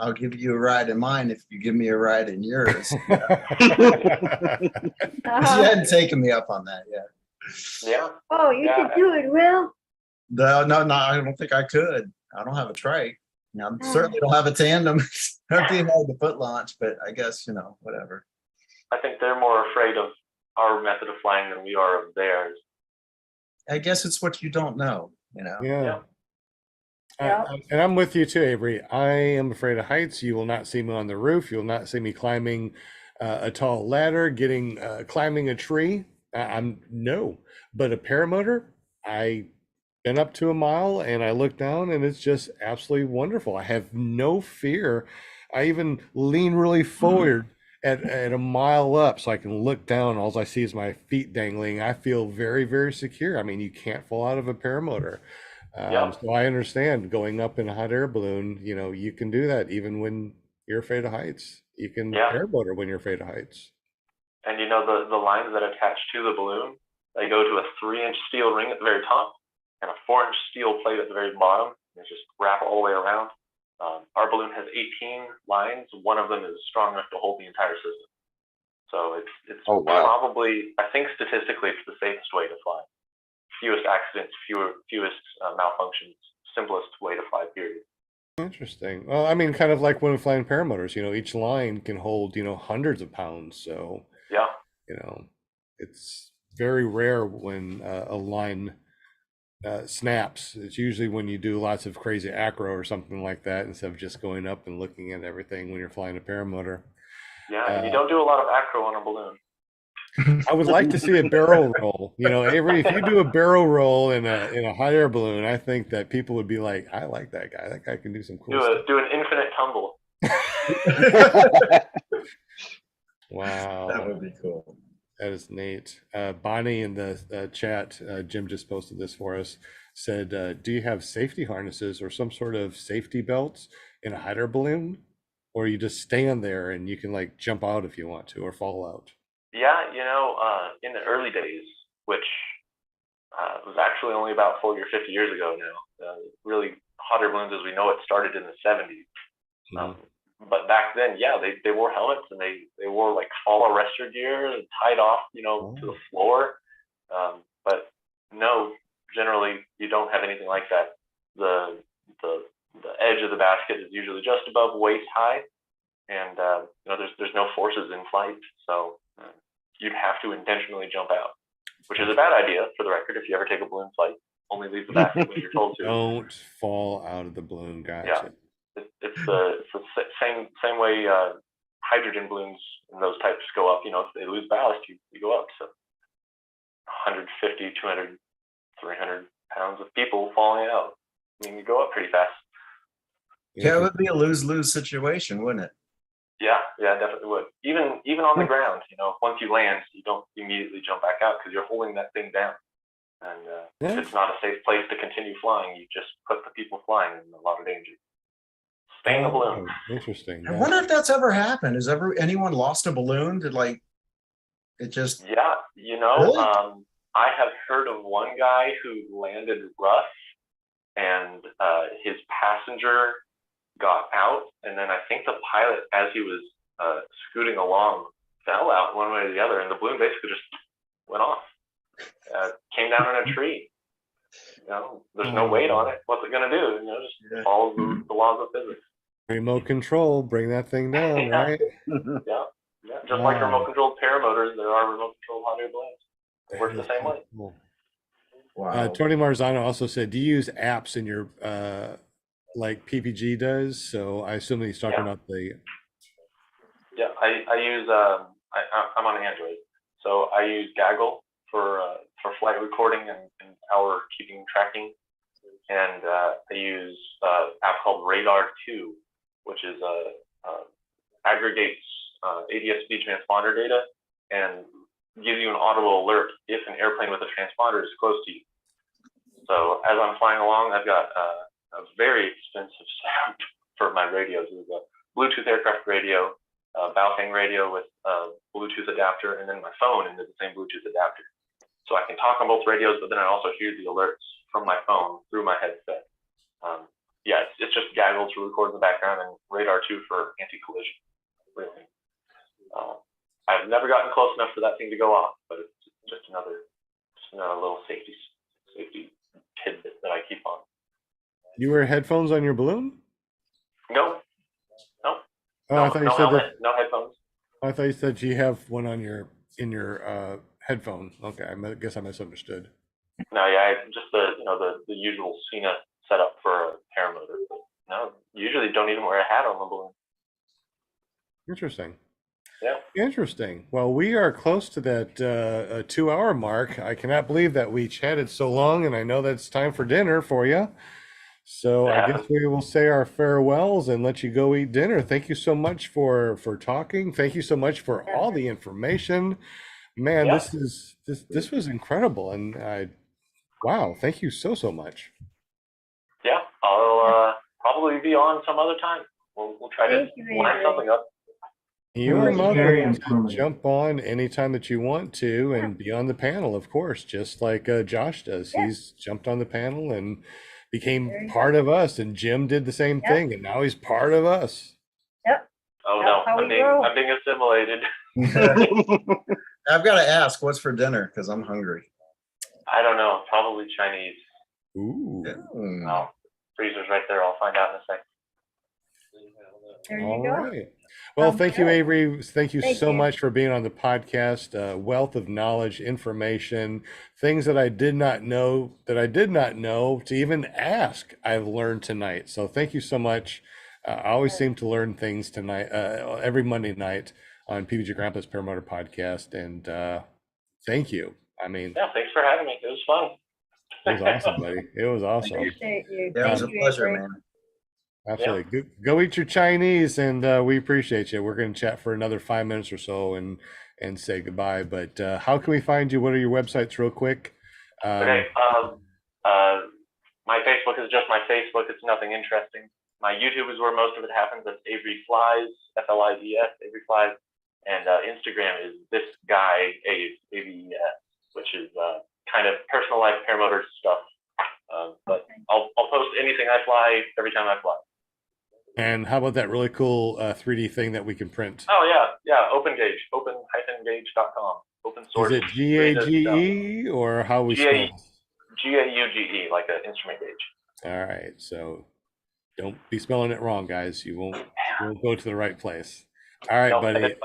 I'll give you a ride in mine if you give me a ride in yours. She hadn't taken me up on that yet. Yeah. Oh, you should do it, Will. No, I don't think I could. I don't have a trike. I certainly don't have a tandem. That'd be hard to foot launch, but I guess, whatever. I think they're more afraid of our method of flying than we are of theirs. I guess it's what you don't know, Yeah. Yeah. And I'm with you too, Avery. I am afraid of heights. You will not see me on the roof. You will not see me climbing a tall ladder, climbing a tree. No. But a paramotor, I been up to a mile and I look down and it's just absolutely wonderful. I have no fear. I even lean really forward at a mile up so I can look down. All I see is my feet dangling. I feel very, very secure. I mean, you can't fall out of a paramotor. So I understand going up in a hot air balloon, you can do that even when you're afraid of heights. You can paramotor when you're afraid of heights. And the lines that attach to the balloon, they go to a 3-inch steel ring at the very top and a 4-inch steel plate at the very bottom. They just wrap all the way around. Our balloon has 18 lines. One of them is strong enough to hold the entire system. So it's Oh, wow. probably, I think statistically, it's the safest way to fly. Fewest accidents, fewest malfunctions, simplest way to fly, period. Interesting. Well, I mean, kind of like when we fly in paramotors, each line can hold, hundreds of pounds. So, Yeah. It's very rare when a line snaps. It's usually when you do lots of crazy acro or something like that, instead of just going up and looking at everything when you're flying a paramotor. Yeah, and you don't do a lot of acro on a balloon. I would like to see a barrel roll. Avery, if you do a barrel roll in a hot air balloon, I think that people would be like, I like that guy. That guy can do some cool stuff. Do an infinite tumble. Wow. That would be cool. That is neat. Bonnie in the chat, Jim just posted this for us, said, do you have safety harnesses or some sort of safety belts in a hot air balloon? Or you just stand there and you can like jump out if you want to or fall out? Yeah, in the early days, which was actually only about 40 or 50 years ago now, really hot air balloons as we know it started in the 70s. But back then, yeah, they wore helmets and they wore like fall arrestor gear and tied off, to the floor. But no, generally you don't have anything like that. The edge of the basket is usually just above waist high, and there's no forces in flight, so you'd have to intentionally jump out, which is a bad idea for the record. If you ever take a balloon flight, only leave the basket when you're told to. Don't fall out of the balloon, gotcha. Yeah. It's the same way hydrogen balloons and those types go up. If they lose ballast, you go up. So 150, 200, 300 pounds of people falling out. I mean, you go up pretty fast. Yeah, it would be a lose-lose situation, wouldn't it? Yeah, definitely would. Even on the ground, once you land, you don't immediately jump back out because you're holding that thing down. And if it's not a safe place to continue flying, you just put the people flying in a lot of danger. Stay in the balloon. Interesting. I wonder if that's ever happened. Has anyone lost a balloon? It just... Yeah, Really? I have heard of one guy who landed rough and his passenger got out, and then I think the pilot, as he was scooting along, fell out one way or the other, and the balloon basically just went off. Came down in a tree. There's no weight on it. What's it gonna do? Just follow the laws of physics. Remote control, bring that thing down, right? Yeah. Just like remote controlled paramotors, there are remote controlled hot air balloons. They work the same way. Cool. Wow. Tony Marzano also said, do you use apps in your like PPG does? So I assume he's talking about the... Yeah, I use, I'm on Android. So I use Gaggle for flight recording and hour keeping tracking. And I use an app called Radar 2, which is aggregates ADS-B transponder data and gives you an audible alert if an airplane with a transponder is close to you. So as I'm flying along, I've got a very expensive sound for my radios. It's a Bluetooth aircraft radio, Baofeng radio with a Bluetooth adapter, and then my phone into the same Bluetooth adapter. So I can talk on both radios, but then I also hear the alerts from my phone through my headset. It's just Gaggle to record in the background and Radar 2 for anti-collision. Really. I've never gotten close enough for that thing to go off, but it's just another little safety tidbit that I keep on. You wear headphones on your balloon? No. Oh, I thought you said that. No headphones. I thought you said you have one on in your headphone. Okay, I guess I misunderstood. No, yeah, just the usual Cena setup for a paramotor. But no, usually don't even wear a hat on the balloon. Interesting. Yeah. Interesting. Well, we are close to that 2-hour mark. I cannot believe that we chatted so long, and I know that it's time for dinner for you. So I guess we will say our farewells and let you go eat dinner. Thank you so much for talking. Thank you so much for all the information. Man, this was incredible, and wow, thank you so much. Yeah, I'll probably be on some other time. We'll try to line something up. You're very welcome to informative. jump on anytime that you want to and be on the panel, of course, just like Josh does. He's jumped on the panel and became There you part of us, and Jim did the same Yep. thing, and now he's part of us. Yep. Oh That's no, how we roll. I'm being assimilated. I've got to ask, what's for dinner? Because I'm hungry. I don't know, probably Chinese. Ooh. Oh, freezer's right there. I'll find out in a sec. There you All go. right. Well, Sounds thank you, good. Avery. Thank you Thank so you. much for being on the podcast. Wealth of knowledge, information, things that I did not know to even ask. I've learned tonight. So thank you so much. I always seem to learn things tonight, every Monday night on PPG Grandpa's Paramotor podcast. And thank you. I mean, Yeah, thanks for having me. It was fun. it was awesome, buddy. It was awesome. Appreciate you. Yeah, it was Thank a you, pleasure, Avery. man. Absolutely. Go eat your Chinese, and we appreciate you. We're going to chat for another 5 minutes or so and say goodbye. But how can we find you? What are your websites, real quick? Okay. My Facebook is just my Facebook. It's nothing interesting. My YouTube is where most of it happens. That's Avery Flies, Flies, Avery Flies, and Instagram is this guy Aves, which is kind of personal life paramotor stuff. But I'll post anything I fly every time I fly. And how about that really cool 3D thing that we can print? Oh yeah, OpenGauge, open-gauge.com. Open source. Is it GAGE or how we spell it? GAUGE, like an instrument gauge. All right. So don't be spelling it wrong, guys. You won't go to the right place. All right, buddy.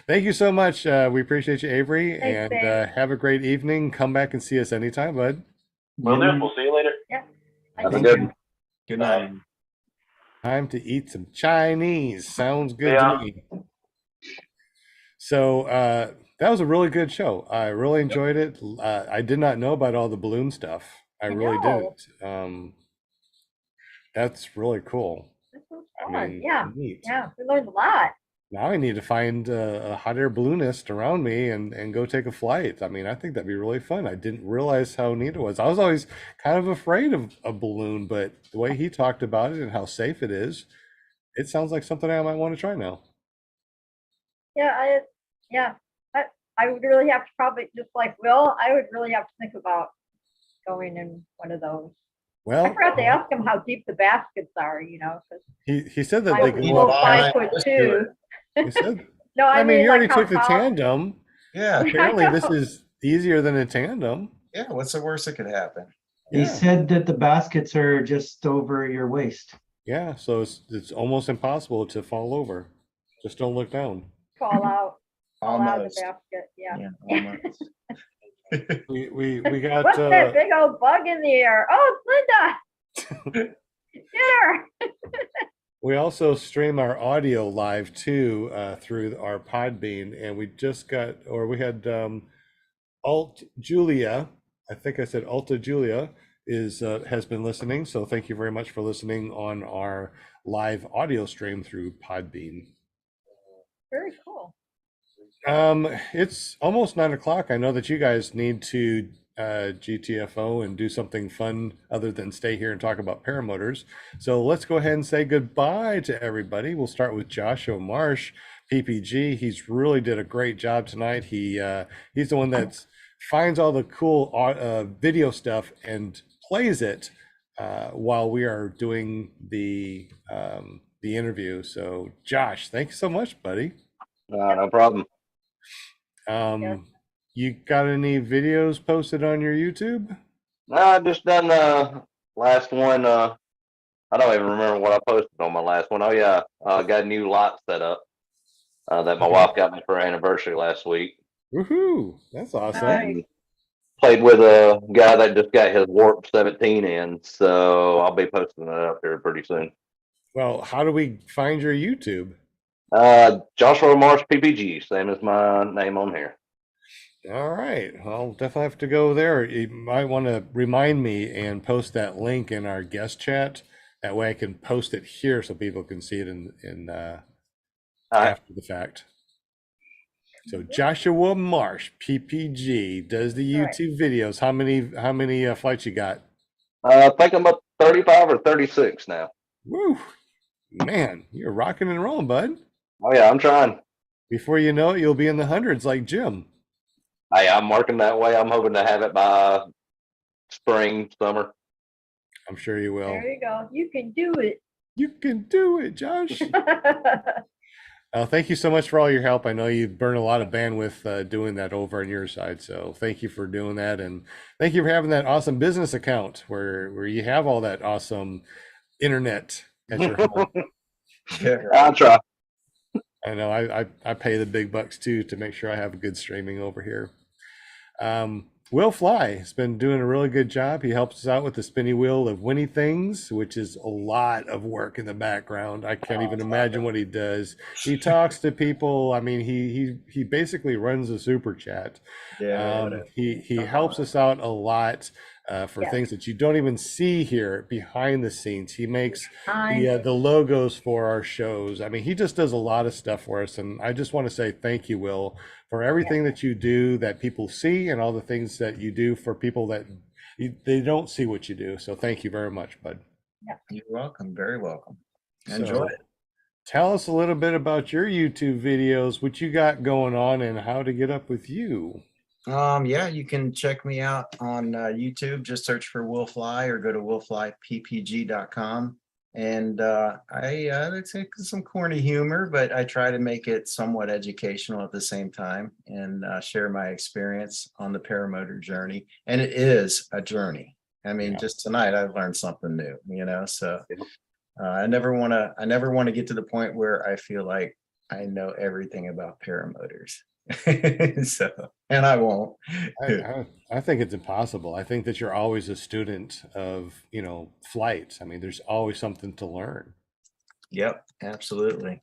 Thank you so much. We appreciate you, Avery. Thanks, and Dave. have a great evening. Come back and see us anytime, bud. Will do. We'll see you later. Have a Thank good you. one. Good night. Time to eat some Chinese. Sounds good Yeah. to me. So that was a really good show. I really enjoyed it. I did not know about all the balloon stuff. I really know. didn't. That's really cool. This was I fun. mean, Yeah. neat. Yeah. We learned a lot. Now I need to find a hot air balloonist around me and go take a flight. I mean, I think that'd be really fun. I didn't realize how neat it was. I was always kind of afraid of a balloon, but the way he talked about it and how safe it is, it sounds like something I might want to try now. Yeah. I would really have to probably, just like Will, I would really have to think about going in one of those. Well, I forgot to ask him how deep the baskets are, because he said that they I'm go full up. 5'2". He said, No, I mean, you already like how took the tall- tandem. Yeah, Apparently, this is easier than a tandem. yeah. What's the worst that could happen? He Yeah. said that the baskets are just over your waist. Yeah, so it's almost impossible to fall over. Just don't look down. fall out of the Almost. basket. Yeah. Yeah, almost. We got What's that big old bug in the air? Oh, it's Linda. Get her. we also stream our audio live too through our Podbean, and we had Alt Julia. I think I said Alta Julia has been listening. So thank you very much for listening on our live audio stream through Podbean. Very cool. It's almost 9 o'clock. I know that you guys need to GTFO and do something fun other than stay here and talk about paramotors. So let's go ahead and say goodbye to everybody. We'll start with Joshua Marsh, PPG. He's really did a great job tonight. He's the one that finds all the cool video stuff and plays it while we are doing the interview. So Josh, thanks so much, buddy. No problem. Yes. You got any videos posted on your YouTube? No, I just done last one. I don't even remember what I posted on my last one. Oh yeah, got a new lot set up that my wife got me for her anniversary last week. Woohoo! That's awesome. Nice. Played with a guy that just got his Warp 17 in, so I'll be posting that up here pretty soon. Well, how do we find your YouTube? Joshua Marsh PPG, same as my name on here. All right, I'll definitely have to go there. You might want to remind me and post that link in our guest chat. That way I can post it here so people can see it in after the fact. So Joshua Marsh, PPG, does the YouTube videos. How many flights you got? I think I'm up 35 or 36 now. Woo, man, you're rocking and rolling, bud. Oh yeah, I'm trying. Before you know it, you'll be in the hundreds like Jim. Hey, I'm working that way. I'm hoping to have it by spring, summer. I'm sure you will. There you go. You can do it. You can do it, Josh. Thank you so much for all your help. I know you burn a lot of bandwidth doing that over on your side. So thank you for doing that. And thank you for having that awesome business account where you have all that awesome internet at your home. I'll try. I know I pay the big bucks too to make sure I have good streaming over here. Will Fly has been doing a really good job. He helps us out with the spinny wheel of Winnie Things, which is a lot of work in the background. I can't even imagine what he does. He talks to people. I mean, he basically runs a super chat. Yeah. He helps us out a lot for things that you don't even see here behind the scenes. He makes the logos for our shows. I mean, he just does a lot of stuff for us. And I just want to say thank you, Will, for everything that you do that people see and all the things that you do for people that they don't see what you do. So thank you very much, bud. Yeah. You're welcome. Very welcome. Enjoy it. Tell us a little bit about your YouTube videos, what you got going on, and how to get up with you. Yeah, you can check me out on YouTube. Just search for Will Fly or go to willflyppg.com. And it's some corny humor, but I try to make it somewhat educational at the same time and share my experience on the paramotor journey. And it is a journey. I mean, just tonight I've learned something new, so I never want to get to the point where I feel like I know everything about paramotors. So, and I won't. I think it's impossible. I think that you're always a student of, flight. I mean, there's always something to learn. Yep, absolutely.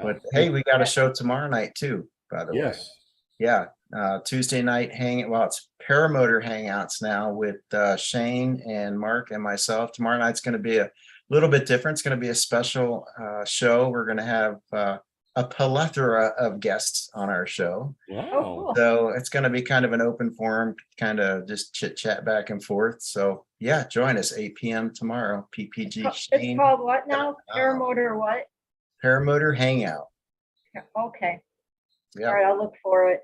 But hey, we got a show tomorrow night too, by the way. Yeah. Tuesday night it's Paramotor Hangouts now with Shane and Mark and myself. Tomorrow night's going to be a little bit different. It's going to be a special show. We're going to have a plethora of guests on our show. Wow. So it's going to be kind of an open forum, kind of just chit chat back and forth. So yeah, join us 8 p.m. tomorrow. PPG. It's called what now? Paramotor what? Paramotor Hangout. Okay. Yeah. All right, I'll look for it.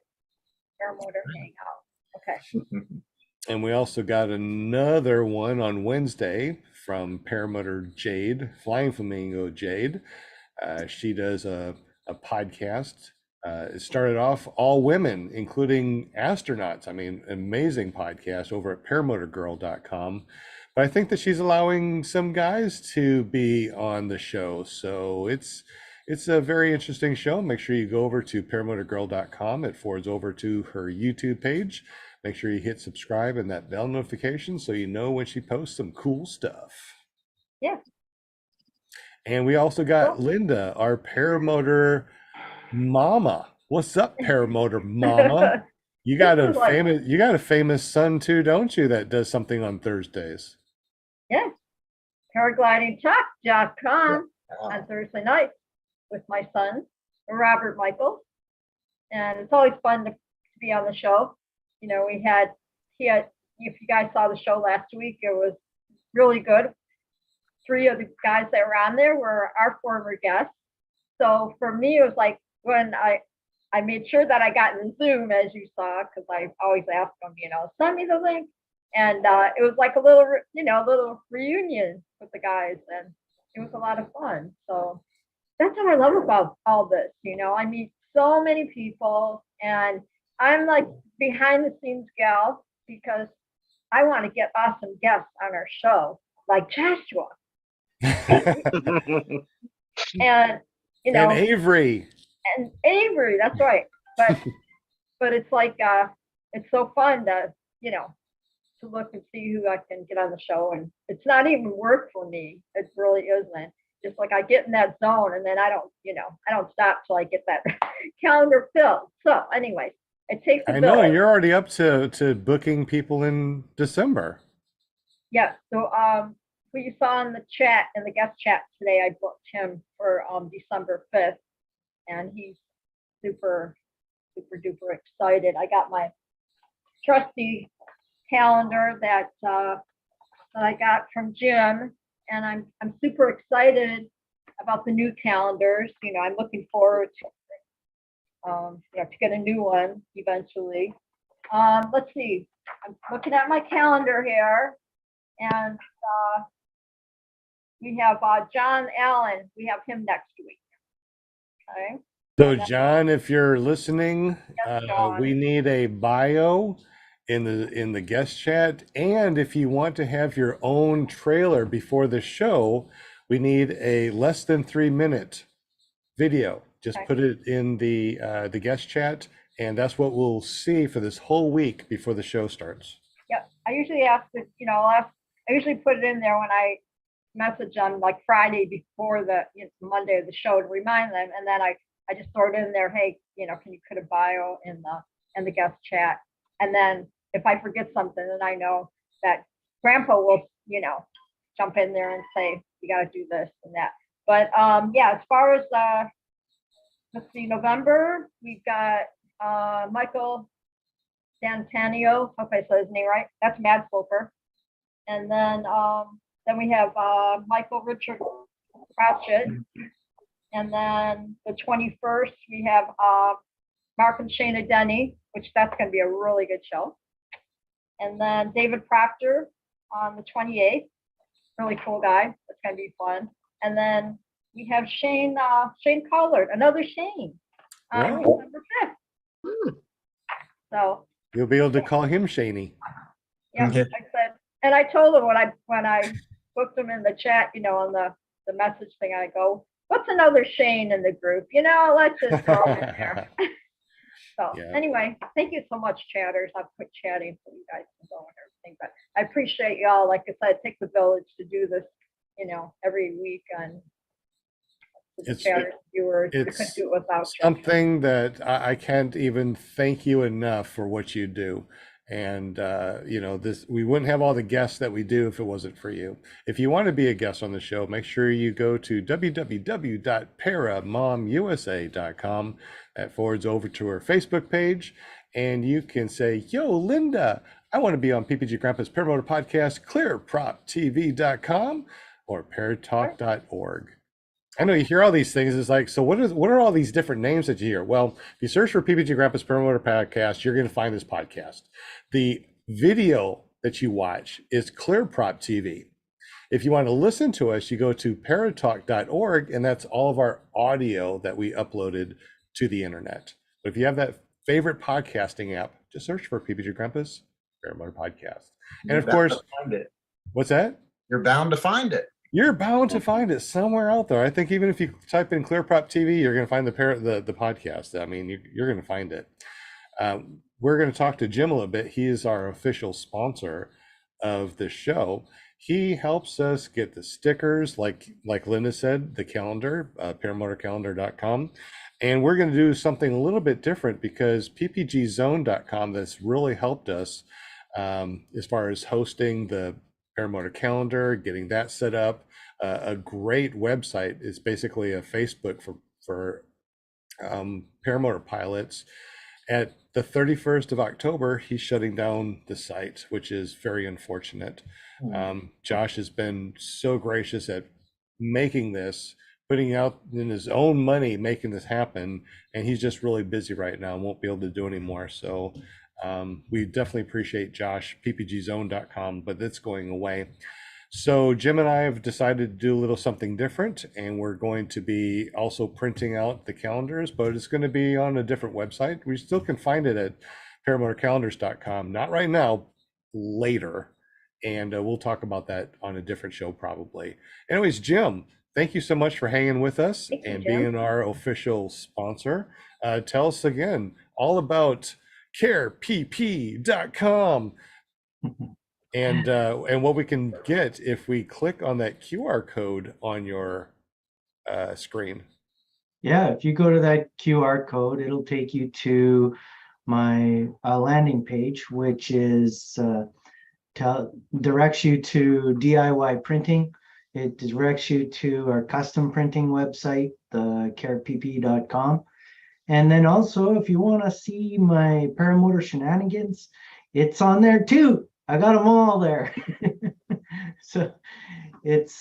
Paramotor Hangout. Okay. And we also got another one on Wednesday from Paramotor Jade, Flying Flamingo Jade. She does a podcast. It started off all women, including astronauts. I mean, amazing podcast over at paramotorgirl.com. But I think that she's allowing some guys to be on the show. So it's a very interesting show. Make sure you go over to paramotorgirl.com. It forwards over to her YouTube page. Make sure you hit subscribe and that bell notification so you know when she posts some cool stuff. Yeah. And we also got Linda, our paramotor mama. What's up, paramotor mama? You got a famous son too, don't you, that does something on Thursdays? Yeah. Paraglidingtalk.com on Thursday night with my son, Robert Michael. And it's always fun to be on the show. If you guys saw the show last week, it was really good. 3 of the guys that were on there were our former guests. So for me, it was like when I made sure that I got in Zoom, as you saw, because I always ask them, send me the link. And it was like a little reunion with the guys, and it was a lot of fun. So that's what I love about all this. I meet so many people, and I'm like behind the scenes gal because I want to get awesome guests on our show, like Joshua. And and Avery, that's right. But it's like it's so fun to to look and see who I can get on the show, and it's not even work for me. It really isn't. Just like I get in that zone, and then I don't stop till I get that calendar filled. So anyway, it takes a know you're already up to booking people in December. Yeah. So who you saw in the chat, in the guest chat today, I booked him for December 5th, and he's super, super duper excited. I got my trusty calendar that I got from Jim, and I'm super excited about the new calendars. I'm looking forward to get a new one eventually. Let's see. I'm looking at my calendar here. And we have John Allen. We have him next week. Okay. So John, if you're listening, Yes, John. we need a bio in the guest chat. And if you want to have your own trailer before the show, we need a less than 3-minute video. Just Okay. put it in the guest chat, and that's what we'll see for this whole week before the show starts. Yep. I usually ask this, I usually put it in there when I message on like Friday before the Monday of the show to remind them, and then I just throw it in there. Hey, can you put a bio in the guest chat? And then if I forget something, then I know that Grandpa will jump in there and say you got to do this and that. But yeah, as far as let's see, November we've got Michael D'Antonio. Hope I said his name right. That's Mad Sloper. And then we have Michael Richard Pratchett. And then the 21st, we have Mark and Shayna Denny, which that's going to be a really good show. And then David Proctor on the 28th, really cool guy. That's going to be fun. And then we have Shane Collard, another Shane, on Wow. December 5th. So You'll be able to call him Shaney. yeah, Okay. I said, and I told him when I booked him in the chat, on the message thing, I go, what's another Shane in the group? Let's just throw him in there. So Yeah. anyway, thank you so much, chatters. I'll quit chatting so you guys can go and everything. But I appreciate y'all. Like I said, it takes a village to do this, every week on the It's- chatters, viewers. We it's couldn't do it without you. Something that I can't even thank you enough for what you do. And we wouldn't have all the guests that we do if it wasn't for you. If you want to be a guest on the show, make sure you go to www.paramomusa.com. That forwards over to our Facebook page, and you can say, yo, Linda, I want to be on PPG Grandpa's Paramotor Podcast, clearproptv.com or paratalk.org. I know you hear all these things. It's like, so what are all these different names that you hear? Well, if you search for PPG Grandpa's Paramotor Podcast, you're going to find this podcast. The video that you watch is ClearProp TV. If you want to listen to us, you go to paratalk.org, and that's all of our audio that we uploaded to the internet. But if you have that favorite podcasting app, just search for PPG Grandpa's Paramotor Podcast. And of course, find it. what's that? You're bound to find it. You're bound to find it somewhere out there. I think even if you type in ClearProp TV, you're going to find the podcast. I mean, you're going to find it. We're going to talk to Jim a little bit. He is our official sponsor of the show. He helps us get the stickers, like Linda said, the calendar, paramotorcalendar.com. And we're going to do something a little bit different because ppgzone.com that's really helped us as far as hosting the Paramotor calendar, getting that set up. A great website is basically a Facebook for paramotor pilots. At the 31st of October, he's shutting down the site, which is very unfortunate. Josh has been so gracious at making this, putting out in his own money, making this happen. And he's just really busy right now and won't be able to do anymore. So we definitely appreciate Josh, ppgzone.com, but it's going away. So Jim and I have decided to do a little something different, and we're going to be also printing out the calendars, but it's going to be on a different website. We still can find it at paramotorcalendars.com. Not right now, later. And we'll talk about that on a different show probably. Anyways, Jim, thank you so much for hanging with us and being our official sponsor. Tell us again all about carepp.com and what we can get if we click on that QR code on your screen. Yeah, if you go to that QR code, it'll take you to my landing page, which is directs you to DIY printing. It directs you to our custom printing website, the carepp.com. And then also, if you want to see my paramotor shenanigans, it's on there too. I got them all there. So it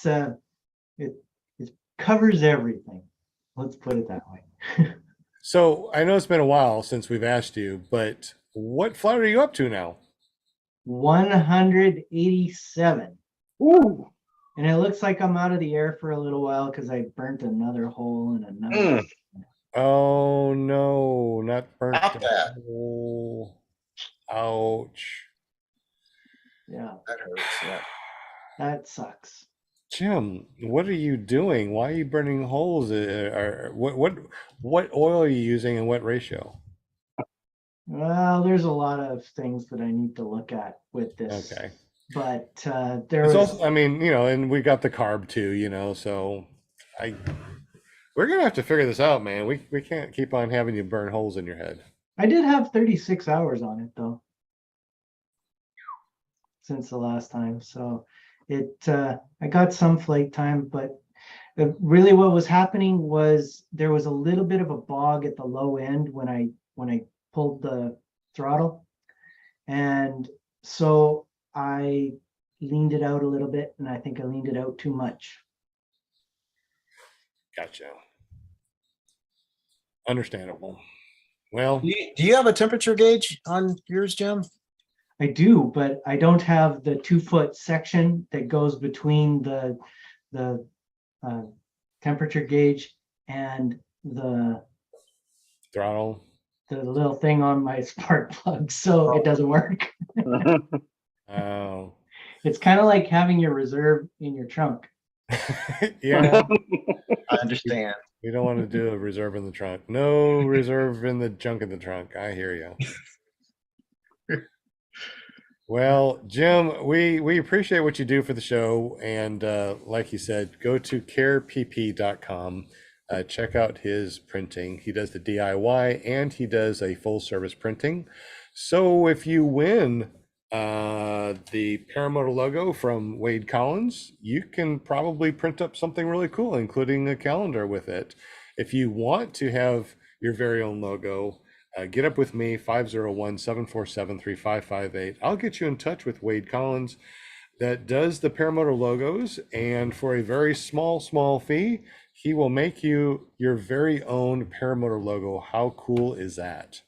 covers everything. Let's put it that way. So I know it's been a while since we've asked you, but what flight are you up to now? 187. Ooh. And it looks like I'm out of the air for a little while because I burnt another hole and another. Oh no, not burnt Stop that. hole. Ouch. Yeah, That hurts. Yeah. that sucks. Jim, what are you doing? Why are you burning holes? What oil are you using and what ratio? Well, there's a lot of things that I need to look at with this. Okay. But there It's was also, I mean, and we got the carb too, so we're gonna have to figure this out, man. We can't keep on having you burn holes in your head. I did have 36 hours on it though since the last time. So I got some flight time, but really what was happening was there was a little bit of a bog at the low end when I pulled the throttle. And so I leaned it out a little bit, and I think I leaned it out too much. Gotcha. Understandable. Well, Do you have a temperature gauge on yours, Jim? I do, but I don't have the 2-foot section that goes between the temperature gauge and the throttle. little thing on my spark plug, so it doesn't work. Oh. It's kind of like having your reserve in your trunk. Yeah. I understand. We don't want to do a reserve in the trunk. No reserve in the junk in the trunk. I hear you. Well, Jim, we appreciate what you do for the show. And like you said, go to carepp.com. Check out his printing. He does the DIY and he does a full service printing. So if you win the Paramotor logo from Wade Collins, you can probably print up something really cool, including a calendar with it. If you want to have your very own logo, get up with me, 501-747-3558. I'll get you in touch with Wade Collins that does the Paramotor logos, and for a very small fee, he will make you your very own Paramotor logo. How cool is that?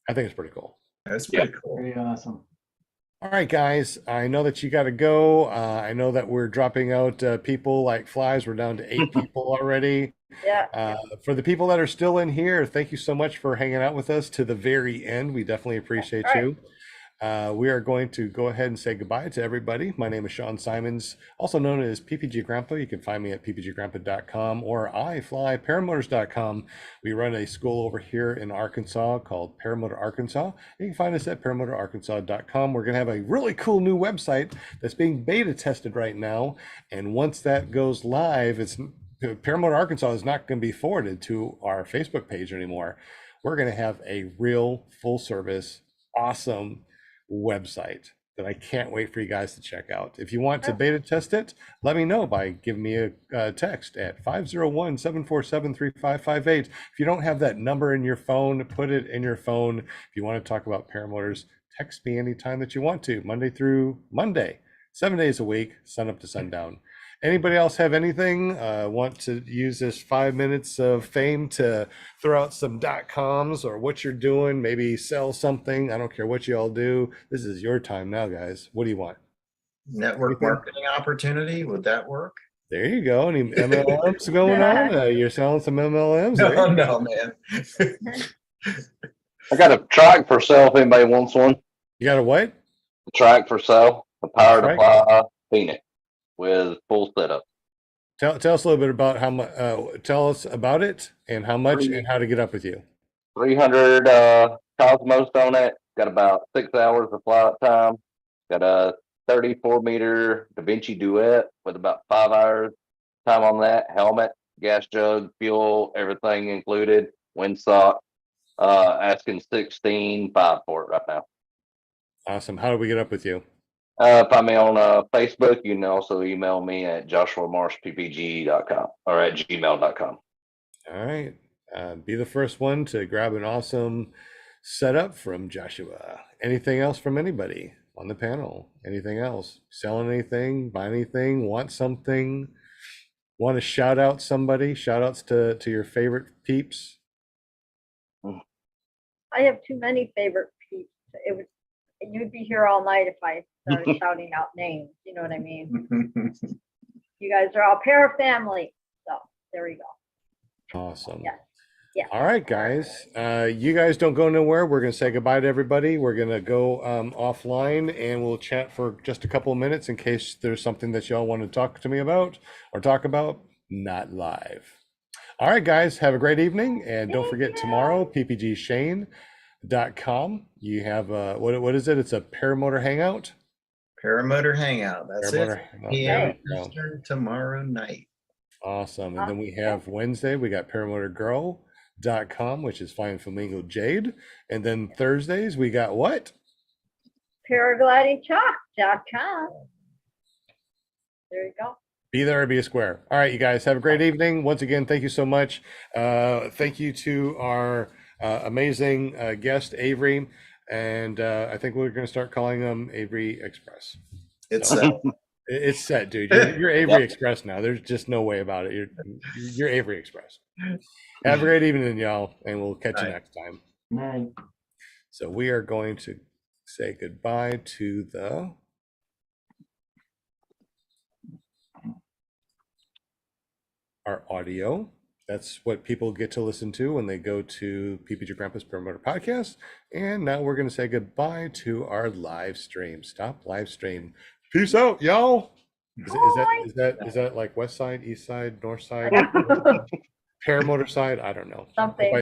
I think it's pretty cool. That's pretty cool. Very awesome. All right, guys, I know that you got to go. I know that we're dropping out people like flies. We're down to 8 people already. Yeah. For the people that are still in here, thank you so much for hanging out with us to the very end. We definitely appreciate you. We are going to go ahead and say goodbye to everybody. My name is Sean Symons, also known as PPG Grandpa. You can find me at ppggrandpa.com or iflyparamotors.com. We run a school over here in Arkansas called Paramotor Arkansas. You can find us at paramotorarkansas.com. We're going to have a really cool new website that's being beta tested right now. And once that goes live, Paramotor Arkansas is not going to be forwarded to our Facebook page anymore. We're going to have a real full service, awesome website that I can't wait for you guys to check out. If you want to beta test it, let me know by giving me a text at 501-747-3558. If you don't have that number in your phone, put it in your phone. If you want to talk about paramotors, text me anytime that you want to, Monday through Monday, 7 days a week, sun up to sundown. Anybody else have anything? Want to use this 5 minutes of fame to throw out some .coms or what you're doing? Maybe sell something. I don't care what you all do. This is your time now, guys. What do you want? Network marketing opportunity. Would that work? There you go. Any MLMs going on? You're selling some MLMs? No, man. I got a track for sale if anybody wants one. You got a what? A track for sale. A power Track? to fly Phoenix with full setup. Tell us a little bit about how much. Tell us about it and how much and how to get up with you. 300 Cosmos on it. Got about 6 hours of flight time. Got a 34-meter Da Vinci Duet with about 5 hours time on that. Helmet, gas jug, fuel, everything included. Windsock. Asking 16.5 for it right now. Awesome. How do we get up with you? Find me on Facebook. You can also email me at joshuamarshppg.com or at gmail.com. All right. Be the first one to grab an awesome setup from Joshua. Anything else from anybody on the panel? Anything else? Selling anything? Buy anything? Want something? Want to shout out somebody? Shout outs to your favorite peeps? I have too many favorite peeps. You'd be here all night if I started shouting out names. You know what I mean? You guys are all para family. So there you go. Awesome. Yeah. Yeah. All right, guys. You guys don't go nowhere. We're going to say goodbye to everybody. We're going to go offline and we'll chat for just a couple of minutes in case there's something that y'all want to talk to me about or talk about. Not live. All right, guys. Have a great evening. And don't forget tomorrow, ppgshane.com. You have what is it? It's a Paramotor Hangout. Paramotor Hangout. That's Paramotor it. Hangout. PM There we go. Eastern tomorrow night. Awesome. And then we have Wednesday, we got paramotorgirl.com, which is Flying Flamingo Jade. And then Thursdays, we got what? Paraglidingchalk.com. There you go. Be there or be a square. All right, you guys have a great evening. Once again, thank you so much. Thank you to our amazing guest, Avery. And I think we're going to start calling them Avery Express. It's It's set, dude. You're Avery Express now. There's just no way about it. You're Avery Express. Have a great evening, y'all, and we'll catch you next time. Night. So we are going to say goodbye to our audio. That's what people get to listen to when they go to PPG Grandpa's Paramotor Podcast. And now we're going to say goodbye to our live stream. Stop live stream. Peace out, y'all. Is that like west side, east side, north side, paramotor side? I don't know. Something.